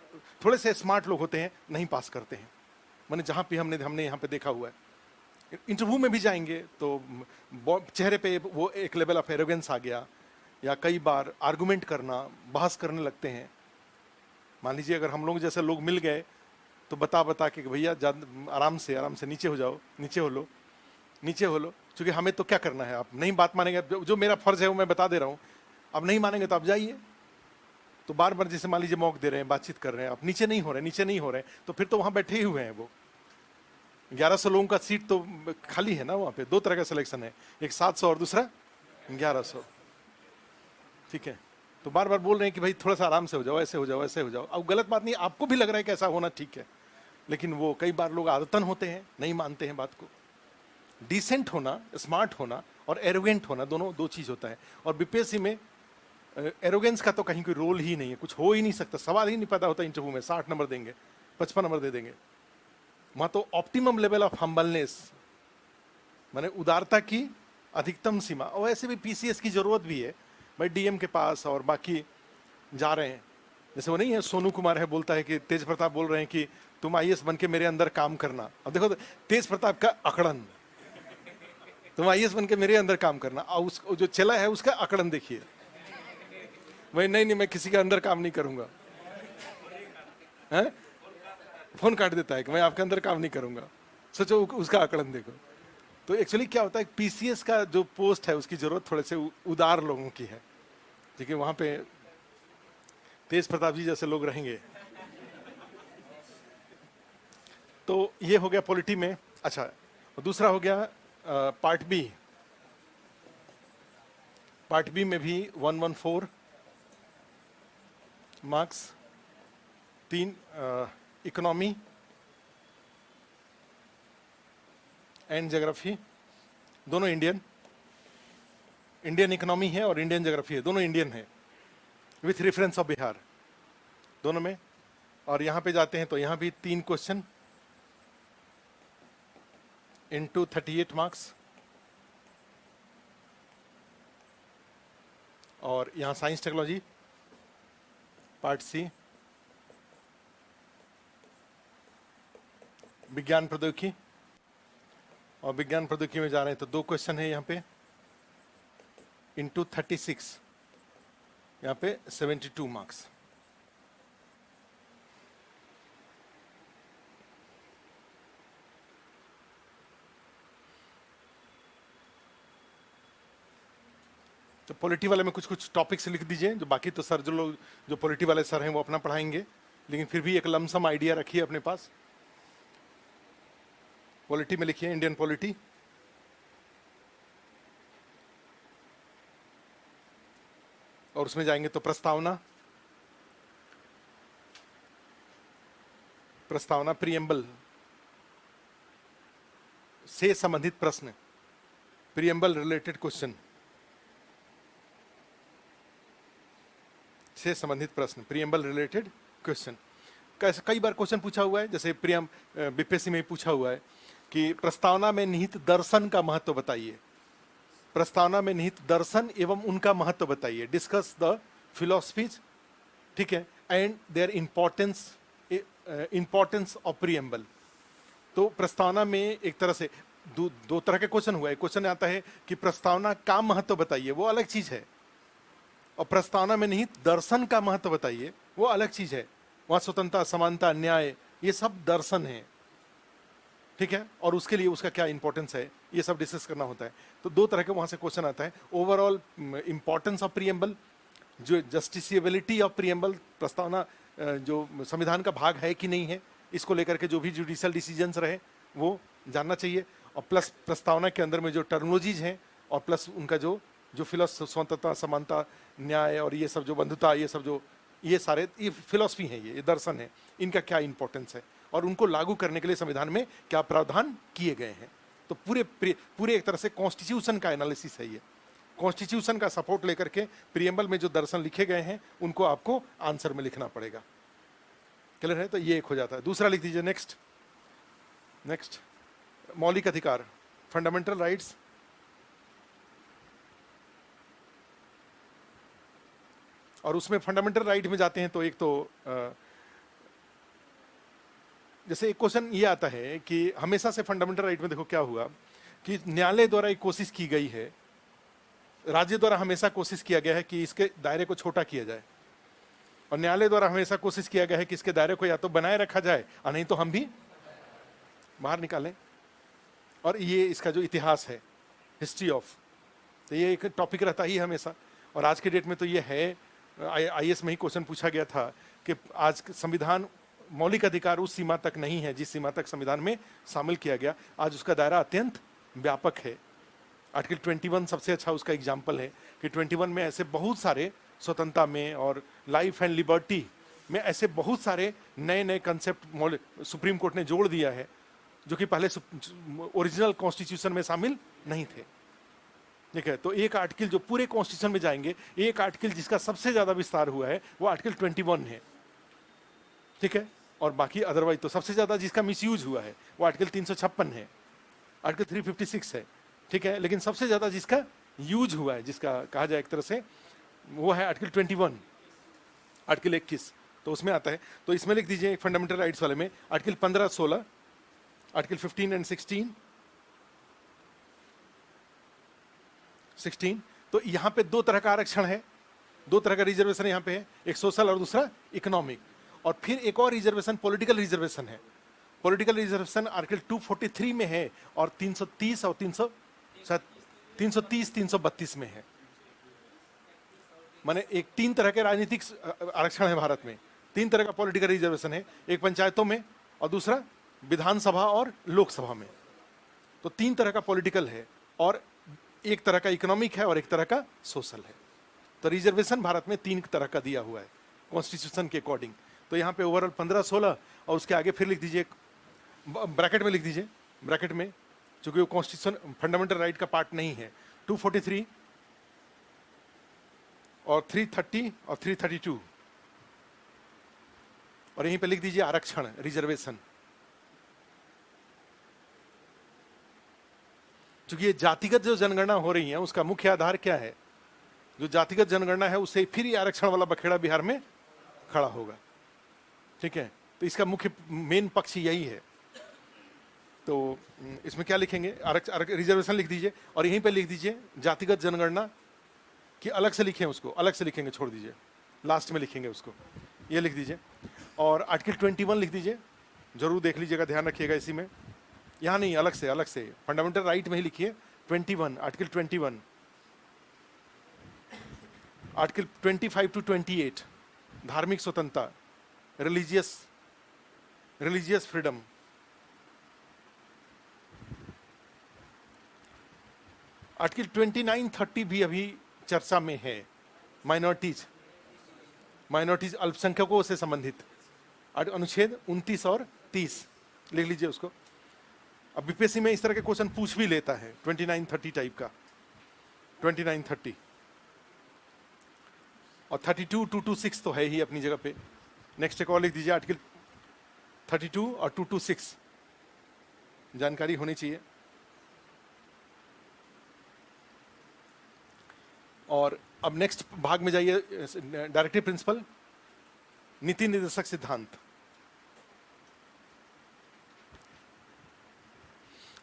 थोड़े से स्मार्ट लोग होते हैं नहीं पास करते हैं। मैंने जहाँ पे हमने यहाँ पे देखा हुआ है, इंटरव्यू में भी जाएंगे तो चेहरे पे वो एक लेवल ऑफ एरोगेंस आ गया, या कई बार आर्गुमेंट करना, बहस करने लगते हैं। मान लीजिए अगर हम लोग जैसे लोग मिल गए तो बता के भैया आराम से नीचे हो जाओ, नीचे हो लो, क्योंकि हमें तो क्या करना है, आप नहीं बात मानेंगे, जो मेरा फर्ज है वो मैं बता दे रहा हूँ, अब नहीं मानेंगे तो आप जाइए। तो बार बार जैसे मान लीजिए मौका दे रहे हैं, बातचीत कर रहे हैं, आप नीचे नहीं हो रहे, तो फिर तो वहाँ बैठे ही हुए हैं वो 1100 लोगों का सीट तो खाली है ना वहाँ पे। 2 तरह का सिलेक्शन है, एक 700 और दूसरा 1100, ठीक है। तो बार बार बोल रहे हैं कि भाई थोड़ा सा आराम से हो जाओ, ऐसे हो जाओ। अब गलत बात नहीं, आपको भी लग रहा है कि ऐसा होना ठीक है, लेकिन वो कई बार लोग आदतन होते हैं, नहीं मानते हैं बात को। डिसेंट होना, स्मार्ट होना और एरोगेंट होना, दोनों 2 चीज होता है। और बीपीएससी में एरोगेंस का तो कहीं कोई रोल ही नहीं है, कुछ हो ही नहीं सकता, सवाल ही नहीं पैदा होता। इंटरव्यू में 60 नंबर देंगे, 55 नंबर दे देंगे। वहां तो ऑप्टिमम लेवल ऑफ हम्बलनेस, माने उदारता की अधिकतम सीमा। और ऐसे भी पीसीएस की जरूरत भी है भाई, डीएम के पास और बाकी जा रहे हैं। जैसे वो नहीं है, सोनू कुमार है, बोलता है कि तेज प्रताप बोल रहे हैं कि तुम आईएएस बन के मेरे अंदर काम करना। अब देखो तेज प्रताप का अकड़न, तुम आईएएस बन के मेरे अंदर काम करना, और उस जो चला है उसका अकड़न देखिए। भाई नहीं, मैं किसी के अंदर काम नहीं करूंगा, है? फोन काट देता है कि मैं आपके अंदर काम नहीं करूंगा। सोचो उसका आकलन देखो। तो एक्चुअली क्या होता है, पीसीएस का जो पोस्ट है उसकी जरूरत थोड़े से उदार लोगों की है, ठीक है। वहां पे तेज प्रताप जी जैसे लोग रहेंगे। तो ये हो गया पॉलिटी में। अच्छा, दूसरा हो गया पार्ट बी। पार्ट बी में भी 114 मार्क्स, 3 इकोनॉमी एंड ज्योग्राफी, दोनों इंडियन इकोनॉमी है और इंडियन ज्योग्राफी है, दोनों इंडियन है, विथ रेफरेंस ऑफ बिहार दोनों में। और यहां पे जाते हैं तो यहां भी 3 क्वेश्चन इनटू 38 मार्क्स। और यहां साइंस टेक्नोलॉजी पार्ट सी, विज्ञान प्रौद्योगिकी, और विज्ञान प्रौद्योगिकी में जा रहे हैं तो 2 क्वेश्चन है यहाँ पे इनटू 36, यहाँ पे 72 मार्क्स। तो पॉलिटी वाले में कुछ कुछ टॉपिक्स लिख दीजिए, जो बाकी तो सर जो लोग जो पॉलिटी वाले सर हैं वो अपना पढ़ाएंगे, लेकिन फिर भी एक लमसम आइडिया रखिए अपने पास। पॉलिटी में लिखिए इंडियन पॉलिटी, और उसमें जाएंगे तो प्रस्तावना, प्रस्तावना प्रीएम्बल से संबंधित प्रश्न, प्रीएम्बल रिलेटेड क्वेश्चन से संबंधित प्रश्न, प्रीएम्बल रिलेटेड क्वेश्चन। कई बार क्वेश्चन पूछा हुआ है, जैसे बीपीएससी में पूछा हुआ है कि प्रस्तावना में निहित दर्शन का महत्व बताइए, प्रस्तावना में निहित दर्शन एवं उनका महत्व बताइए, डिस्कस द फिलोसफीज, ठीक है, and their importance of preamble. तो प्रस्तावना में एक तरह से दो तरह के क्वेश्चन हुआ है। क्वेश्चन आता है कि प्रस्तावना का महत्व बताइए, वो अलग चीज है, और प्रस्तावना में निहित दर्शन का महत्व बताइए, वो अलग चीज है। वहां स्वतंत्रता, समानता, न्याय, ये सब दर्शन है, ठीक है, और उसके लिए उसका क्या इंपॉर्टेंस है, ये सब डिस्कस करना होता है। तो दो तरह के वहां से क्वेश्चन आता है। ओवरऑल इंपॉर्टेंस ऑफ प्रीएम्बल, जो जस्टिसिएबिलिटी ऑफ प्रीएम्बल, प्रस्तावना जो संविधान का भाग है कि नहीं है, इसको लेकर के जो भी जुडिशियल डिसीजंस रहे वो जानना चाहिए, और प्लस प्रस्तावना के अंदर में जो टर्मिनोलॉजीज हैं, और प्लस उनका जो स्वतंत्रता, समानता, न्याय और ये सब जो बंधुता, ये सब जो ये सारे ये फिलॉसफी है, ये दर्शन है, इनका क्या इंपॉर्टेंस है और उनको लागू करने के लिए संविधान में क्या प्रावधान किए गए हैं। तो पूरे एक तरह से कॉन्स्टिट्यूशन का एनालिसिस है ये। कॉन्स्टिट्यूशन का सपोर्ट लेकर के प्रीएम्बल में जो दर्शन लिखे गए हैं उनको आपको आंसर में लिखना पड़ेगा। क्लियर है? तो ये एक हो जाता है। दूसरा लिख दीजिए, नेक्स्ट मौलिक अधिकार, फंडामेंटल राइट्स। और उसमें फंडामेंटल राइट में जाते हैं तो एक तो जैसे एक क्वेश्चन ये आता है कि हमेशा से फंडामेंटल राइट में देखो क्या हुआ कि न्यायालय द्वारा एक कोशिश की गई है, राज्य द्वारा हमेशा कोशिश किया गया है कि इसके दायरे को छोटा किया जाए, और न्यायालय द्वारा हमेशा कोशिश किया गया है कि इसके दायरे को या तो बनाए रखा जाए और नहीं तो हम भी बाहर निकालें। और ये इसका जो इतिहास है, हिस्ट्री ऑफ, तो ये एक टॉपिक रहता ही हमेशा। और आज के डेट में तो ये है, आईएएस में ही क्वेश्चन पूछा गया था कि आज संविधान मौलिक अधिकार उस सीमा तक नहीं है जिस सीमा तक संविधान में शामिल किया गया। आज उसका दायरा अत्यंत व्यापक है। आर्टिकल 21 सबसे अच्छा उसका एग्जाम्पल है कि 21 में ऐसे बहुत सारे स्वतंत्रता में और लाइफ एंड लिबर्टी में ऐसे बहुत सारे नए नए कंसेप्ट सुप्रीम कोर्ट ने जोड़ दिया है जो कि पहले ओरिजिनल कॉन्स्टिट्यूशन में शामिल नहीं थे। ठीक है, तो एक आर्टिकल जो पूरे कॉन्स्टिट्यूशन में जाएंगे, एक आर्टिकल जिसका सबसे ज्यादा विस्तार हुआ है वो आर्टिकल 21 है। ठीक है, और बाकी अदरवाइज तो सबसे ज्यादा जिसका मिसयूज हुआ है वो आर्टिकल 356 है, आर्टिकल 356 है। ठीक है, लेकिन सबसे ज्यादा जिसका यूज हुआ है, जिसका कहा जाए एक तरह से, वो है आर्टिकल 21, आर्टिकल 21, तो उसमें आता है। तो इसमें लिख दीजिए एक फंडामेंटल राइट्स वाले में आर्टिकल 15, 16, आर्टिकल 15 एंड 16। तो यहाँ पे दो तरह का आरक्षण है, दो तरह का रिजर्वेशन यहाँ पे है, एक सोशल और दूसरा इकोनॉमिक। और फिर एक और रिजर्वेशन पॉलिटिकल रिजर्वेशन है। पॉलिटिकल रिजर्वेशन आर्टिकल 243 में है और 330 और 330, 332 में है। माने एक तीन तरह के राजनीतिक आरक्षण है भारत में। तीन तरह का पॉलिटिकल रिजर्वेशन है, एक पंचायतों में और दूसरा विधानसभा और लोकसभा में। तो तीन तरह का पॉलिटिकल है और एक तरह का इकोनॉमिक है और एक तरह का सोशल है। तो रिजर्वेशन भारत में तीन तरह का दिया हुआ है कॉन्स्टिट्यूशन के अकॉर्डिंग। तो यहाँ पे ओवरऑल 15, 16 और उसके आगे फिर लिख दीजिए, ब्रैकेट में लिख दीजिए, ब्रैकेट में, चूंकि वो कॉन्स्टिट्यूशन फंडामेंटल राइट का पार्ट नहीं है, 243 और 330 और 332, और यहीं पे लिख दीजिए आरक्षण, रिजर्वेशन। क्योंकि ये जातिगत जो जनगणना हो रही है उसका मुख्य आधार क्या है? जो जातिगत जनगणना है उससे फिर ये आरक्षण वाला बखेड़ा बिहार में खड़ा होगा। ठीक है, तो इसका मुख्य मेन पक्ष यही है। तो इसमें क्या लिखेंगे? रिजर्वेशन लिख दीजिए और यहीं पे लिख दीजिए जातिगत जनगणना कि अलग से लिखें, उसको अलग से लिखेंगे, छोड़ दीजिए, लास्ट में लिखेंगे उसको, ये लिख दीजिए। और आर्टिकल 21 लिख दीजिए, जरूर देख लीजिएगा, ध्यान रखिएगा इसी में, यहाँ नहीं, अलग से फंडामेंटल राइट में ही लिखिए 21, आर्टिकल 21। आर्टिकल 25 to 28 धार्मिक स्वतंत्रता, रिलीजियस फ्रीडम। आर्टिकल 29-30 भी अभी चर्चा में है, माइनॉरिटीज अल्पसंख्यकों से संबंधित अनुच्छेद 29 और 30 लिख लीजिए उसको। अब बीपीएससी में इस तरह के क्वेश्चन पूछ भी लेता है 29-30 टाइप का, 29-30 और 32-226 तो है ही अपनी जगह पे। नेक्स्ट एक और लिख दीजिए आर्टिकल 32 और 226, जानकारी होनी चाहिए। और अब नेक्स्ट भाग में जाइए, डायरेक्टिव प्रिंसिपल, नीति निर्देशक सिद्धांत।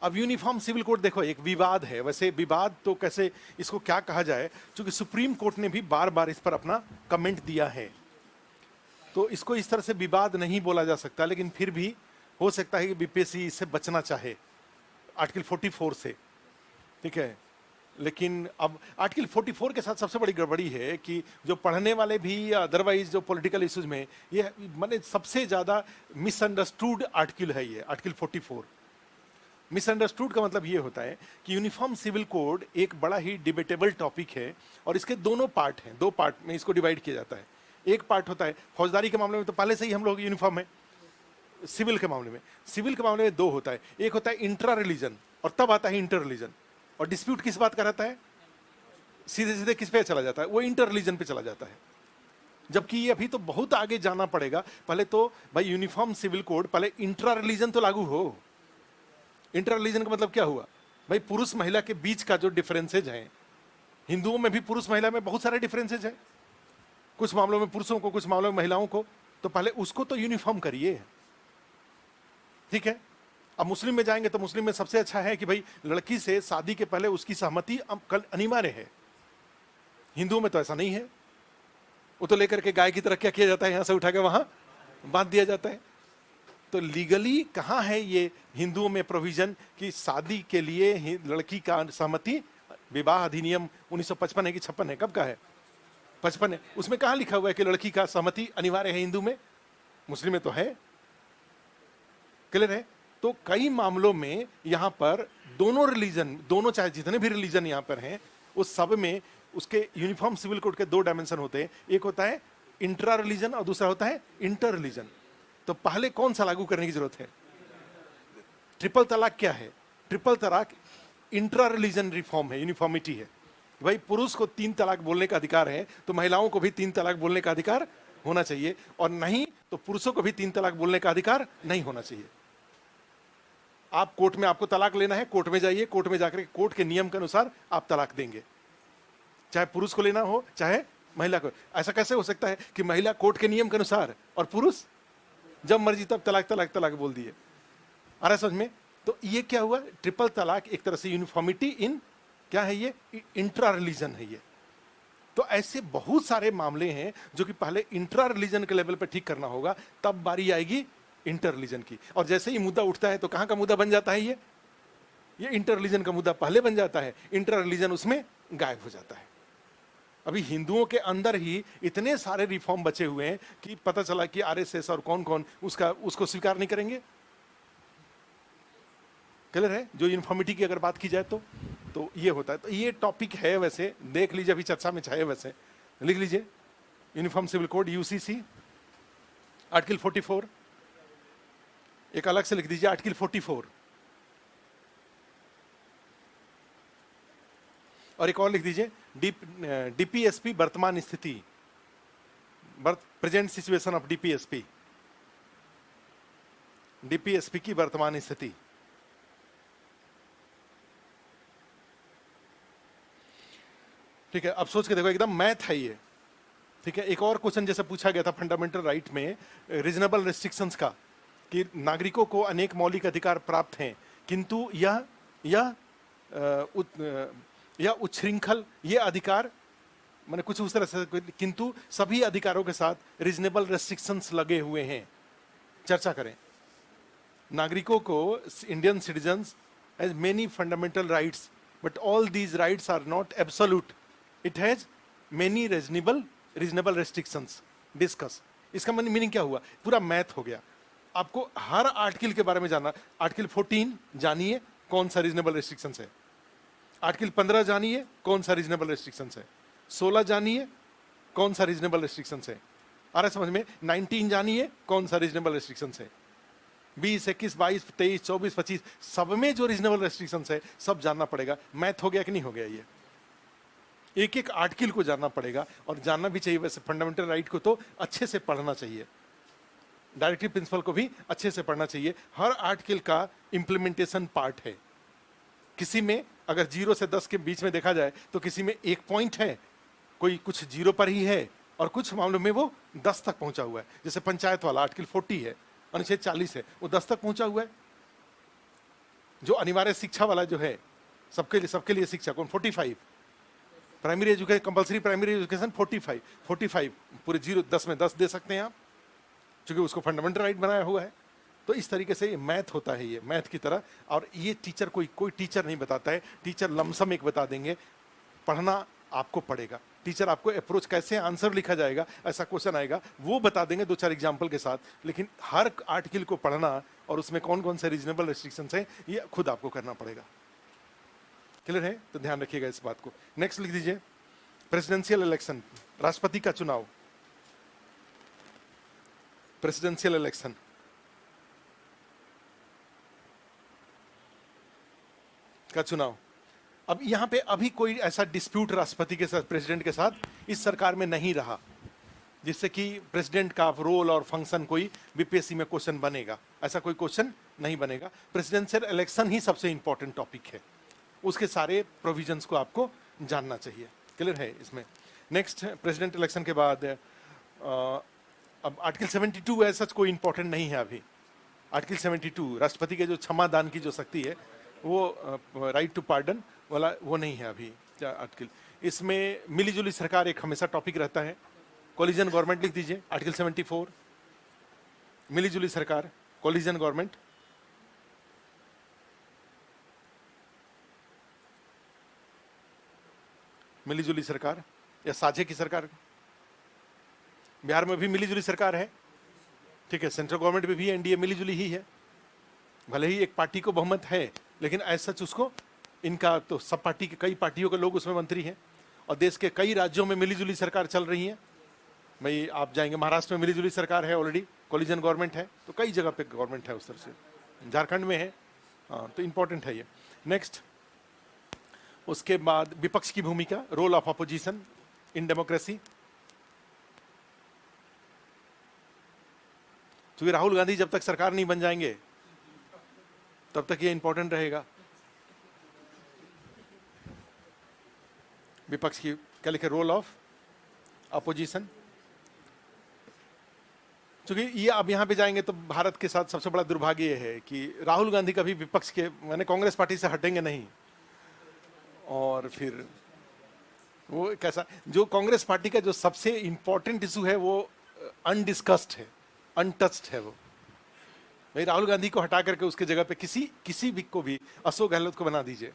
अब यूनिफॉर्म सिविल कोड देखो, एक विवाद है। वैसे विवाद तो कैसे इसको क्या कहा जाए, क्योंकि सुप्रीम कोर्ट ने भी बार बार इस पर अपना कमेंट दिया है, तो इसको इस तरह से विवाद नहीं बोला जा सकता, लेकिन फिर भी हो सकता है कि बीपीएससी इससे बचना चाहे आर्टिकल 44 से, ठीक है। लेकिन अब आर्टिकल 44 के साथ सबसे बड़ी गड़बड़ी है कि जो पढ़ने वाले भी अदरवाइज जो पॉलिटिकल इश्यूज में ये माने सबसे ज्यादा मिसअंडरस्टूड आर्टिकल है ये आर्टिकल 44। मिसअंडरस्टूड का मतलब ये होता है कि यूनिफॉर्म सिविल कोड एक बड़ा ही डिबेटेबल टॉपिक है और इसके दोनों पार्ट हैं, दो पार्ट में इसको डिवाइड किया जाता है। एक पार्ट होता है फौजदारी के मामले में तो पहले से ही हम लोग यूनिफॉर्म है, सिविल के मामले में दो होता है, एक होता है इंट्रा रिलीजन और तब आता है इंटर रिलीजन। और डिस्प्यूट किस बात का रहता है, सीधे सीधे किस पे चला जाता है, वो इंटर रिलीजन पे चला जाता है। जबकि ये अभी तो बहुत आगे जाना पड़ेगा, पहले तो भाई यूनिफॉर्म सिविल कोड पहले इंट्रा रिलीजन तो लागू हो। इंटर रिलीजन का मतलब क्या हुआ, भाई पुरुष महिला के बीच का जो डिफरेंसेज हैं, हिंदुओं में भी पुरुष महिला में बहुत सारे डिफरेंसेज हैं, कुछ मामलों में पुरुषों को, कुछ मामलों में महिलाओं को, तो पहले उसको तो यूनिफॉर्म करिए, ठीक है। अब मुस्लिम में जाएंगे तो मुस्लिम में सबसे अच्छा है कि भाई लड़की से शादी के पहले उसकी सहमति अनिवार्य है। हिंदुओं में तो ऐसा नहीं है, वो तो लेकर के गाय की तरह क्या किया जाता है, यहां से उठा के वहां बांध दिया जाता है। तो लीगली कहां है ये हिंदुओं में प्रोविजन कि शादी के लिए लड़की का सहमति, विवाह अधिनियम 1955 है कि 56 है, कब का है, 55 है, उसमें कहां लिखा हुआ है कि लड़की का सहमति अनिवार्य है हिंदू में, मुस्लिम में तो है। क्लियर है। तो कई मामलों में यहां पर दोनों रिलीजन, दोनों चाहे जितने भी रिलीजन यहां पर हैं, उस सब में उसके यूनिफॉर्म सिविल कोड के दो डायमेंशन होते हैं, एक होता है इंट्रा रिलीजन और दूसरा होता है इंटर रिलीजन। तो पहले कौन सा लागू करने की जरूरत है, ट्रिपल तलाक क्या है, ट्रिपल तलाक इंट्रा रिलीजन रिफॉर्म है, यूनिफॉर्मिटी है। भाई पुरुष को 3 तलाक बोलने का अधिकार है तो महिलाओं को भी 3 तलाक बोलने का अधिकार होना चाहिए, और नहीं तो पुरुषों को भी 3 तलाक बोलने का अधिकार नहीं होना चाहिए। आप कोर्ट में आपको तलाक लेना है, कोर्ट में जाइए, कोर्ट में जाकर कोर्ट के नियम के अनुसार आप तलाक देंगे, चाहे पुरुष को लेना हो चाहे महिला को। ऐसा कैसे हो सकता है कि महिला कोर्ट के नियम के अनुसार और पुरुष जब मर्जी तब तलाक तलाक तलाक बोल दिए, आ रहा समझ में। तो ये क्या हुआ, ट्रिपल तलाक एक तरह से यूनिफॉर्मिटी इन क्या है, ये इंट्रा रिलीजन है ये। तो ऐसे बहुत सारे मामले हैं जो कि पहले इंट्रा रिलीजन के लेवल पे ठीक करना होगा, तब बारी आएगी इंटर रिलीजन की। और जैसे ही मुद्दा उठता है तो कहां का मुद्दा बन जाता है, ये इंटर रिलीजन का मुद्दा पहले बन जाता है, इंटर रिलीजन उसमें गायब हो जाता है। अभी हिंदुओं के अंदर ही इतने सारे रिफॉर्म बचे हुए हैं कि पता चला कि आरएसएस और कौन कौन उसको स्वीकार नहीं करेंगे। क्लियर है। जो यूनिफॉर्मिटी की अगर बात की जाए तो ये होता है। तो ये टॉपिक है, वैसे देख लीजिए, अभी चर्चा में चाहे वैसे लिख लीजिए, uniform civil code UCC article 44, एक अलग से लिख दीजिए आर्टिकल 44, और एक और लिख दीजिए डीपीएसपी वर्तमान स्थिति, प्रेजेंट सिचुएशन ऑफ डीपीएसपी की वर्तमान स्थिति। ठीक है। अब सोच के देखो, एकदम मैथ है ये, ठीक है। एक और क्वेश्चन जैसे पूछा गया था फंडामेंटल राइट में रीजनेबल रेस्ट्रिक्शंस का, कि नागरिकों को अनेक मौलिक अधिकार प्राप्त हैं, किंतु यह उच्छृंखल ये अधिकार, मैंने कुछ उस तरह से, किंतु सभी अधिकारों के साथ रीजनेबल रेस्ट्रिक्शंस लगे हुए हैं। चर्चा करें। नागरिकों को, Indian citizens has many fundamental rights, but all these rights are not absolute, it has many reasonable restrictions discuss. इसका मीनिंग क्या हुआ? पूरा मैथ हो गया। आपको हर आर्टिकल के बारे में जानना। आर्टिकल 14 जानिए कौन सा रीजनेबल रेस्ट्रिक्शंस है, आर्टिकल 15 जानिए कौन सा रीजनेबल रेस्ट्रिक्शंस है, 16 जानिए कौन सा रीजनेबल रेस्ट्रिक्शंस है, आ रहा है समझ में? 19 जानिए कौन सा रीजनेबल रेस्ट्रिक्शंस है, 20, 21, 22, 23, 24, 25 सब में जो रीजनेबल रेस्ट्रिक्शंस है सब जानना पड़ेगा। मैथ हो गया कि नहीं हो गया? ये एक एक आर्टिकल को जानना पड़ेगा और जानना भी चाहिए। वैसे फंडामेंटल राइट को तो अच्छे से पढ़ना चाहिए, डायरेक्टिव प्रिंसिपल को भी अच्छे से पढ़ना चाहिए। हर आर्टिकल का इंप्लीमेंटेशन पार्ट है। किसी में अगर 0 से 10 के बीच में देखा जाए तो किसी में 1 पॉइंट है, कोई कुछ 0 पर ही है और कुछ मामलों में वो 10 तक पहुंचा हुआ है। जैसे पंचायत वाला आर्टिकल 40 है, अनुच्छेद 40 है, वो 10 तक पहुंचा हुआ है। जो अनिवार्य शिक्षा वाला जो है, सबके लिए शिक्षा कौन? 45 primary education, compulsory primary education 45 पूरे 0 10 में 10 दे सकते हैं आप, क्योंकि उसको फंडामेंटल राइट बनाया हुआ है। तो इस तरीके से ये मैथ होता है, ये मैथ की तरह। और ये टीचर कोई टीचर नहीं बताता है, टीचर लमसम एक बता देंगे। पढ़ना आपको पड़ेगा। टीचर आपको अप्रोच कैसे आंसर लिखा जाएगा, ऐसा क्वेश्चन आएगा, वो बता देंगे 2-4 एग्जाम्पल के साथ। लेकिन हर आर्टिकल को पढ़ना और उसमें कौन कौन से रीजनेबल रेस्ट्रिक्शंस हैं ये खुद आपको करना पड़ेगा। क्लियर है? तो ध्यान रखिएगा इस बात को। नेक्स्ट लिख दीजिए, प्रेसिडेंशियल इलेक्शन, राष्ट्रपति का चुनाव, प्रेसिडेंशियल इलेक्शन। का चुनाव। अब यहां पे अभी कोई ऐसा डिस्प्यूट राष्ट्रपति के साथ, प्रेसिडेंट के साथ इस सरकार में नहीं रहा जिससे कि प्रेसिडेंट का रोल और फंक्शन कोई बीपीएससी में क्वेश्चन बनेगा। ऐसा कोई क्वेश्चन नहीं बनेगा। प्रेसिडेंशियल इलेक्शन ही सबसे इंपॉर्टेंट टॉपिक है, उसके सारे प्रोविजंस को आपको जानना चाहिए। क्लियर है इसमें? नेक्स्ट, प्रेसिडेंट इलेक्शन के बाद अब आर्टिकल 72 ऐसा कोई इंपॉर्टेंट नहीं है अभी। आर्टिकल 72 राष्ट्रपति के जो क्षमा दान की जो शक्ति है, वो राइट टू पार्डन वाला वो नहीं है अभी आर्टिकल। इसमें मिलीजुली सरकार एक हमेशा टॉपिक रहता है। कोलिजन गवर्नमेंट लिख दीजिए, आर्टिकल 74 मिलीजुली सरकार, कोलिजन गवर्नमेंट। मिलीजुली सरकार या साझे की सरकार। बिहार में भी मिलीजुली सरकार है, ठीक है। सेंट्रल गवर्नमेंट में भी एनडीए मिलीजुली ही है। भले ही एक पार्टी को बहुमत है, लेकिन ऐसा उसको, इनका तो सब पार्टी के, कई पार्टियों के लोग उसमें मंत्री हैं और देश के कई राज्यों में मिलीजुली सरकार चल रही है। भाई आप जाएंगे महाराष्ट्र में मिलीजुली सरकार है ऑलरेडी, कोलिजन गवर्नमेंट है। तो कई जगह पे गवर्नमेंट है उस तरह से, झारखंड में है। हाँ, तो इंपॉर्टेंट है ये। नेक्स्ट, उसके बाद विपक्ष की भूमिका, role of opposition in democracy. क्योंकि राहुल गांधी जब तक सरकार नहीं बन जाएंगे तब तक ये इंपॉर्टेंट रहेगा। विपक्ष की क्या लिखे? Role of opposition. क्योंकि ये अब यहां पे जाएंगे तो भारत के साथ सबसे बड़ा दुर्भाग्य ये है कि राहुल गांधी कभी विपक्ष के, मैंने कांग्रेस पार्टी से हटेंगे नहीं। और फिर वो कैसा, जो कांग्रेस पार्टी का जो सबसे इंपॉर्टेंट इशू है वो अनडिस्कस्ड है, अनटच्ड है। वो भाई राहुल गांधी को हटा करके उसके जगह पे किसी भी को भी, अशोक गहलोत को बना दीजिए,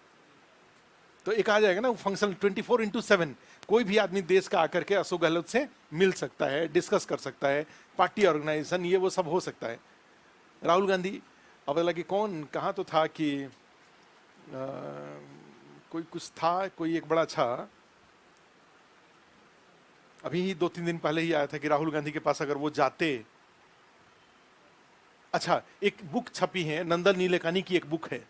तो एक आ जाएगा ना वो फंक्शन 24/7। कोई भी आदमी देश का आकर के अशोक गहलोत से मिल सकता है, डिस्कस कर सकता है, पार्टी ऑर्गेनाइजेशन ये वो सब हो सकता है। राहुल गांधी, अब लगे कौन कहाँ तो था कि कोई कुछ था, कोई एक बड़ा अच्छा, अभी ही 2-3 दिन पहले ही आया था कि राहुल गांधी के पास अगर वो जाते, अच्छा एक बुक छपी है, नंदन नीलेकानी की एक बुक है।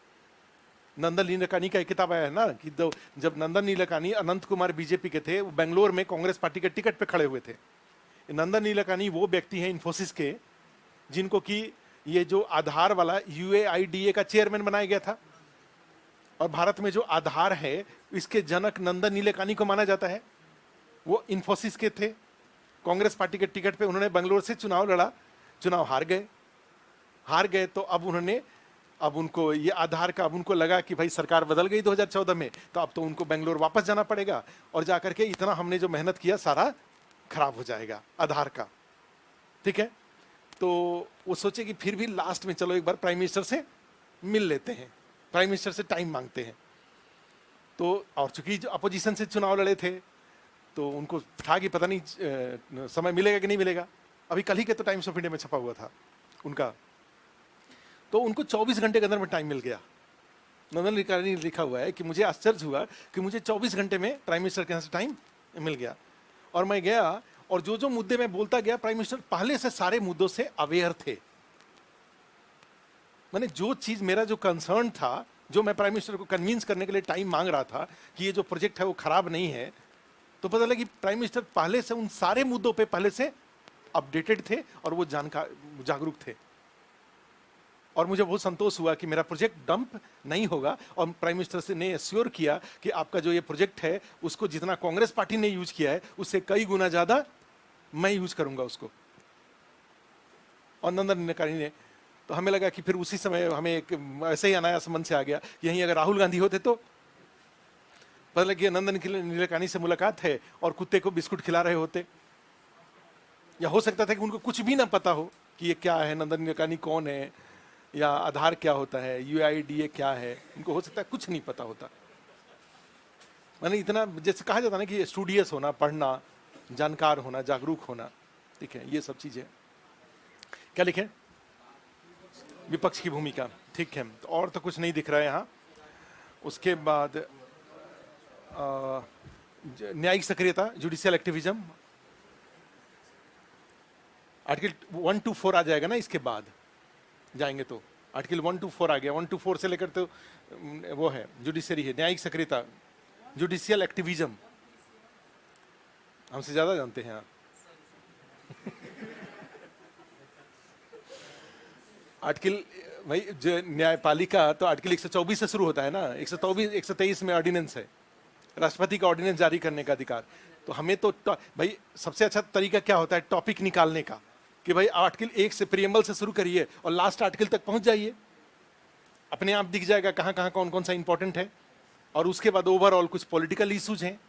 नंदन नीलेकानी का एक किताब आया है ना कि जब नंदन नीलेकानी, अनंत कुमार बीजेपी के थे, वो बेंगलोर में कांग्रेस पार्टी के टिकट पे खड़े हुए थे। नंदन नीलेकानी वो व्यक्ति हैं इन्फोसिस के, जिनको कि ये जो आधार वाला UAIDA का चेयरमैन बनाया गया था। और भारत में जो आधार है इसके जनक नंदन नीलेकानी को माना जाता है। वो इन्फोसिस के थे, कांग्रेस पार्टी के टिकट पे उन्होंने बेंगलोर से चुनाव लड़ा, चुनाव हार गए। तो अब उनको ये आधार का, अब उनको लगा कि भाई सरकार बदल गई 2014 में, तो अब तो उनको बेंगलोर वापस जाना पड़ेगा और जाकर के इतना हमने जो मेहनत किया सारा खराब हो जाएगा आधार का, ठीक है। तो वो सोचे कि फिर भी लास्ट में चलो एक बार प्राइम मिनिस्टर से मिल लेते हैं, प्राइम मिनिस्टर से टाइम मांगते हैं। तो और चूंकि जो अपोजिशन से चुनाव लड़े थे तो तो उनको था कि पता नहीं समय मिलेगा कि नहीं मिलेगा। अभी कल ही के तो टाइम्स ऑफ इंडिया में छपा हुआ था उनका, तो उनको 24 घंटे के अंदर में टाइम मिल गया। नंदन निकालनी ने लिखा हुआ है कि मुझे आश्चर्य हुआ कि मुझे 24 घंटे में प्राइम मिनिस्टर के यहाँ से टाइम मिल गया, और मैं गया और जो जो मुद्दे में बोलता गया प्राइम मिनिस्टर पहले से सारे मुद्दों से अवेयर थे। मैंने जो चीज, मेरा जो कंसर्न था, जो मैं प्राइम मिनिस्टर को कन्विंस करने के लिए टाइम मांग रहा था कि ये जो प्रोजेक्ट है वो खराब नहीं है, तो पता लगा कि प्राइम मिनिस्टर पहले से उन सारे मुद्दों पे पहले से अपडेटेड थे और वो जागरूक थे। और मुझे बहुत संतोष हुआ कि मेरा प्रोजेक्ट डंप नहीं होगा, और प्राइम मिनिस्टर से ने एश्योर किया कि आपका जो ये प्रोजेक्ट है उसको जितना कांग्रेस पार्टी ने यूज किया है उससे कई गुना ज्यादा मैं यूज करूंगा उसको। और नंदन निकालनी ने, तो हमें लगा कि फिर उसी समय हमें एक ऐसे ही अनायास मन से आ गया कि यहीं अगर राहुल गांधी होते तो पता लग गया नंदन नीलेकानी से मुलाकात है और कुत्ते को बिस्कुट खिला रहे होते, या हो सकता था कि उनको कुछ भी ना पता हो कि ये क्या है, नंदन नीलेकानी कौन है, या आधार क्या होता है, यूआईडीए क्या है, उनको हो सकता है कुछ नहीं पता होता। मैंने इतना, जैसे कहा जाता ना कि स्टूडियस होना, पढ़ना, जानकार होना, जागरूक होना, ठीक है, ये सब चीजें। क्या लिखें? विपक्ष की भूमिका, ठीक है, तो और तो कुछ नहीं दिख रहा है यहाँ। उसके बाद न्यायिक सक्रियता, जुडिशियल एक्टिविज्म, आर्टिकल 1 to 4 आ जाएगा ना, इसके बाद जाएंगे तो आर्टिकल 1 to 4 आ गया। 1 to 4 से लेकर तो वो है जुडिशरी है, न्यायिक सक्रियता, जुडिशियल एक्टिविज्म, हमसे ज्यादा जानते हैं आप। आर्टिकल भाई जो न्यायपालिका तो आर्टिकल 124 से शुरू होता है ना, 124 123 में ऑर्डिनेंस है, राष्ट्रपति का ऑर्डिनेंस जारी करने का अधिकार। तो हमें तो भाई सबसे अच्छा तरीका क्या होता है टॉपिक निकालने का, कि भाई आर्टिकल 1 से प्रीएम्बल से शुरू करिए और लास्ट आर्टिकल तक पहुंच जाइए, अपने आप दिख जाएगा कहां कहां कौन कौन सा इंपॉर्टेंट है। और उसके बाद ओवरऑल कुछ पॉलिटिकल इश्यूज हैं,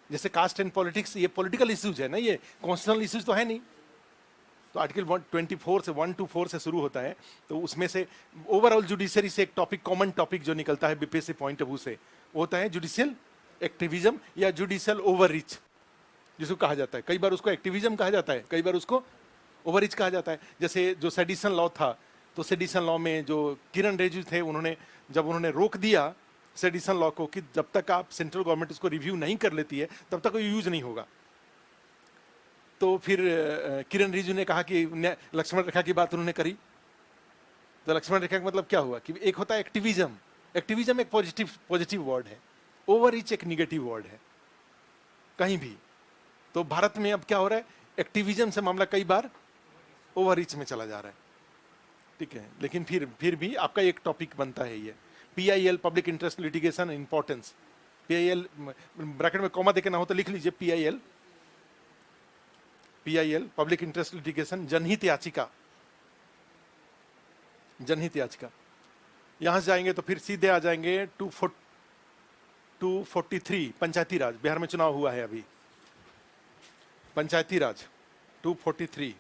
जैसे कास्ट एंड पॉलिटिक्स, ये पॉलिटिकल इश्यूज है ना, ये कॉन्स्टिट्यूशनल इश्यूज तो है नहीं। तो आर्टिकल 124 से 1 to 4 से शुरू होता है, तो उसमें से ओवरऑल जुडिशरी से एक टॉपिक, कॉमन टॉपिक जो निकलता है बीपीएससी पॉइंट ऑफ व्यू से, वो होता है जुडिशियल एक्टिविज्म या जुडिशियल ओवररीच, जिसको कहा जाता है। कई बार उसको एक्टिविज्म कहा जाता है, कई बार उसको ओवररीच कहा जाता है। जैसे जो सेडिशन लॉ था, तो सेडिशन लॉ में जो किरण रिजिजू थे, जब उन्होंने रोक दिया सेडिशन लॉ को कि जब तक आप सेंट्रल गवर्नमेंट उसको रिव्यू नहीं कर लेती है तब तक वो यूज नहीं होगा, तो फिर किरण रिजिजू ने कहा कि लक्ष्मण रेखा की बात उन्होंने करी। तो लक्ष्मण रेखा का मतलब क्या हुआ कि एक होता है एक्टिविज्म, एक्टिविज्म एक पॉजिटिव वर्ड है, ओवररीच एक निगेटिव वर्ड है कहीं भी। तो भारत में अब क्या हो रहा है, एक्टिविज्म से मामला कई बार ओवररीच में चला जा रहा है, ठीक है। लेकिन फिर भी आपका एक टॉपिक बनता है ये PIL, public interest litigation importance. PIL bracket में कॉमा देके ना हो तो लिख लीजिए PIL पब्लिक इंटरेस्ट लिटिगेशन, जनहित याचिका, जनहित याचिका। यहां से जाएंगे तो फिर सीधे आ जाएंगे 243 पंचायती राज, बिहार में चुनाव हुआ है अभी, पंचायती राज 243।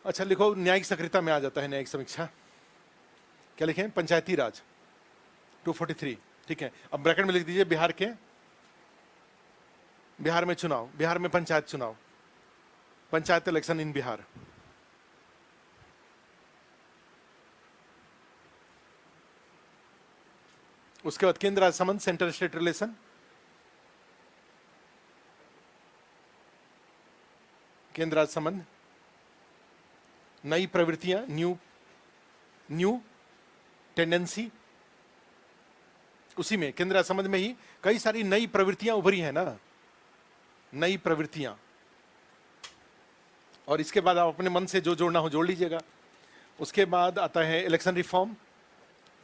अच्छा लिखो, न्यायिक सक्रियता में आ जाता है न्यायिक समीक्षा। क्या लिखें? पंचायती राज 243, ठीक है। अब ब्रैकेट में लिख दीजिए बिहार में चुनाव, बिहार में पंचायत चुनाव, पंचायत इलेक्शन इन बिहार। उसके बाद केंद्र राज्य संबंध, सेंटर स्टेट रिलेशन, केंद्र राज्य संबंध, नई प्रवृत्तियां, न्यू टेंडेंसी, उसी में केंद्र राज्य संबंध में ही कई सारी नई प्रवृत्तियां उभरी हैं ना, नई प्रवृत्तियां। और इसके बाद आप अपने मन से जो जोड़ना हो जोड़ लीजिएगा। उसके बाद आता है इलेक्शन रिफॉर्म,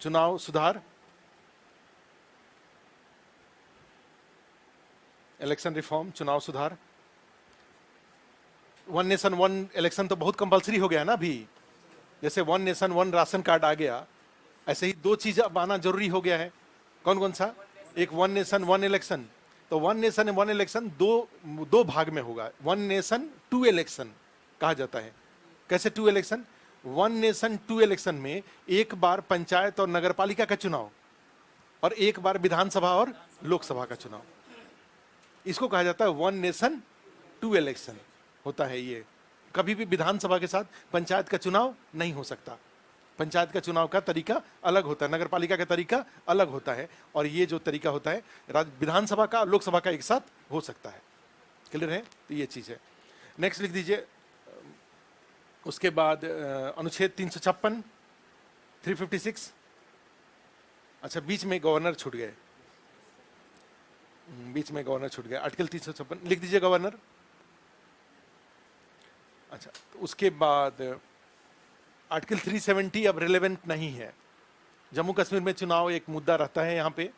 चुनाव सुधार, इलेक्शन रिफॉर्म, चुनाव सुधार। वन नेशन वन इलेक्शन तो बहुत कंपलसरी हो गया ना अभी, जैसे one nation one ration card आ गया, ऐसे ही दो चीज अब आना जरूरी हो गया है। कौन कौन सा? एक वन नेशन वन इलेक्शन, तो वन नेशन वन इलेक्शन दो भाग में होगा। वन नेशन टू इलेक्शन कहा जाता है। कैसे two election? One nation two election में एक बार पंचायत और नगरपालिका का चुनाव, और एक बार विधानसभा और लोकसभा का चुनाव। इसको कहा जाता है वन नेशन टू इलेक्शन होता है। ये कभी भी विधानसभा के साथ पंचायत का चुनाव नहीं हो सकता। पंचायत का चुनाव का तरीका अलग होता है, नगर पालिका का तरीका अलग होता है, और ये जो तरीका होता है विधानसभा का लोकसभा का एक साथ हो सकता है। क्लियर है? तो ये चीज है। नेक्स्ट लिख दीजिए। उसके बाद अनुच्छेद 356, 356। अच्छा, बीच में गवर्नर छूट गए, बीच में गवर्नर छूट गए। आर्टिकल 356 लिख दीजिए गवर्नर। अच्छा, तो उसके बाद आर्टिकल 370 अब रिलेवेंट नहीं है। जम्मू कश्मीर में चुनाव एक मुद्दा रहता है यहाँ पे।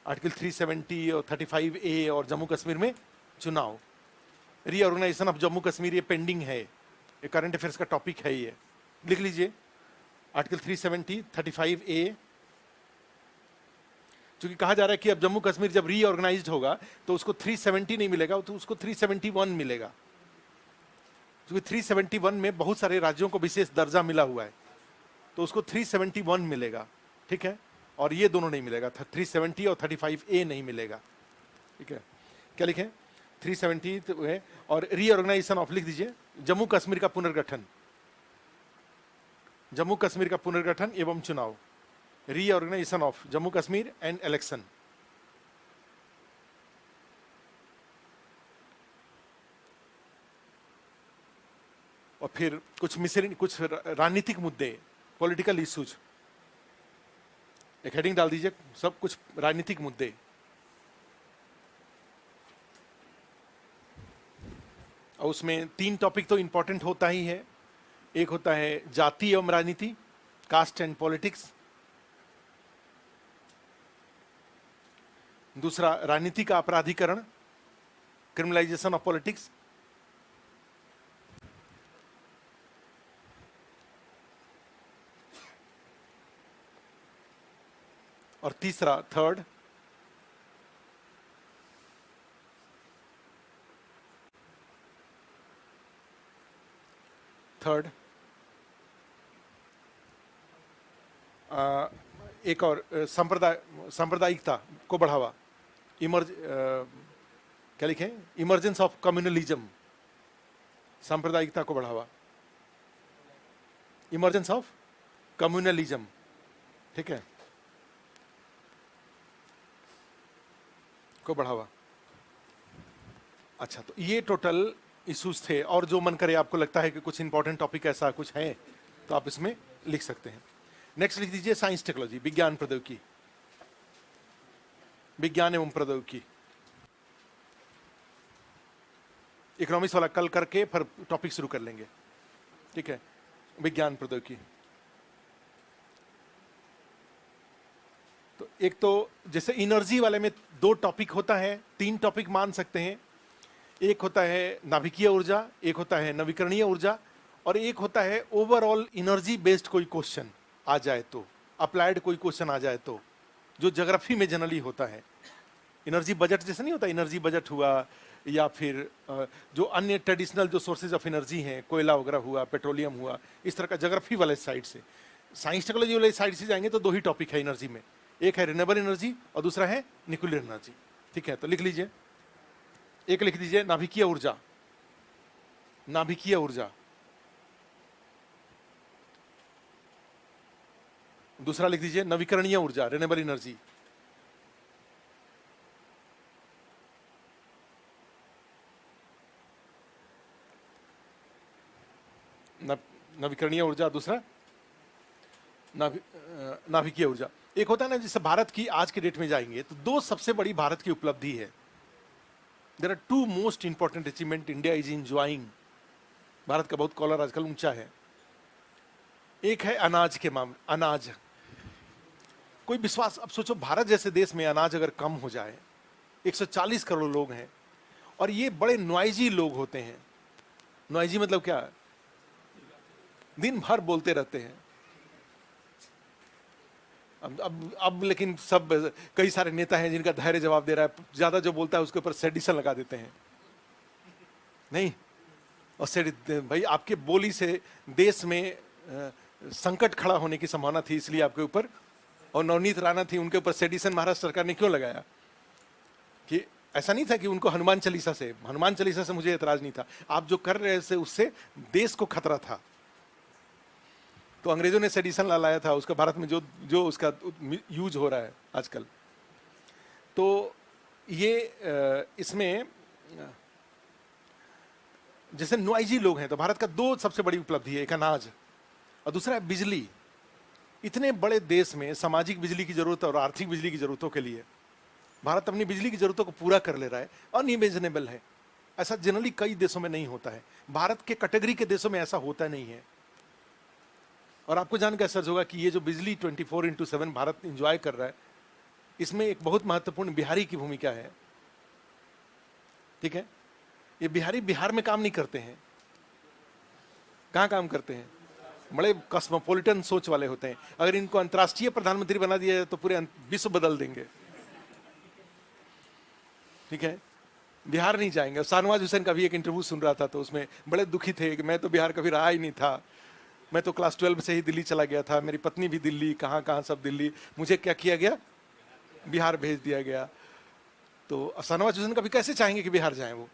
आर्टिकल 370 और 35A और जम्मू कश्मीर में चुनाव, रीऑर्गेनाइजेशन ऑफ जम्मू कश्मीर, ये पेंडिंग है, ये करंट अफेयर्स का टॉपिक है। ये लिख लीजिए आर्टिकल 370, 35A। क्योंकि कहा जा रहा है कि अब जम्मू कश्मीर जब रीऑर्गेनाइज्ड होगा तो उसको 370 नहीं मिलेगा, तो उसको 371 मिलेगा। क्योंकि 371 में बहुत सारे राज्यों को विशेष दर्जा मिला हुआ है, तो उसको 371 मिलेगा। ठीक है? और ये दोनों नहीं मिलेगा, 370 और 35A नहीं मिलेगा। ठीक है? क्या लिखें? 370 तो है, और रीऑर्गेनाइजेशन ऑफ लिख दीजिए जम्मू कश्मीर का पुनर्गठन, जम्मू कश्मीर का पुनर्गठन एवं चुनाव, reorganisation of Jammu Kashmir and election. और फिर कुछ मिसरी, कुछ राजनीतिक मुद्दे, पॉलिटिकल इश्यूज, एक हेडिंग डाल दीजिए, सब कुछ राजनीतिक मुद्दे। और उसमें 3 टॉपिक तो इंपॉर्टेंट होता ही है। एक होता है जाति एवं राजनीति, कास्ट एंड पॉलिटिक्स। दूसरा राजनीति का अपराधीकरण, क्रिमिनलाइजेशन ऑफ पॉलिटिक्स। और तीसरा, थर्ड, एक और सांप्रदायिकता को बढ़ावा, क्या लिखें? इमर्जेंस ऑफ कम्युनलिज्म, सांप्रदायिकता को बढ़ावा, इमर्जेंस ऑफ कम्युनलिज्म। ठीक है? को बढ़ावा। अच्छा, तो ये टोटल इश्यूज थे, और जो मन करे आपको लगता है कि कुछ इंपॉर्टेंट टॉपिक ऐसा कुछ है तो आप इसमें लिख सकते हैं। नेक्स्ट लिख दीजिए साइंस टेक्नोलॉजी, विज्ञान प्रौद्योगिकी, विज्ञान एवं प्रौद्योगिकी। इकोनॉमिक्स वाला कल करके फिर टॉपिक शुरू कर लेंगे। ठीक है? विज्ञान प्रौद्योगिकी। तो एक तो जैसे एनर्जी वाले में 2 टॉपिक होता है, 3 टॉपिक मान सकते हैं। एक होता है नाभिकीय ऊर्जा, एक होता है नवीकरणीय ऊर्जा, और एक होता है ओवरऑल एनर्जी बेस्ड कोई क्वेश्चन आ जाए तो, अप्लाइड कोई क्वेश्चन आ जाए तो, जो ज्योग्राफी में जनरली होता है। एनर्जी बजट जैसे नहीं होता, एनर्जी बजट हुआ, या फिर जो अन्य ट्रेडिशनल जो सोर्सेज ऑफ एनर्जी हैं, कोयला वगैरह हुआ, पेट्रोलियम हुआ, इस तरह का ज्योग्राफी वाले साइड से। साइंस टेक्नोलॉजी वाले साइड से जाएंगे तो 2 ही टॉपिक है एनर्जी में, एक है रिन्यूएबल एनर्जी और दूसरा है न्यूक्लियर एनर्जी। ठीक है? तो लिख लीजिए, एक लिख दीजिए नाभिकीय ऊर्जा, नाभिकीय ऊर्जा। दूसरा लिख दीजिए नवीकरणीय ऊर्जा, रिन्यूएबल एनर्जी। नवीकरणीय ऊर्जा, दूसरा नाभिकीय ऊर्जा। एक होता है ना, जिससे भारत की आज के डेट में जाएंगे तो 2 सबसे बड़ी भारत की उपलब्धि है। There are 2 most important achievement India is enjoying. Bharat का बहुत कॉलर आजकल ऊंचा है। एक है अनाज के मामले, अनाज। कोई विश्वास, अब सोचो भारत जैसे देश में अनाज अगर कम हो जाए, 140 करोड़ लोग हैं, और ये बड़े नॉइजी लोग होते हैं। नॉइजी मतलब क्या? दिन भर बोलते रहते हैं। अब लेकिन सब, कई सारे नेता हैं जिनका धैर्य जवाब दे रहा है, ज्यादा जो बोलता है उसके ऊपर सेडिशन लगा देते हैं। नहीं, और भाई आपके बोली से देश में संकट खड़ा होने की संभावना थी, इसलिए आपके ऊपर और नवनीत राणा थी, उनके ऊपर सेडिशन महाराष्ट्र सरकार ने क्यों लगाया? कि ऐसा नहीं था कि उनको हनुमान चालीसा से मुझे एतराज नहीं था, आप जो कर रहे थे उससे देश को खतरा था। तो अंग्रेजों ने सेडिशन ला लाया था, उसका भारत में जो उसका यूज हो रहा है आजकल। तो ये इसमें जैसे नोआइजी लोग हैं, तो भारत का दो सबसे बड़ी उपलब्धि है, एक अनाज और दूसरा है बिजली। इतने बड़े देश में सामाजिक बिजली की जरूरत और आर्थिक बिजली की जरूरतों के लिए भारत अपनी बिजली की जरूरतों को पूरा कर ले रहा है, अनइमेजिनेबल है। ऐसा जनरली कई देशों में नहीं होता है, भारत के कैटेगरी के देशों में ऐसा होता नहीं है। और आपको जानकर असर होगा कि ये जो बिजली 24/7 भारत इंजॉय कर रहा है, इसमें एक बहुत महत्वपूर्ण बिहारी की भूमिका है। ठीक है, ये बिहारी बिहार में काम नहीं करते हैं, कहां काम करते हैं? बड़े कॉस्मोपॉलिटन सोच वाले होते हैं। अगर इनको अंतर्राष्ट्रीय प्रधानमंत्री बना दिया जाए तो पूरे विश्व बदल देंगे। ठीक है, बिहार नहीं जाएंगे। शाहनवाज हुसैन का भी एक इंटरव्यू सुन रहा था, तो उसमें बड़े दुखी थे कि मैं तो बिहार कभी रहा ही नहीं था, मैं तो क्लास 12 से ही दिल्ली चला गया था, मेरी पत्नी भी दिल्ली, कहाँ कहाँ सब दिल्ली, मुझे क्या किया गया? बिहार भेज दिया गया। तो शाहनवाज हुसैन कभी कैसे चाहेंगे कि बिहार जाएं वो,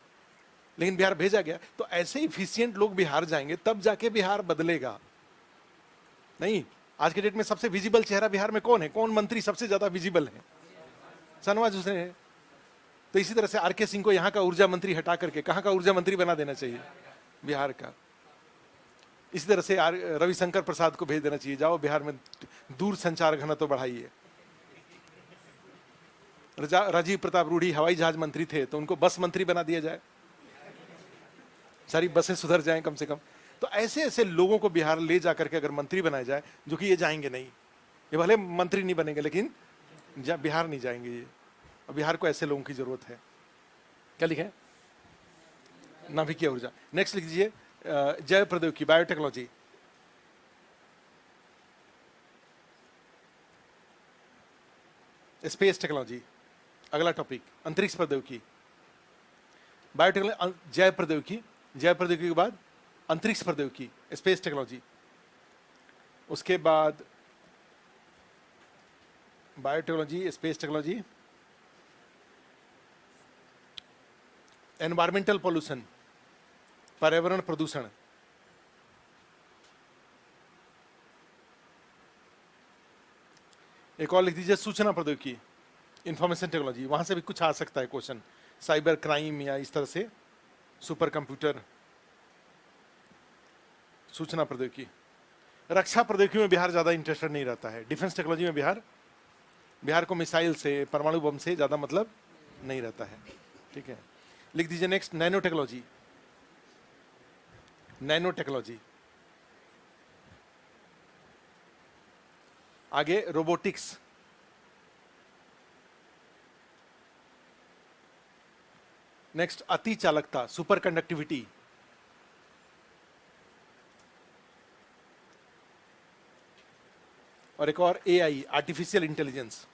लेकिन बिहार भेजा गया। तो ऐसे इफिशिएंट लोग बिहार जाएंगे तब जाके बिहार बदलेगा। नहीं, आज के डेट में सबसे विजिबल चेहरा बिहार में कौन है? कौन मंत्री सबसे ज्यादा विजिबल है? शाहनवाज हुसैन है। तो इसी तरह से आर.के. सिंह को यहाँ का ऊर्जा मंत्री हटा करके कहाँ का ऊर्जा मंत्री बना देना चाहिए? बिहार का। इसी तरह से रविशंकर प्रसाद को भेज देना चाहिए, जाओ बिहार में दूर संचार घनत्व बढ़ाइए। राजीव प्रताप रूढ़ी हवाई जहाज मंत्री थे, तो उनको बस मंत्री बना दिया जाए, सारी बसें सुधर जाएं कम से कम। तो ऐसे ऐसे लोगों को बिहार ले जाकर के अगर मंत्री बनाया जाए, जो कि ये जाएंगे नहीं, ये भले मंत्री नहीं बनेंगे लेकिन बिहार नहीं जाएंगे ये। और बिहार को ऐसे लोगों की जरूरत है। क्या लिखे? नाभिकीय ऊर्जा। नेक्स्ट लिख दीजिए जैव प्रौद्योगिकी, बायोटेक्नोलॉजी। स्पेस टेक्नोलॉजी अगला टॉपिक, अंतरिक्ष प्रौद्योगिकी। बायोटेक्नोलॉजी, जैव प्रौद्योगिकी, जैव प्रौद्योगिकी के बाद अंतरिक्ष प्रौद्योगिकी, स्पेस टेक्नोलॉजी। उसके बाद biotechnology, space technology, environmental pollution, पर्यावरण प्रदूषण। एक और लिख दीजिए सूचना प्रौद्योगिकी, इंफॉर्मेशन टेक्नोलॉजी। वहां से भी कुछ आ सकता है क्वेश्चन, साइबर क्राइम या इस तरह से, सुपर कंप्यूटर, सूचना प्रौद्योगिकी। रक्षा प्रौद्योगिकी में बिहार ज्यादा इंटरेस्टेड नहीं रहता है। डिफेंस टेक्नोलॉजी में बिहार को मिसाइल से, परमाणु बम से ज्यादा मतलब नहीं रहता है। ठीक है, लिख दीजिए next nano technology, nano technology. आगे रोबोटिक्स, नेक्स्ट अति चालकता, सुपर कंडक्टिविटी, और एक और एआई, आर्टिफिशियल इंटेलिजेंस,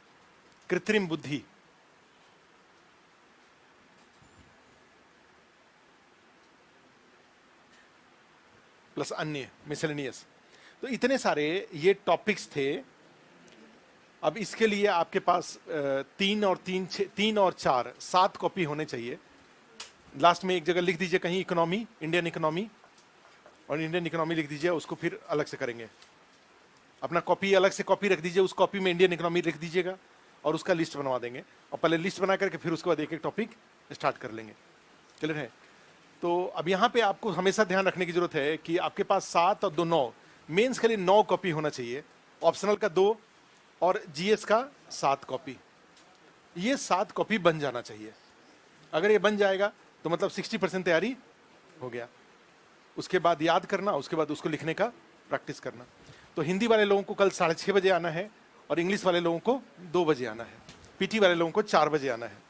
कृत्रिम बुद्धि। प्लस अन्य मिसलेनियस। तो इतने सारे ये टॉपिक्स थे। अब इसके लिए आपके पास 3 और 4 7 कॉपी होने चाहिए। लास्ट में एक जगह लिख दीजिए कहीं इकोनॉमी, इंडियन इकोनॉमी, और इंडियन इकोनॉमी लिख दीजिए, उसको फिर अलग से करेंगे। अपना कॉपी अलग से कॉपी रख दीजिए, उस कॉपी में इंडियन इकोनॉमी लिख दीजिएगा और उसका लिस्ट बनवा देंगे। और पहले लिस्ट बना करके फिर उसके बाद एक एक टॉपिक स्टार्ट कर लेंगे। क्लियर है? तो अब यहाँ पे आपको हमेशा ध्यान रखने की जरूरत है कि आपके पास 7 और 2 9, मेंस के लिए 9 कॉपी होना चाहिए, ऑप्शनल का 2 और जीएस का 7 कॉपी। ये 7 कॉपी बन जाना चाहिए। अगर ये बन जाएगा तो मतलब 60% तैयारी हो गया। उसके बाद याद करना, उसके बाद उसको लिखने का प्रैक्टिस करना। तो हिंदी वाले लोगों को कल 6:30 बजे आना है और इंग्लिश वाले लोगों को 2 बजे आना है। पीटी वाले लोगों को 4 बजे आना है।